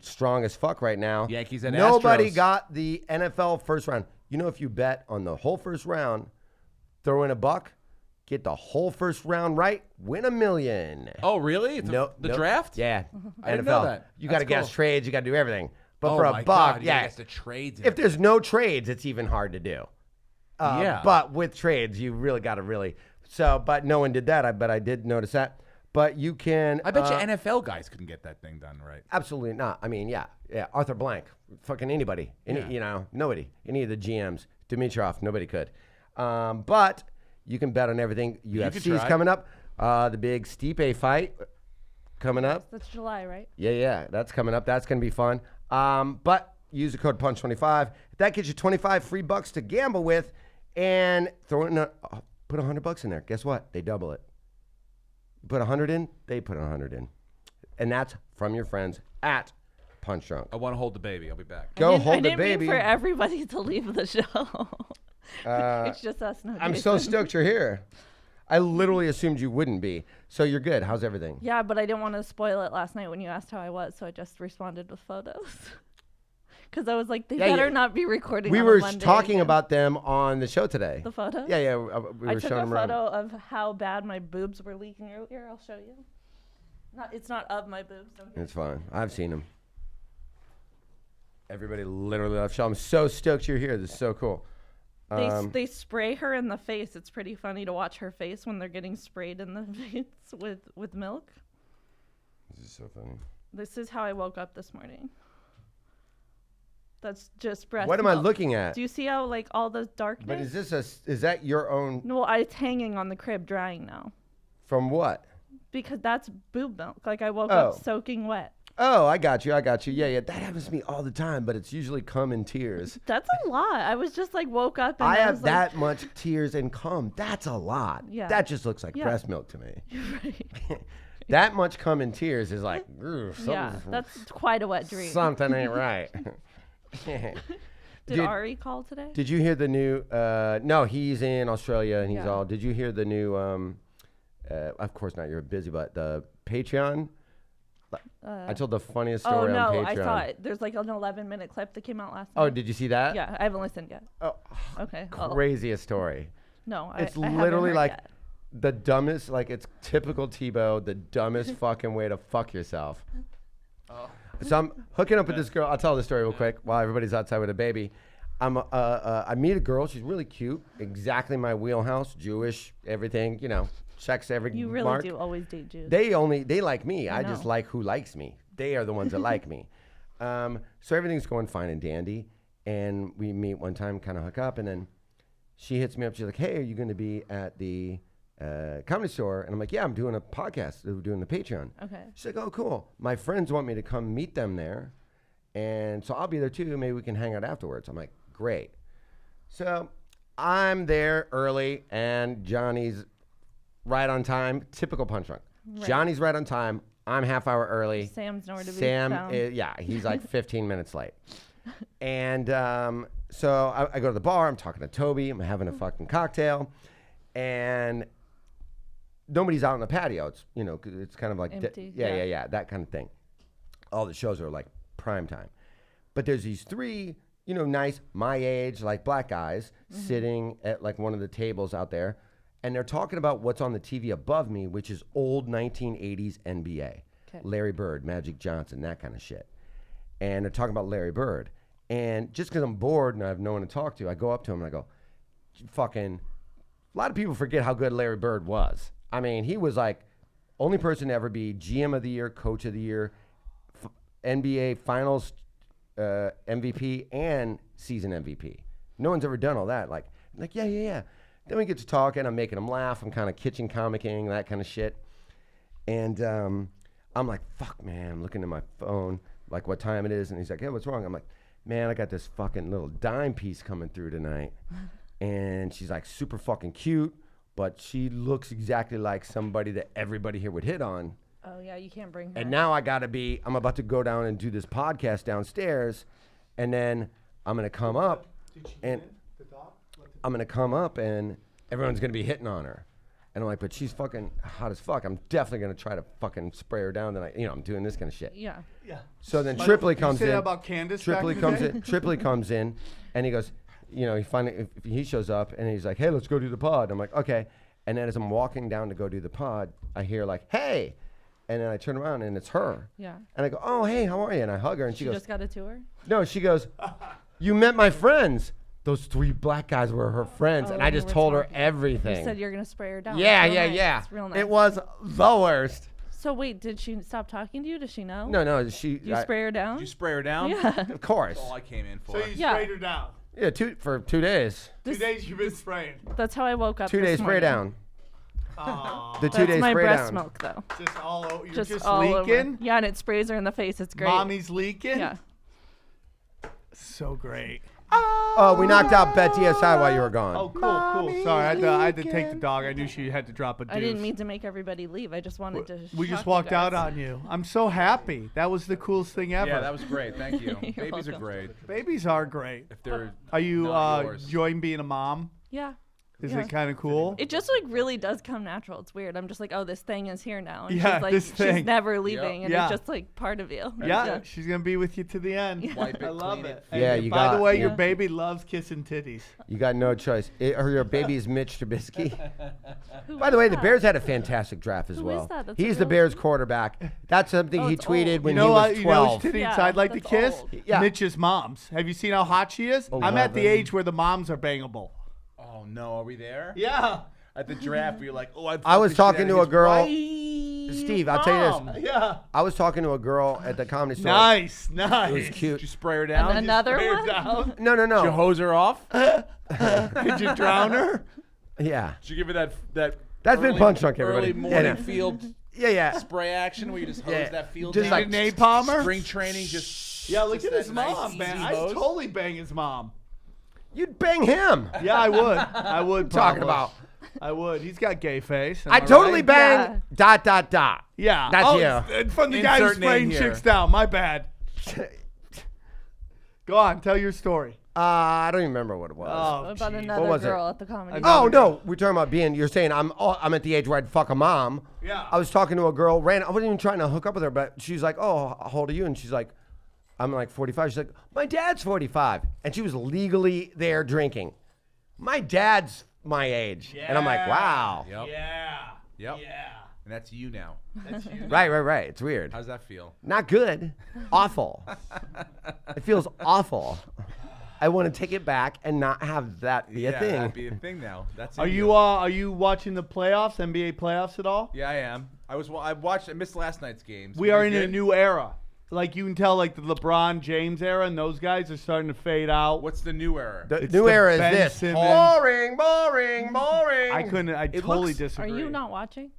strong as fuck right now? Yankees and Nobody Astros. got the NFL first round. You know, if you bet on the whole first round, throw in $1, get the whole first round right, win $1 million. Oh, really? It's No, the no. draft? Yeah. I didn't NFL. know that. You got to That's guess cool. trades. You got to do everything. But Oh for my $1, God, you yeah. guess the trades. If there's no trades, it's even hard to do. Yeah. But with trades, you really got to really. So, but no one did that. But I did notice that. But you can. I bet you NFL guys couldn't get that thing done right. Absolutely not. I mean, yeah. Arthur Blank, fucking anybody. Yeah. You know, nobody. Any of the GMs. Dimitrov, nobody could. But you can bet on everything. could UFC's try. coming up. The big Stipe fight coming up. That's July, right? Yeah, that's coming up. That's going to be fun. But use the code PUNCH25. That gets you $25 free to gamble with, and throw in put $100 in there. Guess what? They double it. You put 100 in, they put 100 in, and that's from your friends at Punch Drunk. I want to hold the baby. I'll be back. Go I hold the didn't mean baby. for everybody to leave the show. It's just us. No, I'm so Jayson. stoked you're here. I literally assumed you wouldn't be. So you're good. How's everything? Yeah, but I didn't want to spoil it last night when you asked how I was, so I just responded with photos. Because I was like, they Yeah, better yeah. not be recording. We on were a Monday talking again. about them on the show today. the photos. Yeah, we I were took showing a them around. photo of how bad my boobs were leaking earlier. I'll show you. It's not of my boobs. Don't get It's fine. I've seen them. Everybody literally left show. I'm so stoked you're here. This is so cool. They spray her in the face. It's pretty funny to watch her face when they're getting sprayed in the face with milk. This is so funny. This is how I woke up this morning. That's just breast What am milk. I looking at? Do you see how like all the darkness? But is that your own? No, it's hanging on the crib drying now. From what? Because that's boob milk. Like I woke up soaking wet. Oh, I got you. Yeah. That happens to me all the time, but it's usually cum and tears. That's a lot. I was just like woke up and I have was that much tears and cum. That's a lot. Yeah. That just looks like breast milk to me. Right. That much cum and tears is like, Yeah, that's quite a wet dream. something ain't right. Did Ari call today? Did you hear the new? No, he's in Australia and he's Yeah. all. Did you hear the new? Of course not. You're busy, but the Patreon. I told the funniest story on Patreon. I saw it. There's like an 11-minute clip that came out last night. Oh, did you see that? Yeah, I haven't listened yet. Oh, Okay. craziest story. No, It's I haven't literally heard like yet. the dumbest. Like it's typical Thibault. The dumbest fucking way to fuck yourself. So I'm hooking up with this girl. I'll tell the story real quick while everybody's outside with a baby. I meet a girl. She's really cute. Exactly my wheelhouse. Jewish, everything. You know, checks every You really mark. do always date Jews. They like me. I just know. like who likes me. They are the ones that like me. So everything's going fine and dandy. And we meet one time, kind of hook up, and then she hits me up. She's like, "Hey, are you going to be at the Comedy Store?" And I'm like, "Yeah, I'm doing a podcast. We're doing the Patreon." Okay. She's like, "Oh, cool. My friends want me to come meet them there, and so I'll be there too. Maybe we can hang out afterwards." I'm like, "Great." So I'm there early, and Johnny's right on time. Typical punch drunk. Right. Johnny's right on time. I'm half hour early. Sam's nowhere to be Sam, found. he's like 15 minutes late. And so I go to the bar. I'm talking to Toby. I'm having a fucking cocktail, and nobody's out on the patio. It's 'cause it's kind of like Empty, yeah, that kind of thing. All the shows are like prime time, but there's these three nice my age like black guys sitting at like one of the tables out there. And they're talking about what's on the TV above me, which is old 1980s NBA. Okay. Larry Bird, Magic Johnson, that kind of shit. And they're talking about Larry Bird. And just because I'm bored and I have no one to talk to, I go up to him and I go, fucking, a lot of people forget how good Larry Bird was. I mean, he was like only person to ever be GM of the year, coach of the year, NBA finals MVP, and season MVP. No one's ever done all that. Like, yeah. Then we get to talking. I'm making him laugh. I'm kind of kitchen comicking, that kind of shit. And I'm like, fuck, man. I'm looking at my phone, like what time it is. And he's like, hey, what's wrong? I'm like, man, I got this fucking little dime piece coming through tonight. And she's like super fucking cute, but she looks exactly like somebody that everybody here would hit on. Oh, yeah, you can't bring her. And now I'm about to go down and do this podcast downstairs. And then I'm going to come up. And I'm going to come up and everyone's going to be hitting on her. And I'm like, but she's fucking hot as fuck. I'm definitely going to try to fucking spray her down tonight. I'm doing this kind of shit. Yeah. So then Tripoli comes you say in. that about Candace Tripoli back in comes the day? in. Tripoli comes in and he goes, he shows up and he's like, hey, let's go do the pod. I'm like, okay. And then as I'm walking down to go do the pod, I hear like, hey. And then I turn around and it's her. Yeah. And I go, oh, hey, how are you? And I hug her and she goes, just got a tour? no, she goes, you met my friends. Those three black guys were her friends, and I just told her everything. You said you're going to spray her down. Yeah. It's real nice. It was the worst. So wait, did she stop talking to you? Does she know? No, Did you spray her down? Did you spray her down? Yeah. Of course. That's all I came in for. So you Yeah. sprayed her down. Yeah, for 2 days. 2 days you've been spraying. That's how I woke up 2 this days spray morning. down. Aw. The 2 That's days my spray breast down. milk, though. Just all over. You're Just just all leaking. over. Yeah, and it sprays her in the face. It's great. Mommy's leaking. Yeah. So great. Oh, we knocked out Bet DSI while you were gone. Oh, cool. Sorry, I had to take the dog. I knew she had to drop a deuce. I didn't mean to make everybody leave. I just wanted to. We shock just you walked out guys. on you. I'm so happy. That was the coolest thing ever. Yeah, that was great. Thank you. You're Babies are welcome. great. Babies are great. If they're Are you not yours. enjoying being a mom? Yeah. Is Yeah. it kind of cool? It just like really does come natural. It's weird. I'm just like, oh, this thing is here now. And Yeah, she's like, this thing. she's never leaving, and Yeah. it's just like part of you. Yeah, she's gonna be with you to the end. Wipe it, I love clean it. it. Yeah, And you by got- the way, your Yeah. baby loves kissing titties. You got no choice. Your baby is Mitch Trubisky. Who By the is way, the that? Bears had a fantastic draft as Who well. is that? That's a He's the real Bears team? quarterback. That's something Oh, he it's tweeted old. when You know he what? was You know 12. which titties Yeah, I'd like to that's kiss? old. Yeah. Mitch's moms. Have you seen how hot she is? I'm at the 11. age where the moms are bangable. Oh no, are we there? Yeah. At the draft, you're like, oh, I was talking to a girl. Steve, I'll tell you Mom. this. Yeah. I was talking to a girl at the comedy store. Nice. It was cute. Did you spray her down? And another Spray her one? down. No. Did you hose her off? Did you drown her? Yeah. Did you give her that That's been early- punch drunk, everybody. Early morning Yeah. field Yeah. spray action where you just hose Yeah. that field Just down? like napalm her? Spring training, just Yeah, look just at his that nice, mom, easy man. I'd hose. totally bang his mom. You'd bang him. Yeah, I would. I would. Talking probably. about. I would. He's got gay face. Am I I totally right? bang. Yeah. Yeah. That's oh, you. it's from the guy who's Insert name spraying here. chicks down. My bad. Go on. Tell your story. I don't even remember what it was. Oh, About geez. another was it? girl at the comedy. Another- No, we're talking about being. You're saying I'm at the age where I'd fuck a mom. Yeah. I was talking to a girl. I wasn't even trying to hook up with her, but she's like, "Oh, how old are you?" And she's like, "I'm like 45." She's like, "My dad's 45," and she was legally there drinking. My dad's my age, and I'm like, "Wow." Yep. Yeah. Yep. Yeah. And that's you now. That's you. Right. It's weird. How's that feel? Not good. Awful. It feels awful. I want to take it back and not have that be a Yeah, thing. that'd be a thing now. That's Are in you watching the playoffs, NBA playoffs at all? Yeah, I am. I missed last night's games. We are in a new era. Like you can tell, like the LeBron James era, and those guys are starting to fade out. What's the new era? The It's new the era is Ben this. Simmons. Boring. I couldn't. I totally looks- disagree. Are you not watching?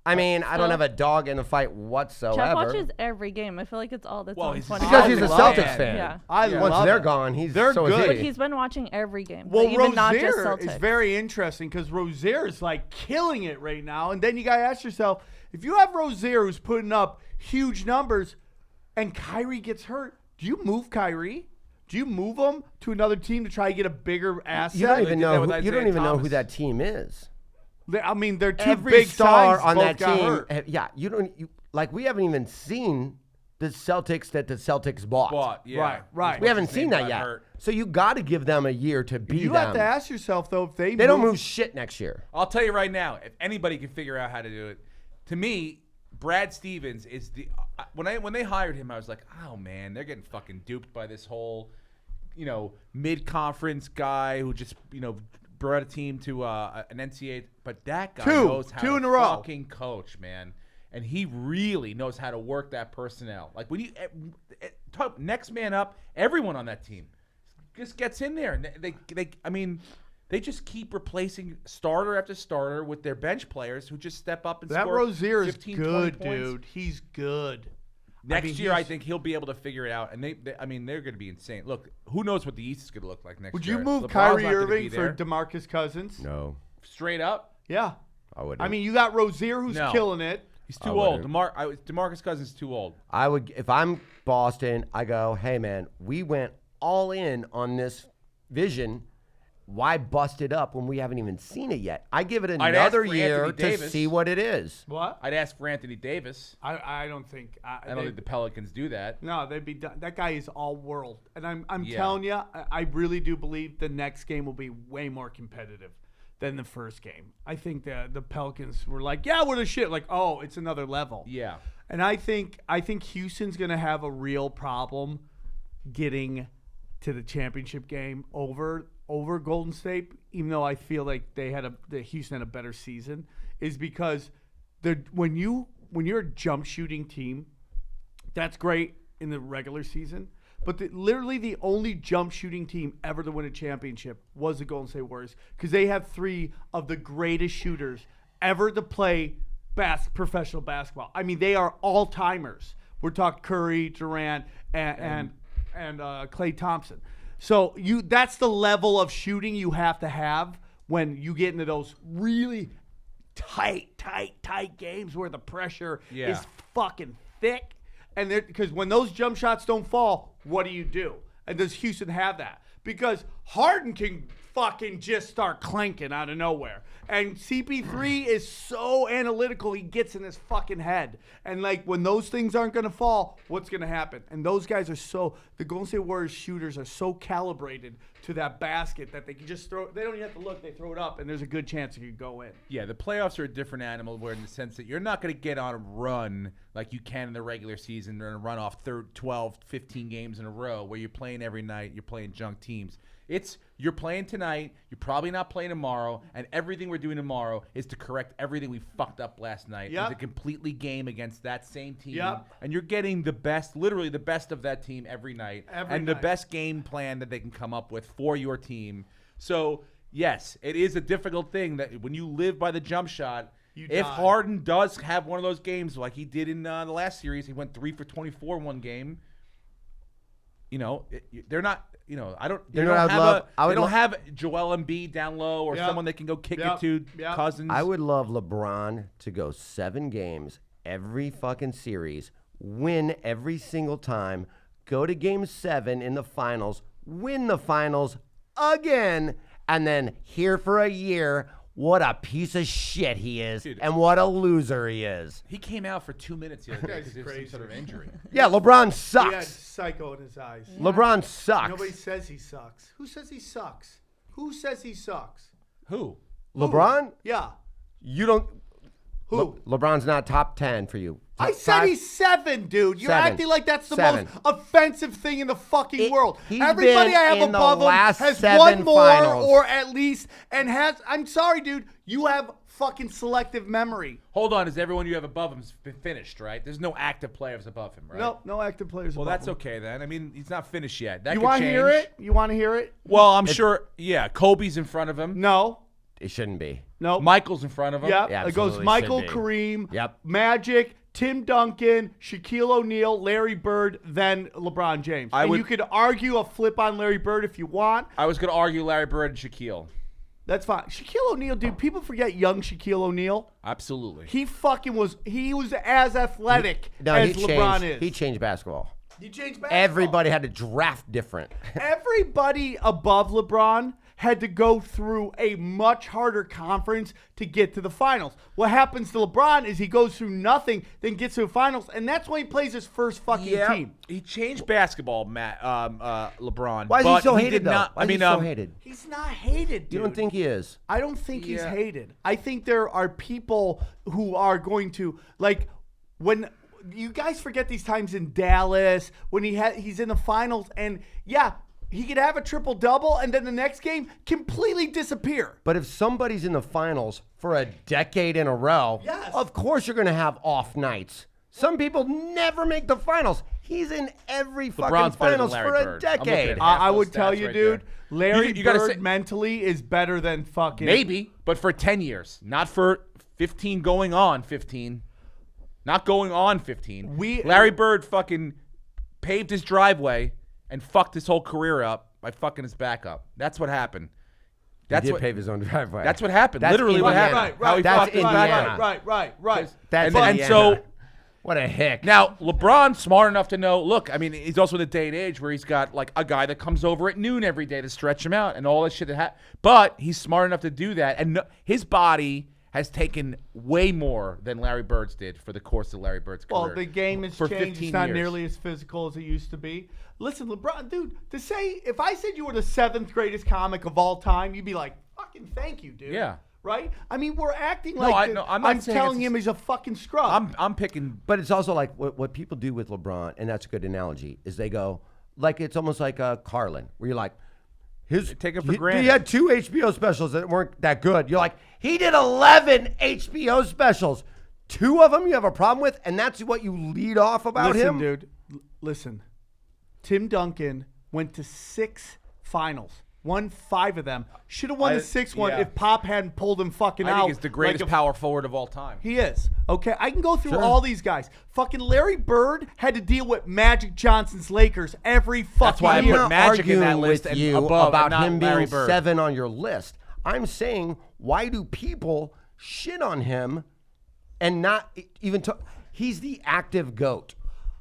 I mean, I don't So- have a dog in the fight whatsoever. Jeff watches every game. I feel like it's all that's Well, on he's 20. Because he's a I love Celtics it. fan. Yeah. I Once love they're it. gone, he's They're so good. is But he. he's been watching every game. Well, like, even not just Rozier Celtics. is very interesting because Rozier is like killing it right now. And then you got to ask yourself, if you have Rozier who's putting up huge numbers and Kyrie gets hurt, do you move Kyrie? Do you move him to another team to try to get a bigger asset? You don't They even did that know. with You don't Isaiah even know who Thomas. that team is. I mean, they're two Every big star signs on both that got team. hurt. Yeah, you don't. Like we haven't even seen the Celtics that the Celtics bought. Yeah. Right. We haven't What's his seen name that got yet. hurt. So you got to give them a year to be You them. have to ask yourself though if they They don't move shit next year. I'll tell you right now, if anybody can figure out how to do it, to me, Brad Stevens is the when they hired him, I was like, oh man, they're getting fucking duped by this whole, mid-conference guy who just brought a team to an NCAA. But that guy knows how two to in a row. fucking coach, man, and he really knows how to work that personnel. Like when you next man up, everyone on that team just gets in there, and they just keep replacing starter after starter with their bench players who just step up and That score Rozier is 15, 20 good, points. dude. He's good. Next year, I think he'll be able to figure it out, and they're going to be insane. Look, who knows what the East is going to look like next Would year? you move LeBron's Kyrie not gonna Irving be for there. DeMarcus Cousins? No, Straight up? Yeah. I wouldn't. I mean, you got Rozier who's No. killing it. He's I too old. wouldn't. DeMarcus Cousins is too old. I would if I'm Boston. I go, hey man, we went all in on this vision. Why bust it up when we haven't even seen it yet? I give it I'd ask another for year Anthony to Davis. see what it is. What? I'd ask for Anthony Davis. I don't think. I don't think the Pelicans do that. No, they'd be done. That guy is all world, and I'm Yeah. telling you, I really do believe the next game will be way more competitive than the first game. I think the Pelicans were like, yeah, we're the shit. Like, oh, it's another level. Yeah. And I think Houston's gonna have a real problem getting to the championship game over Golden State, even though I feel like the Houston had a better season, is because when you're a jump shooting team, that's great in the regular season. But literally the only jump shooting team ever to win a championship was the Golden State Warriors because they have three of the greatest shooters ever to play professional basketball. I mean, they are all-timers. We're talking Curry, Durant, and Klay Thompson. So that's the level of shooting you have to have when you get into those really tight games where the pressure is fucking thick. And because when those jump shots don't fall, what do? And does Houston have that? Because Harden can fucking just start clanking out of nowhere. And CP3 is so analytical, he gets in his fucking head. And like when those things aren't going to fall, what's going to happen? And those guys are the Golden State Warriors shooters are so calibrated to that basket that they can just throw, they don't even have to look, they throw it up and there's a good chance it could go in. Yeah, the playoffs are a different animal where in the sense that you're not going to get on a run like you can in the regular season and run off 12, 15 games in a row where you're playing every night, you're playing junk teams. You're playing tonight. You're probably not playing tomorrow, and everything we're doing tomorrow is to correct everything we fucked up last night. Yep. And to completely game against that same team. Yep. And you're getting the best, literally the best of that team every night, the best game plan that they can come up with for your team. So yes, it is a difficult thing that when you live by the jump shot. If Harden does have one of those games like he did in the last series, he went 3 for 24 in one game. They're not. They don't have Joel Embiid down low or someone they can go kick it to. Cousins. I would love LeBron to go 7 games every fucking series, win every single time, go to Game 7 in the finals, win the finals again, and then here for a year. What a piece of shit he is, and what a loser he is. He came out for 2 minutes the other day because of some sort of injury. Yeah, LeBron sucks. He had psycho in his eyes. LeBron sucks. Nobody says he sucks. Who says he sucks? Who says he sucks? Who? LeBron? Yeah. You don't. Who? LeBron's not top 10 for you. I said he's 7, dude. You're 7. acting like that's the 7. most offensive thing in the fucking world. He's Everybody been I have in the above him last has 7 one more finals. or at least, and has. I'm sorry, dude. You have fucking selective memory. Hold on. Is everyone you have above him finished, right? There's no active players above him, right? No active players. Well, above that's him. okay then. I mean, he's not finished yet. That You could want to change. hear it? You want to hear it? Well, I'm sure. Yeah, Kobe's in front of him. No. It shouldn't be. No. Michael's in front of him. Yeah, Yeah, it goes absolutely Michael, should be. Kareem, Yep. Magic, Tim Duncan, Shaquille O'Neal, Larry Bird, then LeBron James. You could argue a flip on Larry Bird if you want. I was going to argue Larry Bird and Shaquille. That's fine. Shaquille O'Neal, dude, people forget young Shaquille O'Neal. Absolutely. He was as athletic as LeBron is. He changed basketball. He changed basketball. Everybody had to draft different. Everybody above LeBron had to go through a much harder conference to get to the finals. What happens to LeBron is he goes through nothing, then gets to the finals, and that's when he plays his first fucking team. He changed basketball, LeBron. Why is he so hated, though? Not, Why is he so hated? He's not hated, dude. You don't think he is? I don't think he's hated. I think there are people who are going to, like, when you guys forget these times in Dallas when he's in the finals, and he could have a triple-double and then the next game completely disappear. But if somebody's in the finals for a decade in a row, of course you're going to have off nights. Some people never make the finals. He's in every fucking finals for a decade. I would tell you, dude, there. Larry you gotta Bird say, mentally is better than fucking... Maybe, but for 10 years. Not for 15 going on 15. Not going on 15. Larry Bird fucking paved his driveway and fucked his whole career up by fucking his back up. That's what happened. He did pave his own driveway. That's what happened. That's Literally what Indiana. happened. Right, How he That's fucked his back up. Right. That's And so, what a hick. now LeBron's smart enough to know. Look, I mean, he's also in a day and age where he's got like a guy that comes over at noon every day to stretch him out and all that shit. But he's smart enough to do that, and his body has taken way more than Larry Bird's did for the course of Larry Bird's career. Well, the game has for changed. 15 It's not years. nearly as physical as it used to be. Listen, LeBron, dude, to say, if I said you were the 7th greatest comic of all time, you'd be like, fucking thank you, dude. Yeah. Right? I mean, we're acting No, like I'm not saying telling it's- him he's a fucking scrub. I'm picking. But it's also like what people do with LeBron, and that's a good analogy, is they go, like it's almost like Carlin, where you're like, Take it for granted. He had 2 HBO specials that weren't that good. You're like, he did 11 HBO specials. 2 of them you have a problem with, and that's what you lead off about him? Dude, listen. Tim Duncan went to 6 finals. Won 5 of them. Should have won the 6th one if Pop hadn't pulled him fucking out. I think he's the greatest power forward of all time. He is. Okay, I can go through all these guys. Fucking Larry Bird had to deal with Magic Johnson's Lakers every fucking That's why I year. put Magic in that arguing list with and you above, about and not him Larry being Bird. 7 on your list. I'm saying, why do people shit on him and not even talk? He's the active GOAT.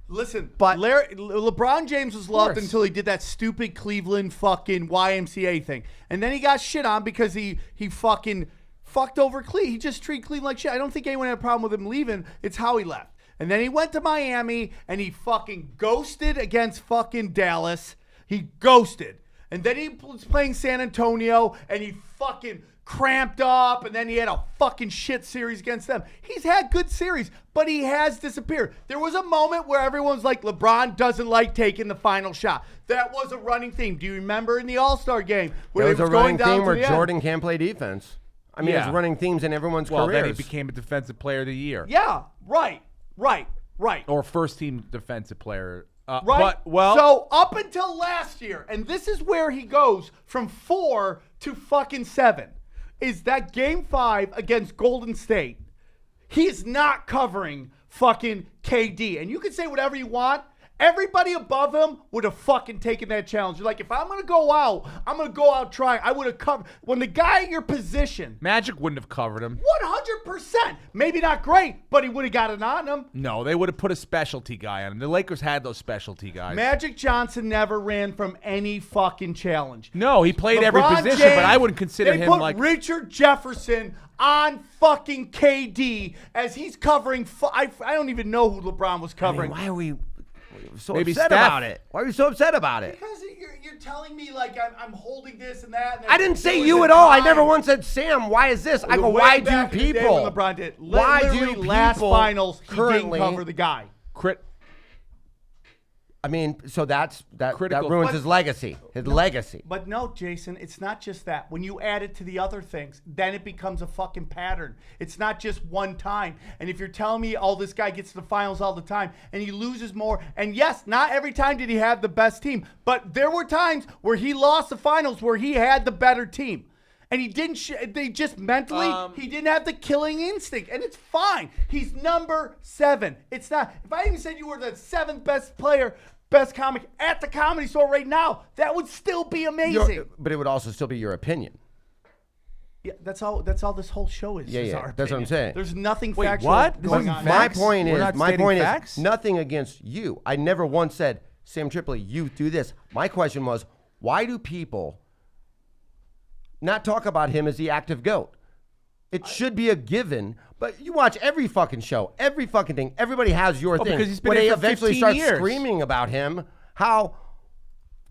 Listen, But- LeBron James was loved course. until he did that stupid Cleveland fucking YMCA thing. And then he got shit on because he fucking fucked over Cleveland. He just treated Cleveland like shit. I don't think anyone had a problem with him leaving. It's how he left. And then he went to Miami and he fucking ghosted against fucking Dallas. He ghosted. And then he was playing San Antonio, and he fucking cramped up, and then he had a fucking shit series against them. He's had good series, but he has disappeared. There was a moment where everyone's like, LeBron doesn't like taking the final shot. That was a running theme. Do you remember in the All-Star game where There was it a was going running down theme to where the end? Jordan can't play defense. I mean, Yeah. it's running themes in everyone's Well, careers. then he became a defensive player of the year. Yeah, right. Or first team defensive player. Right. But, so up until last year, and this is where he goes from 4 to fucking 7, is that game 5 against Golden State. He is not covering fucking KD. And you can say whatever you want. Everybody above him would have fucking taken that challenge. You're like, if I'm going to go out, I'm going to go out trying. I would have covered. When the guy in your position, Magic wouldn't have covered him. 100%. Maybe not great, but he would have got it on him. No, they would have put a specialty guy on him. The Lakers had those specialty guys. Magic Johnson never ran from any fucking challenge. No, he played every LeBron position, James, but I wouldn't consider they him put like. Richard Jefferson on fucking KD as he's covering. I don't even know who LeBron was I covering. mean, why are we so Maybe upset Steph. about it? Why are we so upset about it? Because you're telling me like I'm holding this and that. And I didn't say there you was at a all. I time- never once said, Sam, why is this? I go, Way why do back in the day people? when LeBron did. Why Literally do last people finals he currently didn't cover the guy. I mean, so that Critical. ruins But- his legacy. His legacy. But no, Jason, it's not just that. When you add it to the other things, then it becomes a fucking pattern. It's not just one time. And if you're telling me, oh, this guy gets to the finals all the time and he loses more, and yes, not every time did he have the best team, but there were times where he lost the finals where he had the better team. And he didn't, they just mentally, he didn't have the killing instinct. And it's fine. He's number 7. It's not, if I even said you were the 7th best player, best comic at the Comedy Store right now, that would still be amazing. But it would also still be your opinion. Yeah, that's all this whole show is. Yeah, is yeah, our that's what I'm opinion. saying. There's nothing Wait, factual what? This going isn't on. facts? My point We're is, not my stating point facts? is nothing against you. I never once said, Sam Tripoli, you do this. My question was, why do people not talk about him as the active GOAT? It should be a given, but you watch every fucking show, every fucking thing. Everybody has your thing. because he's been when here they for eventually 15 start years. screaming about him, how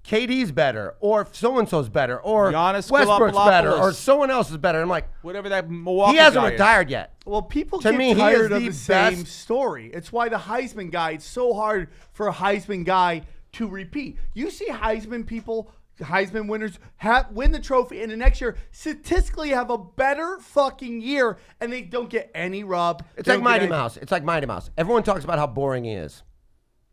KD's better, or so-and-so's better, or Giannis Westbrook's better, or Skolopoulos. someone else is better. I'm like, Whatever that Milwaukee he hasn't guy is. retired yet. Well, people To get me, he tired is of the the same best- story. It's why the Heisman guy, it's so hard for a Heisman guy to repeat. You see Heisman winners win the trophy, and the next year statistically have a better fucking year, and they don't get any rub. It's They like don't get Mighty any- Mouse. It's like Mighty Mouse. Everyone talks about how boring he is.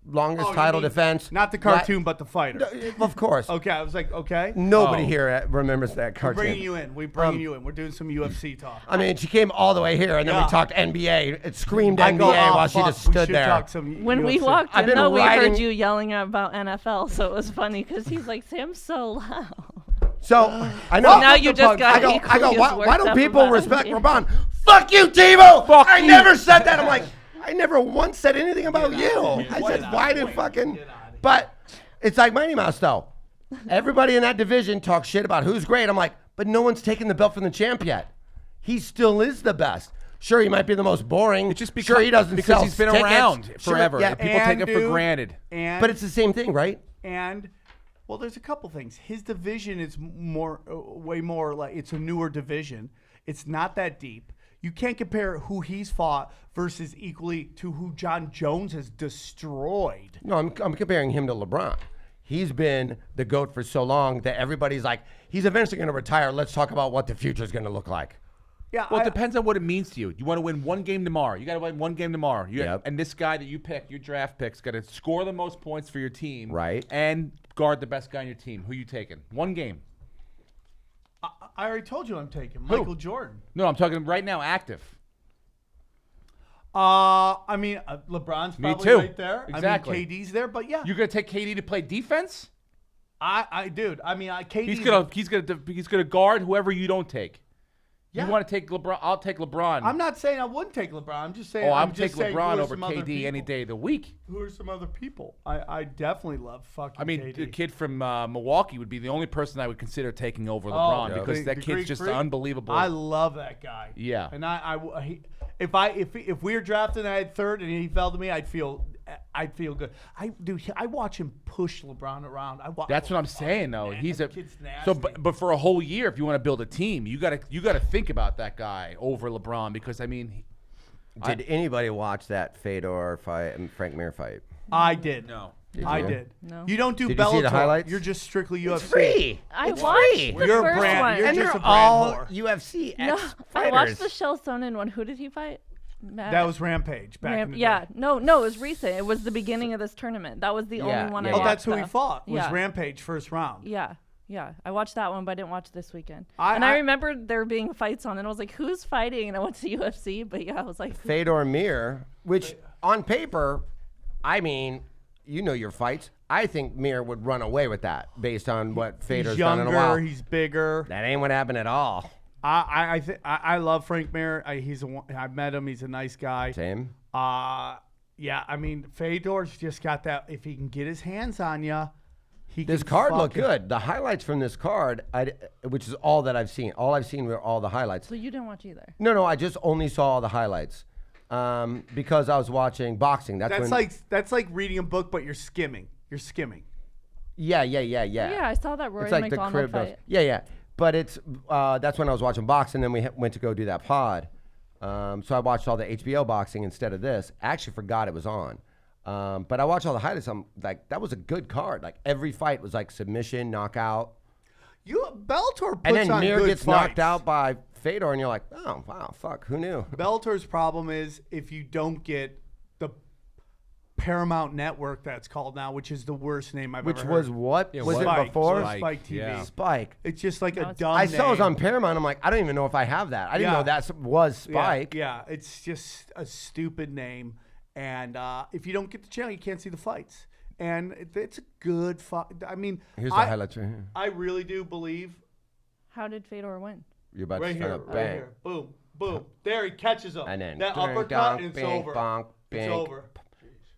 Longest Oh, you title mean defense. Not the cartoon, but the fighter. Of course. Okay, I was like, okay. Nobody Oh. here remembers that We're cartoon. bringing you in. We're bringing you in. We're doing some UFC talk. I mean, she came all the way here, and then Yeah. we talked NBA. It screamed I NBA go, oh, while she fuck, just we stood should there. talk some When we UFC. walked I've in, been though, we riding- heard you yelling about NFL, so it was funny because he's like, Sam's so loud. So I know. now you just got I go. equally Why as worked don't up people about respect it. LeBron? Fuck you, Tebow. Fuck I you. never said that. I'm like, I never once said anything about you. I said, why did fucking? But it's like Mighty Mouse though. Everybody in that division talks shit about who's great. I'm like, but no one's taken the belt from the champ yet. He still is the best. Sure, he might be the most boring. It's just sure he doesn't because sell he's been tickets. around Sure, forever. yeah, People take it for dude, granted. And but it's the same thing, right? And well, there's a couple things. His division is way more like it's a newer division. It's not that deep. You can't compare who he's fought versus equally to who John Jones has destroyed. No, I'm comparing him to LeBron. He's been the GOAT for so long that everybody's like, he's eventually going to retire. Let's talk about what the future is going to look like. Yeah, Well, it depends on what it means to you. You want to win one game tomorrow. You got to win one game tomorrow. Yep. And this guy that you pick, your draft pick's got to score the most points for your team. Right. And guard the best guy on your team. Who you taking? One game. I already told you I'm taking Michael Jordan. No, I'm talking right now active. I mean, LeBron's Me probably too. right there. Exactly. I mean, KD's there, but yeah, You're going to take KD to play defense? dude. I mean, KD's He's gonna guard whoever you don't take. Yeah. You want to take LeBron? I'll take LeBron. I'm not saying I wouldn't take LeBron. I'm just saying. I'm just taking saying, LeBron who are over some other KD any people? day of the week. Who are some other people? I definitely love fucking. I mean, KD. the kid from Milwaukee would be the only person I would consider taking over LeBron yeah. because that the kid's Greek just freak? unbelievable. I love that guy. Yeah. And if we were drafted and I had third and he fell to me, I'd feel I'd feel good. I watch him push LeBron around. That's what I'm saying, though. Man, He's that a kid's nasty. so, but for a whole year, if you want to build a team, you gotta think about that guy over LeBron because I mean, Did anybody watch that Fedor fight and Frank Mir fight? I did. no. I did. No. You don't do Did you see the Bellator. highlights? You're just strictly UFC. Free. I It's watched free. the You're a first brand- one. you're And just they're a brand all whore. UFC No, ex-fighters. I watched the Shell Sonnen one. Who did he fight? That was Rampage back in the Yeah, day. no, it was recent. It was the beginning of this tournament. That was the Yeah, only one yeah, I Oh, watched. that's who he though. fought. Was Yeah. Rampage first round. Yeah. I watched that one, but I didn't watch this weekend. I I remember there being fights on, and I was like, "Who's fighting?" And I went to UFC, but yeah, I was like, Fedor Mir, which on paper, I mean, you know your fights. I think Mir would run away with that based on what Fedor's He's done in a while. younger. He's bigger. That ain't what happened at all. I love Frank Mir. I've met him. He's a nice guy. Same. Yeah. I mean, Fedor's just got that. If he can get his hands on you, This card looked good. The highlights from this card, which is all that I've seen. All I've seen were all the highlights. "So you didn't watch either?" No, I just only saw the highlights because I was watching boxing. That's like reading a book, but you're skimming. You're skimming. Yeah. Yeah, I saw that Rory It's like the McDonald crib. fight. Yeah. But it's that's when I was watching boxing. Then we went to go do that pod. So I watched all the HBO boxing instead of this. I actually forgot it was on. But I watched all the highlights. I'm like, that was a good card. Like every fight was like submission, knockout, Bellator puts and then on Mir good gets fights. knocked out by Fedor, and you're like, oh wow, fuck, who knew? Bellator's problem is if you don't get the Paramount Network, that's called now, which is the worst name I've Which ever was heard. what was it Spike. before? Spike TV. Yeah. Spike. It's just like No, a it's dumb I saw it was name. on Paramount. I'm like, I don't even know if I have that. I didn't Yeah. know that was Yeah, Spike. Yeah, it's just a stupid name. And if you don't get the channel, you can't see the fights. And it's a good fight. I mean, Here's the I, highlights right here. I really do believe How did Fedor win? You're about right to here, start right bang. here. Boom, boom. There he catches him. And then that ding, uppercut, dong, and it's bing, over. bonk, It's bing. over.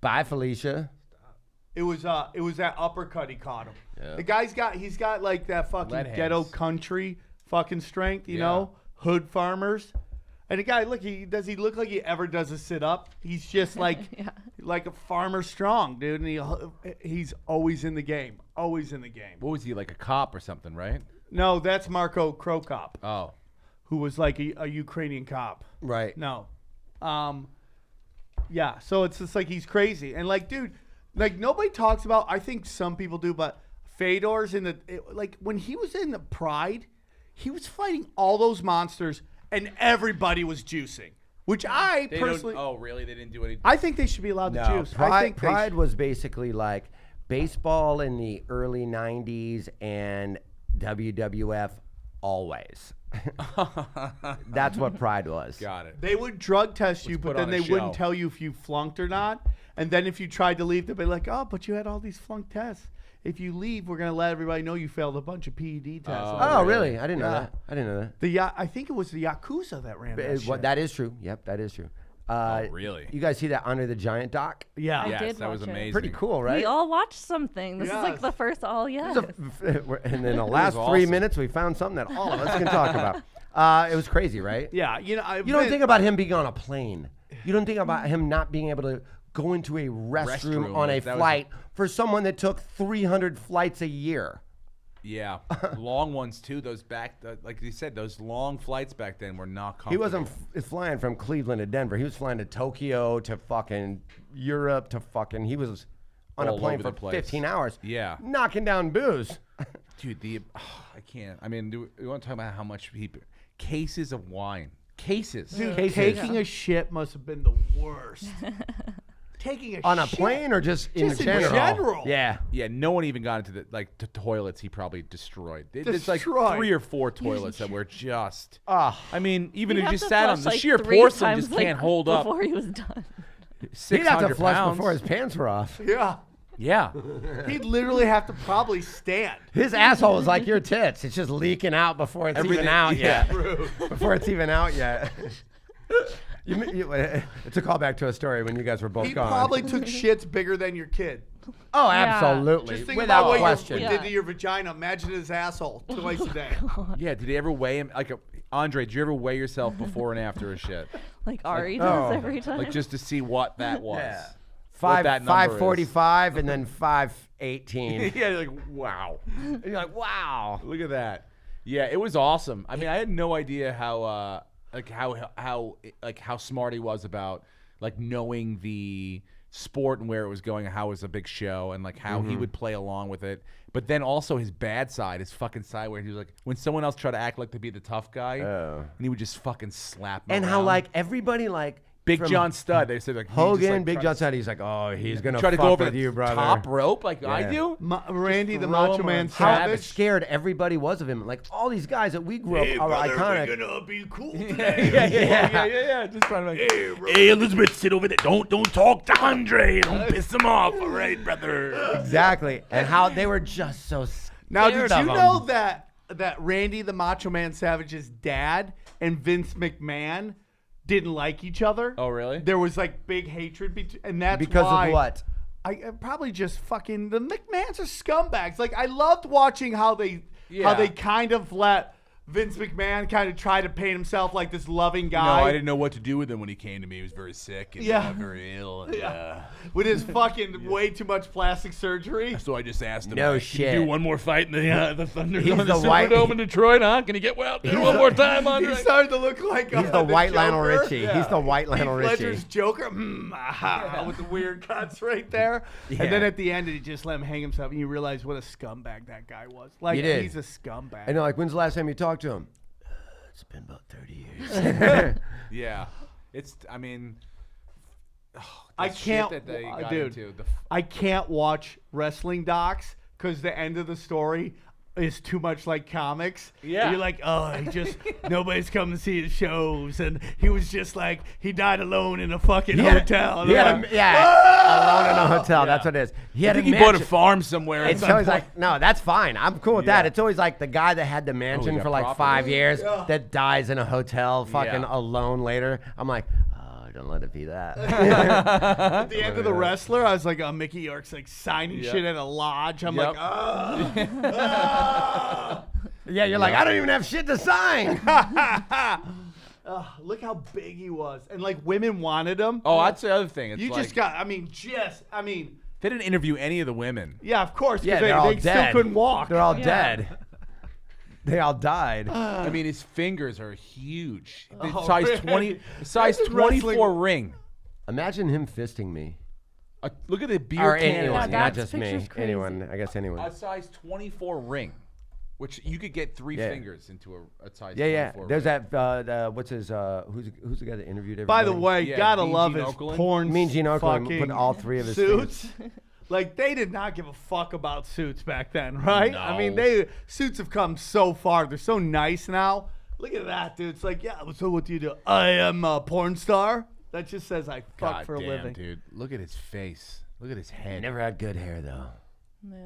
Bye, Felicia. It was that uppercut he caught him. Yeah. The he's got like that fucking Lead ghetto hands. country fucking strength, you Yeah. know, hood farmers. And the guy, look, does he look like he ever does a sit up? He's just like Yeah. like a farmer strong, dude. And he's always in the game, always in the game. What was he, like a cop or something, right? No, that's Marko Krokop, Oh. who was like a Ukrainian cop. Right. No. Yeah, so it's just like he's crazy. And like, dude, like nobody talks about, I think some people do, but Fedor's in like when he was in the Pride, he was fighting all those monsters and everybody was juicing. Which I personally Oh, really? They didn't do any. I think they should be allowed to No, juice. I think Pride was basically like baseball in the early 90s and WWF always. That's what Pride was. Got it. they would drug test you, Let's but put then on they a wouldn't show. tell you if you flunked or not. And then if you tried to leave, they'd be like, "Oh, but you had all these flunk tests. If you leave, we're gonna let everybody know you failed a bunch of PED tests." Oh, really? I didn't know Yeah. that. I didn't know that. I think it was the Yakuza that ran that shit. That is true. Yep, that is true. Really? You guys see that Under the Giant doc? Yeah. I Yes, did that was watch it. amazing. Pretty cool, right? We all watched something. This is like Yes. the first all, yeah. And in the last 3 awesome. minutes, we found something that all of us can talk about. It was crazy, right? Yeah, you know, You don't think about him being on a plane. You don't think about him not being able to go into a restroom on a that was- flight for someone that took 300 flights a year. Yeah. Long ones, too. Those like you said, those long flights back then were not comfortable. He wasn't flying from Cleveland to Denver. He was flying to Tokyo to fucking Europe to fucking. He was on All a plane over for the place. 15 hours. Yeah. Knocking down booze. Dude, I can't. I mean, we want to talk about how much cases of wine. Cases. Dude, Cases. taking a shit must have been the worst. Taking a On a shit plane or just in Just in general? general. Yeah. Yeah, no one even got into the toilets he probably destroyed. There's like Destroyed. 3 or 4 toilets that were just. Ah. I mean, even He'd if you have just to sat on flush, the like, sheer 3 porcelain, times, just can't hold up. before he was done. He'd 600 have to flush pounds. before his pants were off. Yeah. Yeah. He'd literally have to probably stand. His asshole was like your tits. It's just leaking out before it's even Everything- out yeah. yet. Before it's even out yet. It's a callback to a story when you guys were both He gone. probably took shits bigger than your kid. Oh, Yeah. absolutely. Just think Without about what question. you did to your vagina. Imagine his asshole twice a day. Yeah. Did he ever weigh him? Andre, did you ever weigh yourself before and after a shit? Like Ari oh. does every time. Like just to see what that was? Yeah. that number is. 5:45 and then 5:18. Yeah, you're like, wow. And you're like, wow. Look at that. Yeah, it was awesome. I mean, I had no idea how smart he was about like knowing the sport and where it was going and how it was a big show and like how he would play along with it. But then also his bad side, his fucking side where he was like, when someone else tried to act like to be the tough guy, and he would just fucking slap them And how like everybody like Big from John Stud, they said like Hogan, Big John Stud, he's like, oh, he's gonna try to fuck go over with the you, brother. top rope like I do. Randy the throw Macho him Man on How Savage. scared everybody was of him. Like all these guys that we grew up are iconic. We're gonna be cool today. Yeah. Just trying to like, hey, Elizabeth, sit over there. Don't talk to Andre. Don't piss him off. All right, brother. Exactly. And how they were just so Now, scared did you of him. know that Randy the Macho Man Savage's dad and Vince McMahon didn't like each other? Oh, really? There was like big hatred between, and that's Because why of what? I probably just fucking the McMahons are scumbags. Like I loved watching how they kind of let Vince McMahon kind of try to paint himself like this loving guy. No, I didn't know what to do with him when he came to me. He was very sick and very ill. And, with his fucking way too much plastic surgery. so I just asked him, No like, shit. Can you do one more fight in the Thunderdome, He's the the white- Superdome in Detroit, huh? Can you get well there one more time, He Andre? started to look like He's the white Lionel Joker. Richie. He's the white Lionel Heath Richie. Ledger's Joker, with the weird cuts right there. Yeah. And then at the end, he just let him hang himself, and you realize what a scumbag that guy was. Like, You did. he's a scumbag. And they're like, when's the last time you talked to him? It's been about 30 years. Yeah. It's, I mean, I the shit can't, that they got dude. into. I can't watch wrestling docs because the end of the story is too much like comics. Yeah. You're like, oh, he just nobody's come to see his shows, and he was just like he died alone in a fucking hotel. And He had I'm a, like, alone in a hotel. That's what it is. He I had think a he bought a mansion. farm somewhere. It's always like, no, that's fine. I'm cool with that. Yeah. It's always like the guy that had the mansion got for like property. 5 years that dies in a hotel fucking Yeah. alone later. I'm like, oh, don't let it be that. at the end of the wrestler, I was like, oh, Mickey York's like signing shit at a lodge. I'm like, Yeah, you're like, I don't even have shit to sign. look how big he was, and like women wanted him. Oh, that's the other thing. It's You like, just got. they didn't interview any of the women. Yeah, of course. 'cause Yeah, they're all they dead. still couldn't walk. They're all dead. They all died. I mean, his fingers are huge. The Oh, size man. 20, size Imagine 24 wrestling- ring. Imagine him fisting me. Look at the beer Or can. anyone, Yeah, not that just me. picture's crazy. Anyone, I guess anyone. A size 24 ring, which you could get three Yeah. fingers into a size Yeah. 24 There's ring. that, what's his, who's the guy that interviewed everybody? By the way, Yeah, gotta Mean love Gene his Okerlund. porn. Mean Gene Okerlund fucking put all three of his suits. Like they did not give a fuck about suits back then, right? I mean, suits have come so far. They're so nice now. Look at that, dude. It's like, yeah. So what do you do? I am a porn star. That just says I fuck God for a damn, living. dude. Look at his face. Look at his head. Never had good hair, though. Yeah.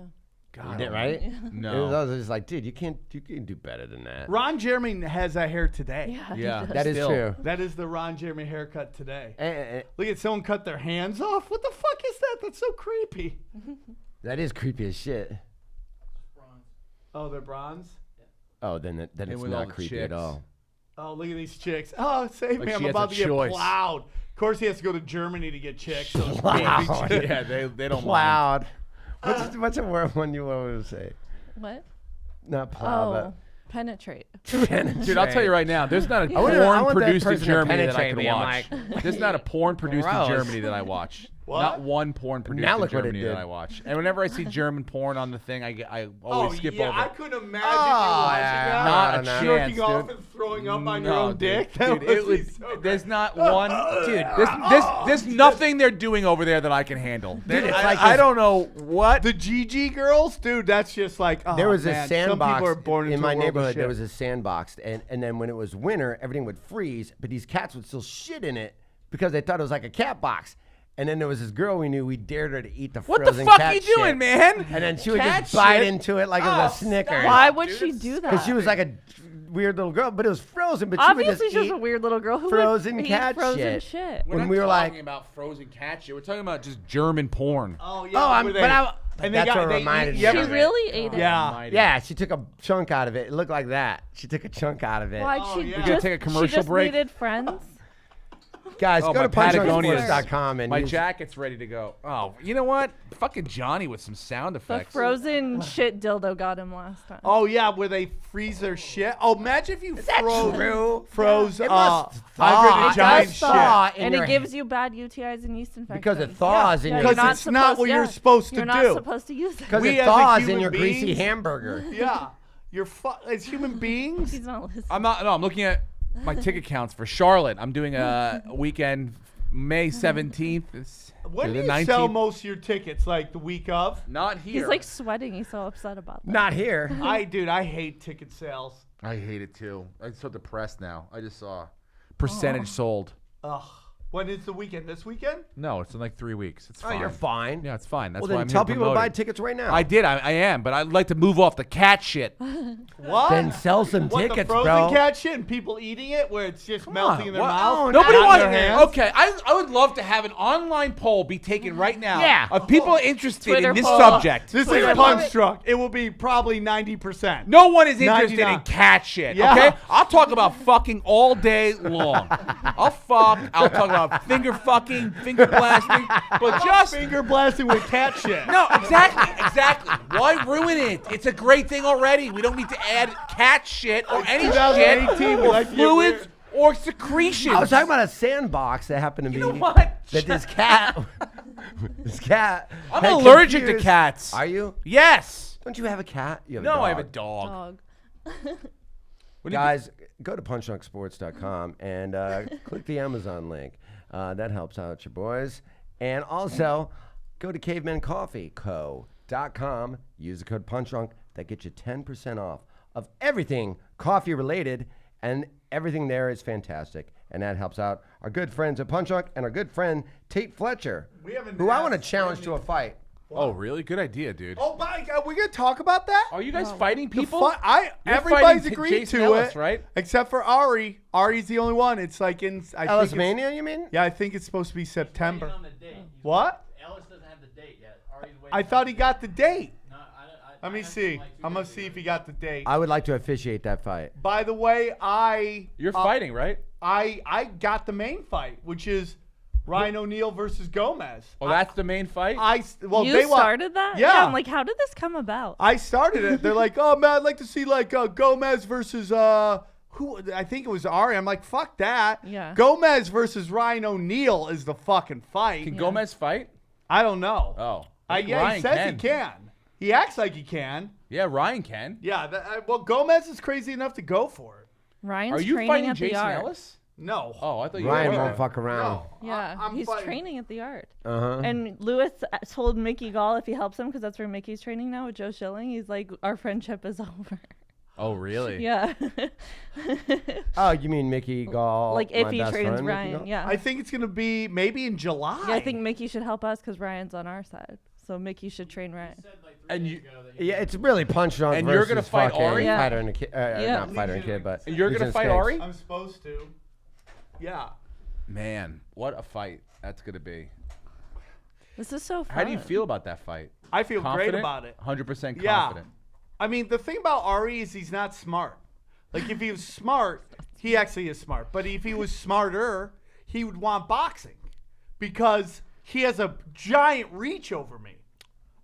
God, Right? No. It was just like, dude, you can do better than that. Ron Jeremy has that hair today. Yeah. Yeah. That is Still. true. That is the Ron Jeremy haircut today. Eh, Look at someone cut their hands off. What the fuck is that? That's so creepy. that is creepy as shit. Oh, they're bronze? Oh, then it's with all not the creepy at chicks. all. Oh, look at these chicks. Oh, save Like me. I'm she has about a to get choice. plowed. Of course, he has to go to Germany to get chicks. So it's Wow. Yeah, they don't mind. Plowed. What's a word one you want to say? What? Not plow, Oh, penetrate. but Dude, I'll tell you right now, there's not a I want porn that produced in person to Germany that I penetrate could me. I'm watch. There's not a porn produced in Gross. Germany that I watch. What? Not one porn produced Now in look what it Germany that did. I watch. And whenever I see German porn on the thing, I always skip over. I couldn't imagine Oh, you watching yeah. that. Not a No, no. chance, Jerking off dude. and throwing up on your No, own dude. dick. That Dude, would be so there's good. not one, dude. There's nothing they're doing over there that I can handle. Dude, it's I, like I this- don't know what. The GG girls, dude, that's just like, oh, there was a man, sandbox Some people are born into in my a world of neighborhood. There shit. was a sandbox, and then when it was winter, everything would freeze, but these cats would still shit in it because they thought it was like a cat box. And then there was this girl we knew. We dared her to eat the What the frozen fuck cat are you doing, shit. man? And then she would Cat just bite shit? into it like it was a Snickers. Why would she do that? Because she was like a weird little girl, but it was frozen. But she would Obviously, just she's eat a weird little girl who frozen would eat cat frozen shit. We're When not we were talking like- about frozen cat shit. We're talking about just German porn. Oh, yeah. Oh, where they- and that's what reminded me. yeah, of She it. really ate it. Yeah. Almighty. Yeah, she took a chunk out of it. It looked like that. She took a chunk out of it. Why'd Oh, she yeah. just, We gotta take a commercial she just break. needed friends? Guys, Oh, go my to Patagonia's- punchonsports.com and My use- jacket's ready to go. Oh, you know what? Fucking Johnny with some sound The effects. frozen shit dildo got him last time. Oh yeah, where they freeze their shit. Oh, imagine if you true? froze It must Andre thaw. the Giant does shit. thaw in and your it gives you bad UTIs and yeast infections. Because it thaws in your- you're Because it's not what you're supposed to You're do. not supposed to use it. Because We it as a thaws in human your greasy beings- hamburger. Yeah, as human beings. He's not listening. I'm not. No, I'm looking at my ticket counts for Charlotte. I'm doing a weekend, May 17th. When to do the you 19th. sell most of your tickets? Like the week of? Not here. He's like sweating. He's so upset about that. Not here. I hate ticket sales. I hate it too. I'm so depressed now. I just saw percentage sold. Ugh. When is the weekend? This weekend? No, it's in like 3 weeks. It's Oh, fine. you're fine. Yeah, it's fine. That's Well, why then I'm tell here people to buy promoting. tickets right now. I did. I am, but I'd like to move off the cat shit. What? Then sell some What, tickets, the frozen bro. cat shit and people eating it where it's just melting in their What? mouth? Nobody not in wants. their hands? Okay, I would love to have an online poll be taken right now. Yeah. Of people interested Twitter in this poll. subject. This Twitter is poll. Punstruck. It will be probably 90%. No one is interested 99. in cat shit. Yeah. Okay, I'll talk about fucking all day long. I'll fuck. I'll talk about finger fucking, finger blasting, but just Finger blasting with cat shit. no. Exactly. Why ruin it? It's a great thing already. We don't need to add cat shit or any 2018, shit we or like to get fluids weird. or secretions. I was talking about a sandbox that happened to be. You know what? That this cat. This cat. I'm had allergic to confused- cats. Are you? Yes. Don't you have a cat? You have No, a dog. I have a dog. Dog. What do you Guys, go to punchdunksports.com and click the Amazon link. That helps out your boys. And also, go to cavemancoffeeco.com. Use the code PUNCHDRUNK. That gets you 10% off of everything coffee related, and everything there is fantastic. And that helps out our good friends at Punch Drunk and our good friend Tate Fletcher, who I want to challenge to a fight. Oh, really? Good idea, dude. Oh my God, we're gonna talk about that? Are you guys fighting The people? You're fighting everybody's agreed Jason to Ellis, it, right? Except for Ari. Ari's the only one. It's like in Ellis Mania, you mean? Yeah, I think it's supposed to be September. On the date. What? Ellis doesn't have the date yet. Ari's waiting I thought he got the date. No, Let me see. I'm gonna see if he got the date. I would like to officiate that fight. By the way, You're fighting, right? I got the main fight, which is Ryan O'Neal versus Gomez. Oh, that's the main fight? You they started that? Yeah. I'm like, how did this come about? I started it. They're like, oh man, I'd like to see like Gomez versus who? I think it was Ari. I'm like, fuck that. Yeah. Gomez versus Ryan O'Neal is the fucking fight. Can Gomez fight? I don't know. Oh. Yeah, Ryan he says he can. He acts like he can. Yeah, Ryan can. Yeah. Well, Gomez is crazy enough to go for it. Ryan's Are you training fighting at the Jason art. Ellis? No. Oh, I thought you Ryan were. won't fuck around. No. Yeah, I'm he's fighting. training at the art. Uh-huh. And Lewis told Mickey Gall if he helps him, because that's where Mickey's training now with Joe Schilling. He's like, our friendship is over. Oh, really? Yeah. Oh, you mean Mickey Gall? Like if my he best trains friend, Mickey Ryan, Gall? yeah. I think it's gonna be maybe in July. Yeah, I think Mickey should help us because Ryan's on our side. So Mickey should train Ryan. And you Yeah, it's really Punch Drunk And versus you're gonna fight fucking Ari? Yeah. Fighter and a kid. Yeah. Not fighter and kid, but And you're gonna Legion fight Skanks. Ari? I'm supposed to. Yeah. Man, what a fight that's gonna be. This is so fun. How do you feel about that fight? I feel Confident? great about it. 100% Yeah. confident. I mean, the thing about Ari is he's not smart. Like, if he was smart, he actually is smart. But if he was smarter, he would want boxing because he has a giant reach over me.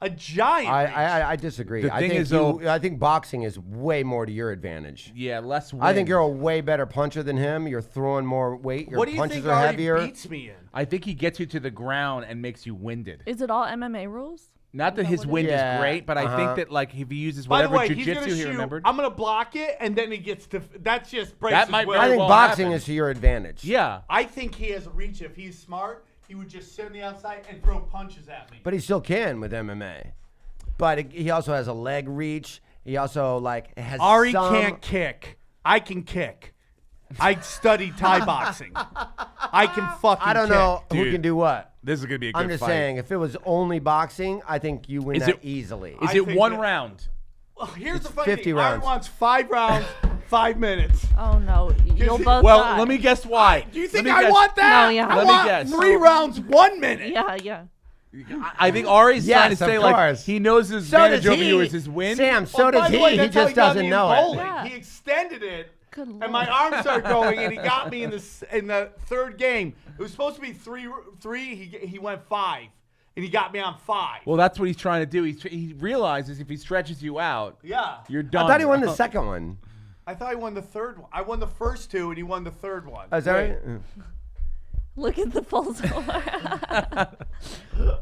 A giant reach. I disagree. The I thing think is, though- I think boxing is way more to your advantage. Yeah, less wins. I think you're a way better puncher than him. You're throwing more weight. Your What do you punches think are Ari heavier. beats me in? I think he gets you to the ground and makes you winded. Is it all MMA rules? Not that that his what it wind is? is Yeah, great, but I uh-huh. think that like if he uses By the whatever way, he's going to jujitsu he shoot. remembered. I'm going to block it, and then he gets to. That's just breaks That his might will. very I think well boxing happen. is to your advantage. Yeah. I think he has a reach. If he's smart, he would just sit on the outside and throw punches at me. But he still can with MMA. But he also has a leg reach. He also has Ari some... can't kick. I can kick. I studied Thai boxing. I can fucking I don't kick. know who Dude. can do what. This is gonna be a good I'm just fight. saying, if it was only boxing, I think you win Is that it- easily. Is I it think one that- round? Well, here's It's the funny 50 thing. rounds. Ari wants 5 rounds, 5 minutes. Oh no, you'll both Well, die. let me guess why. Do you think Let me I guess. want that? No, yeah. I Let me want guess. 3 rounds, 1 minute. Yeah, yeah. I think Ari's trying to Yes, say of like course. he knows his So advantage does over you he. is his win. Sam, so By does the way, he. He that's how just got doesn't me in know bowling. it. Yeah. He extended it, Good and my lord. arms started going, and he got me in the third game. It was supposed to be 3. He went 5, and he got me on 5. Well, that's what he's trying to do. He realizes if he stretches you out, Yeah. you're done. I thought he won the second one. I thought he won the third one. I won the first 2, and he won the third one. Oh, is that right? Look at the full score. I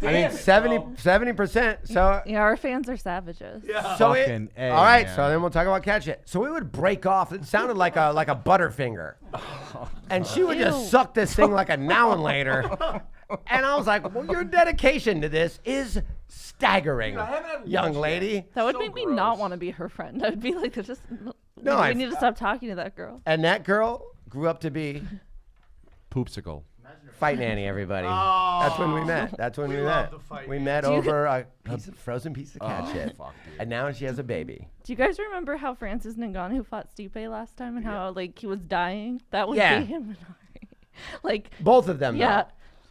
mean, 70%. So, Yeah, our fans are savages. Yeah. so Fucking A, all right. man. So then we'll talk about catch it. So it would break off. It sounded like a Butterfinger, and she would just Ew. suck this thing like a now and later. And I was like, well, your dedication to this is staggering, young lady. That would make me not want to be her friend. I would be like, just we I- need to stop talking to that girl. And that girl grew up to be Poopsicle. Fight Nanny, everybody. That's when we met. That's when we love met. the Fight We Nanny. met Do you- over a frozen piece of cat shit. Fuck, dude. And now she has a baby. Do you guys remember how Francis Ngannou fought Stipe last time and how like he was dying? That would Yeah. be him and Ari. Like, Both of them, yeah. though.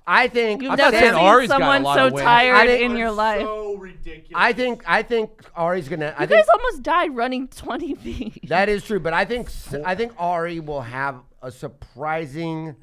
I think. You've I'm not never saying seen Ari's got a someone lot so of wins. tired I think- in your life. So ridiculous. I think Ari's gonna. I You think guys almost died running 20 feet. that is true, but I think Ari will have a surprising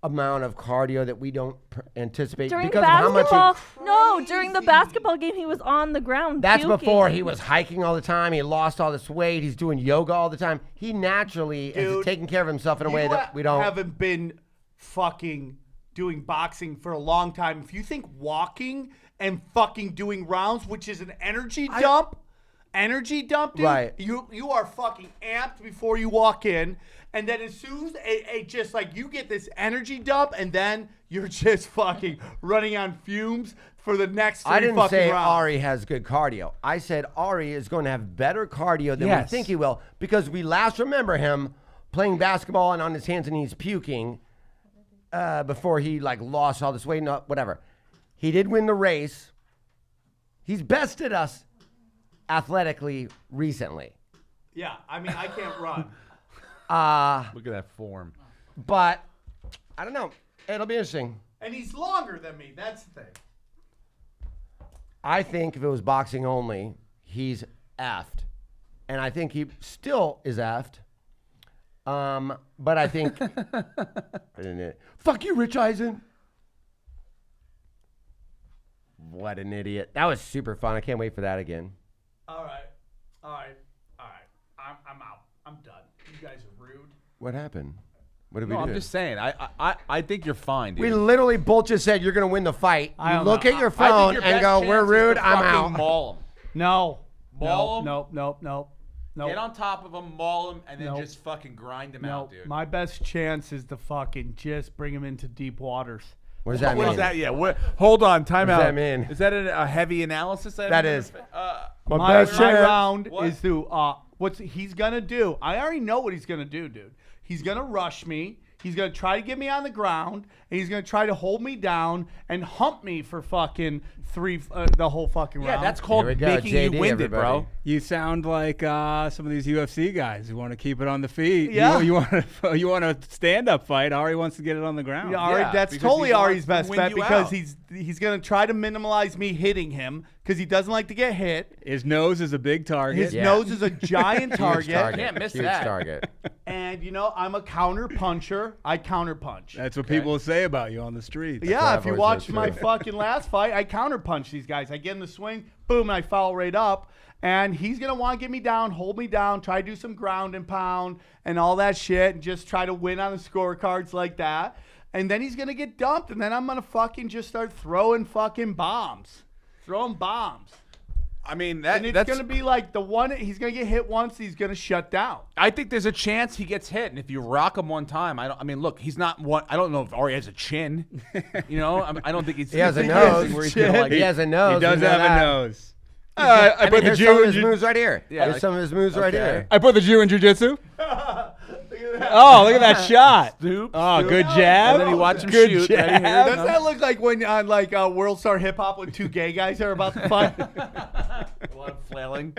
amount of cardio that we don't anticipate During because of how much. basketball, no, during the basketball game, he was on the ground. That's puking. before he was hiking all the time. He lost all this weight. He's doing yoga all the time. He naturally is Dude, taking care of himself in a way You that we don't. haven't been fucking doing boxing for a long time. If you think walking and fucking doing rounds, which is an energy dump, dude, Right. you are fucking amped before you walk in, and then as soon as it just like you get this energy dump, and then you're just fucking running on fumes for the next 3 I didn't fucking say rounds. Ari has good cardio. I said Ari is going to have better cardio than Yes. we think he will because we last remember him playing basketball and on his hands and knees puking before he like lost all this weight. No, whatever. He did win the race. He's bested us athletically recently. Yeah, I mean I can't run. Look at that form. But I don't know. It'll be interesting. And he's longer than me. That's the thing. I think if it was boxing only, he's effed. And I think he still is effed. But I think... Fuck you, Rich Eisen. What an idiot. That was super fun. I can't wait for that again. All right. I'm out. I'm done. You guys are rude. What happened? What did No, we do? I'm just saying. I think you're fine, dude. We literally both just said you're going to win the fight. I You don't look know. at your I think phone your and best go, chance we're is rude, to I'm fucking out. Maul him. No. Maul him? Nope. Get on top of him, maul him, and then Nope. just fucking grind him No. out, dude. My best chance is to fucking just bring him into deep waters. What does that What mean? is that? Yeah. Hold on. Time What does out. that mean? Is that a heavy analysis? That is. My best chance. round What? is to what's he's gonna do. I already know what he's gonna do, dude. He's gonna rush me. He's gonna try to get me on the ground, and he's gonna try to hold me down and hump me for fucking the whole fucking Yeah, round. that's called Here we go, making you JD, winded, bro. everybody. You sound like some of these UFC guys who want to keep it on the feet. Yeah. You want a stand-up fight. Ari wants to get it on the ground. Yeah, Ari, Yeah, that's because totally he wants Ari's to best win bet you because out. he's gonna try to minimize me hitting him because he doesn't like to get hit. His nose is a big target. His Yeah. nose is a giant target. Can't miss Huge that. target. And I'm a counter puncher. I counter punch. That's what people say about you on the streets. Yeah, what if I've you always watch said, my too. fucking last fight, I counter punch these guys. I get in the swing, boom, and I foul right up. And he's gonna want to get me down, hold me down, try to do some ground and pound and all that shit, and just try to win on the scorecards like that. And then he's gonna get dumped, and then I'm gonna fucking just start throwing fucking bombs. Throwing bombs. I mean, And it's that's gonna be like the one he's gonna get hit once, he's gonna shut down. I think there's a chance he gets hit, and if you rock him one time, I mean, look, he's not one. I don't know if Ari has a chin. You know, I don't think he's. He has a he's nose. where he's gonna, like, He has a nose. He does we know have that. a nose. And I put the here's some Jew of in his jiu- moves right here. Yeah, Here's like- some of his moves right okay. here. I put the Jew in jiu-jitsu. Oh, look at that shot. Stoop, Oh, stoop. good jab. And then he watched him Good shoot. jab. Right here. Doesn't that look like when on like World Star Hip Hop when two gay guys are about to fight? A lot of flailing.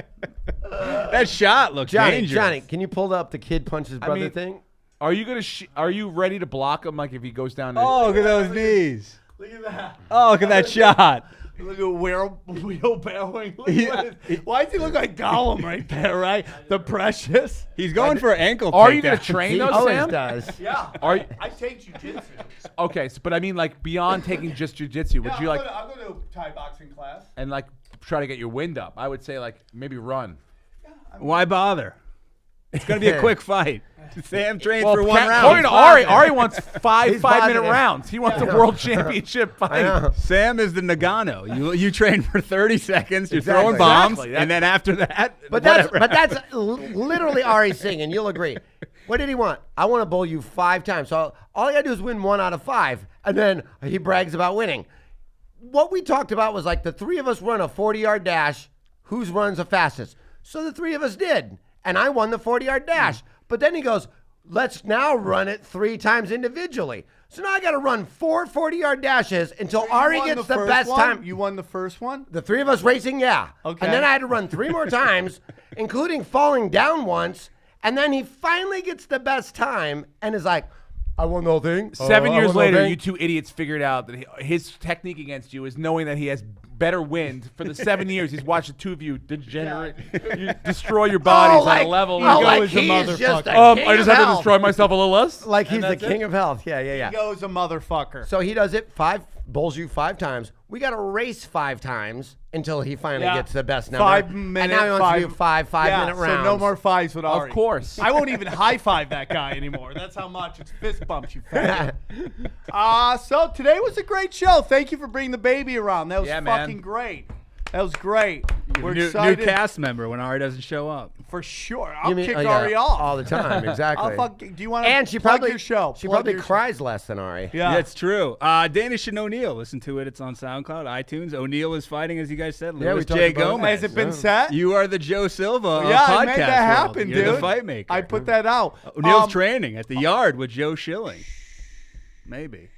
That shot looks dangerous. Johnny, can you pull up the kid punches brother mean- thing? Are you gonna? Are you ready to block him? Like if he goes down? Oh, look at those knees. Look at that. Oh, look at that shot. Look at wheelbarrowing. Why does he look like Gollum right there, right? The Precious. He's going for ankle. Are you going gonna train He those, always Sam? does. Yeah. Are I take jujitsu. Okay, but I mean, like beyond taking just jujitsu, would you like I'm going to Thai boxing class. and like try to get your wind up? I would say like maybe run. Why bother? It's going to be a quick fight. Sam trained for one round. According to Ari wants five-minute positive. rounds. He wants a world championship fight. Sam is the Nagano. You train for 30 seconds. You're Exactly. throwing bombs, Exactly. and then after that, But whatever. that's literally Ari singing. You'll agree. What did he want? I want to bowl you 5 times. So all I got to do is win 1 out of 5. And then he brags about winning. What we talked about was like the 3 of us run a 40-yard dash. Whose runs the fastest? So the 3 of us did. And I won the 40-yard dash. But then he goes, let's now run it 3 times individually. So now I got to run 4 40-yard dashes until Ari gets the best time. You won the first one? The 3 of us racing, yeah. Okay. And then I had to run 3 more times, including falling down once. And then he finally gets the best time and is like, I won the whole thing. 7 I years won the whole later, thing. you 2 idiots figured out that his technique against you is knowing that he has better wind. For the 7 years, he's watched the 2 of you degenerate, you destroy your bodies at a level. like Ego is a he's just a motherfucker. king I of just had to health. destroy myself a little less. Like he's the that's king of health. Yeah. He goes a motherfucker. So he does it 5, bowls you 5 times. We got to race 5 times until he finally gets the best number. 5 minute, and now he wants to do 5 minute rounds. So no more 5s with Ari. Of course. I won't even high five that guy anymore. That's how much it's fist bumps, you fat. So today was a great show. Thank you for bringing the baby around. That was Yeah, man. fucking great. That was great. We're new excited cast member when Ari doesn't show up. for sure. I'll You mean- kick oh, yeah, Ari off all the time. Exactly. I'll fuck. Do you want to? And she plug probably your show? She Plug probably your show. cries less than Ari. Yeah. That's true. Danish and O'Neill. Listen to it. It's on SoundCloud, iTunes. O'Neill is fighting, as you guys said. Yeah, we Louis talked J. about it. Gomez. Has it been set? You are the Joe Silva of Yeah, podcast I made that happen, world. dude. You're the fight maker. I put that out. O'Neill's training at the Yard with Joe Schilling. Maybe.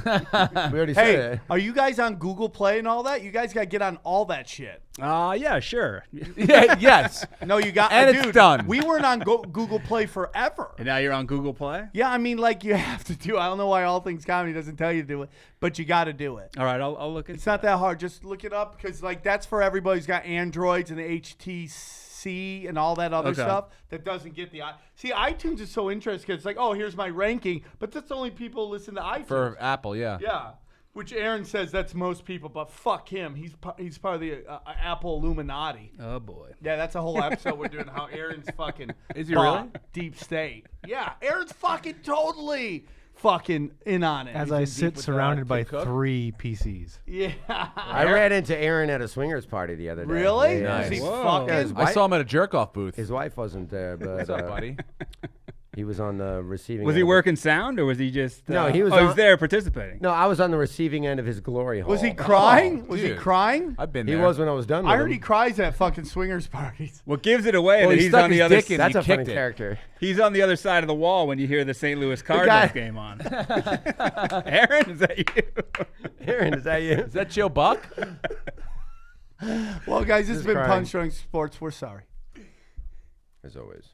We already said Hey, it. are you guys on Google Play and all that? You guys got to get on all that shit. Yeah, sure. Yeah, yes. No, you got. And dude, it's done. We weren't on Google Play forever. And now you're on Google Play? Yeah, I mean, like you have to do. I don't know why All Things Comedy doesn't tell you to do it, but you got to do it. All right, I'll look at It's not that hard. Just look it up because like that's for everybody who's got Androids and HTC and all that other Okay. stuff that doesn't get the. See, iTunes is so interesting because it's like, oh, here's my ranking, but that's only people who listen to iTunes. For Apple, yeah. Yeah, which Aaron says that's most people, but fuck him. He's part of the Apple Illuminati. Oh, boy. Yeah, that's a whole episode we're doing. How Aaron's fucking Is he really? deep state? Yeah, Aaron's fucking totally fucking in on it. As He's I in sit deep with surrounded by Tim Cook? 3 PCs. Yeah. I ran into Aaron at a swingers party the other day. Really? Yeah, Is he Whoa. fucking? Yeah, his I saw him at a jerk-off booth. His wife wasn't there, but What's up, buddy? he was on the receiving. Was end he of it. working sound, or was he just... No, he was he was on- there participating. No, I was on the receiving end of his glory hole. Was he crying? Oh, Was he dude. crying? I've been He there. was when I was done with I heard him. he cries at fucking swingers parties. What gives it away Well, that he he's stuck on the his other dick in. That's He a funny kicked it. character. He's on the other side of the wall when you hear the St. Louis guy- Cardinals game on. Aaron, is that you? Aaron, is that you? Is that Joe Buck? Well, guys, this has Just been crying. Punch Drunk Sports. We're sorry. As always.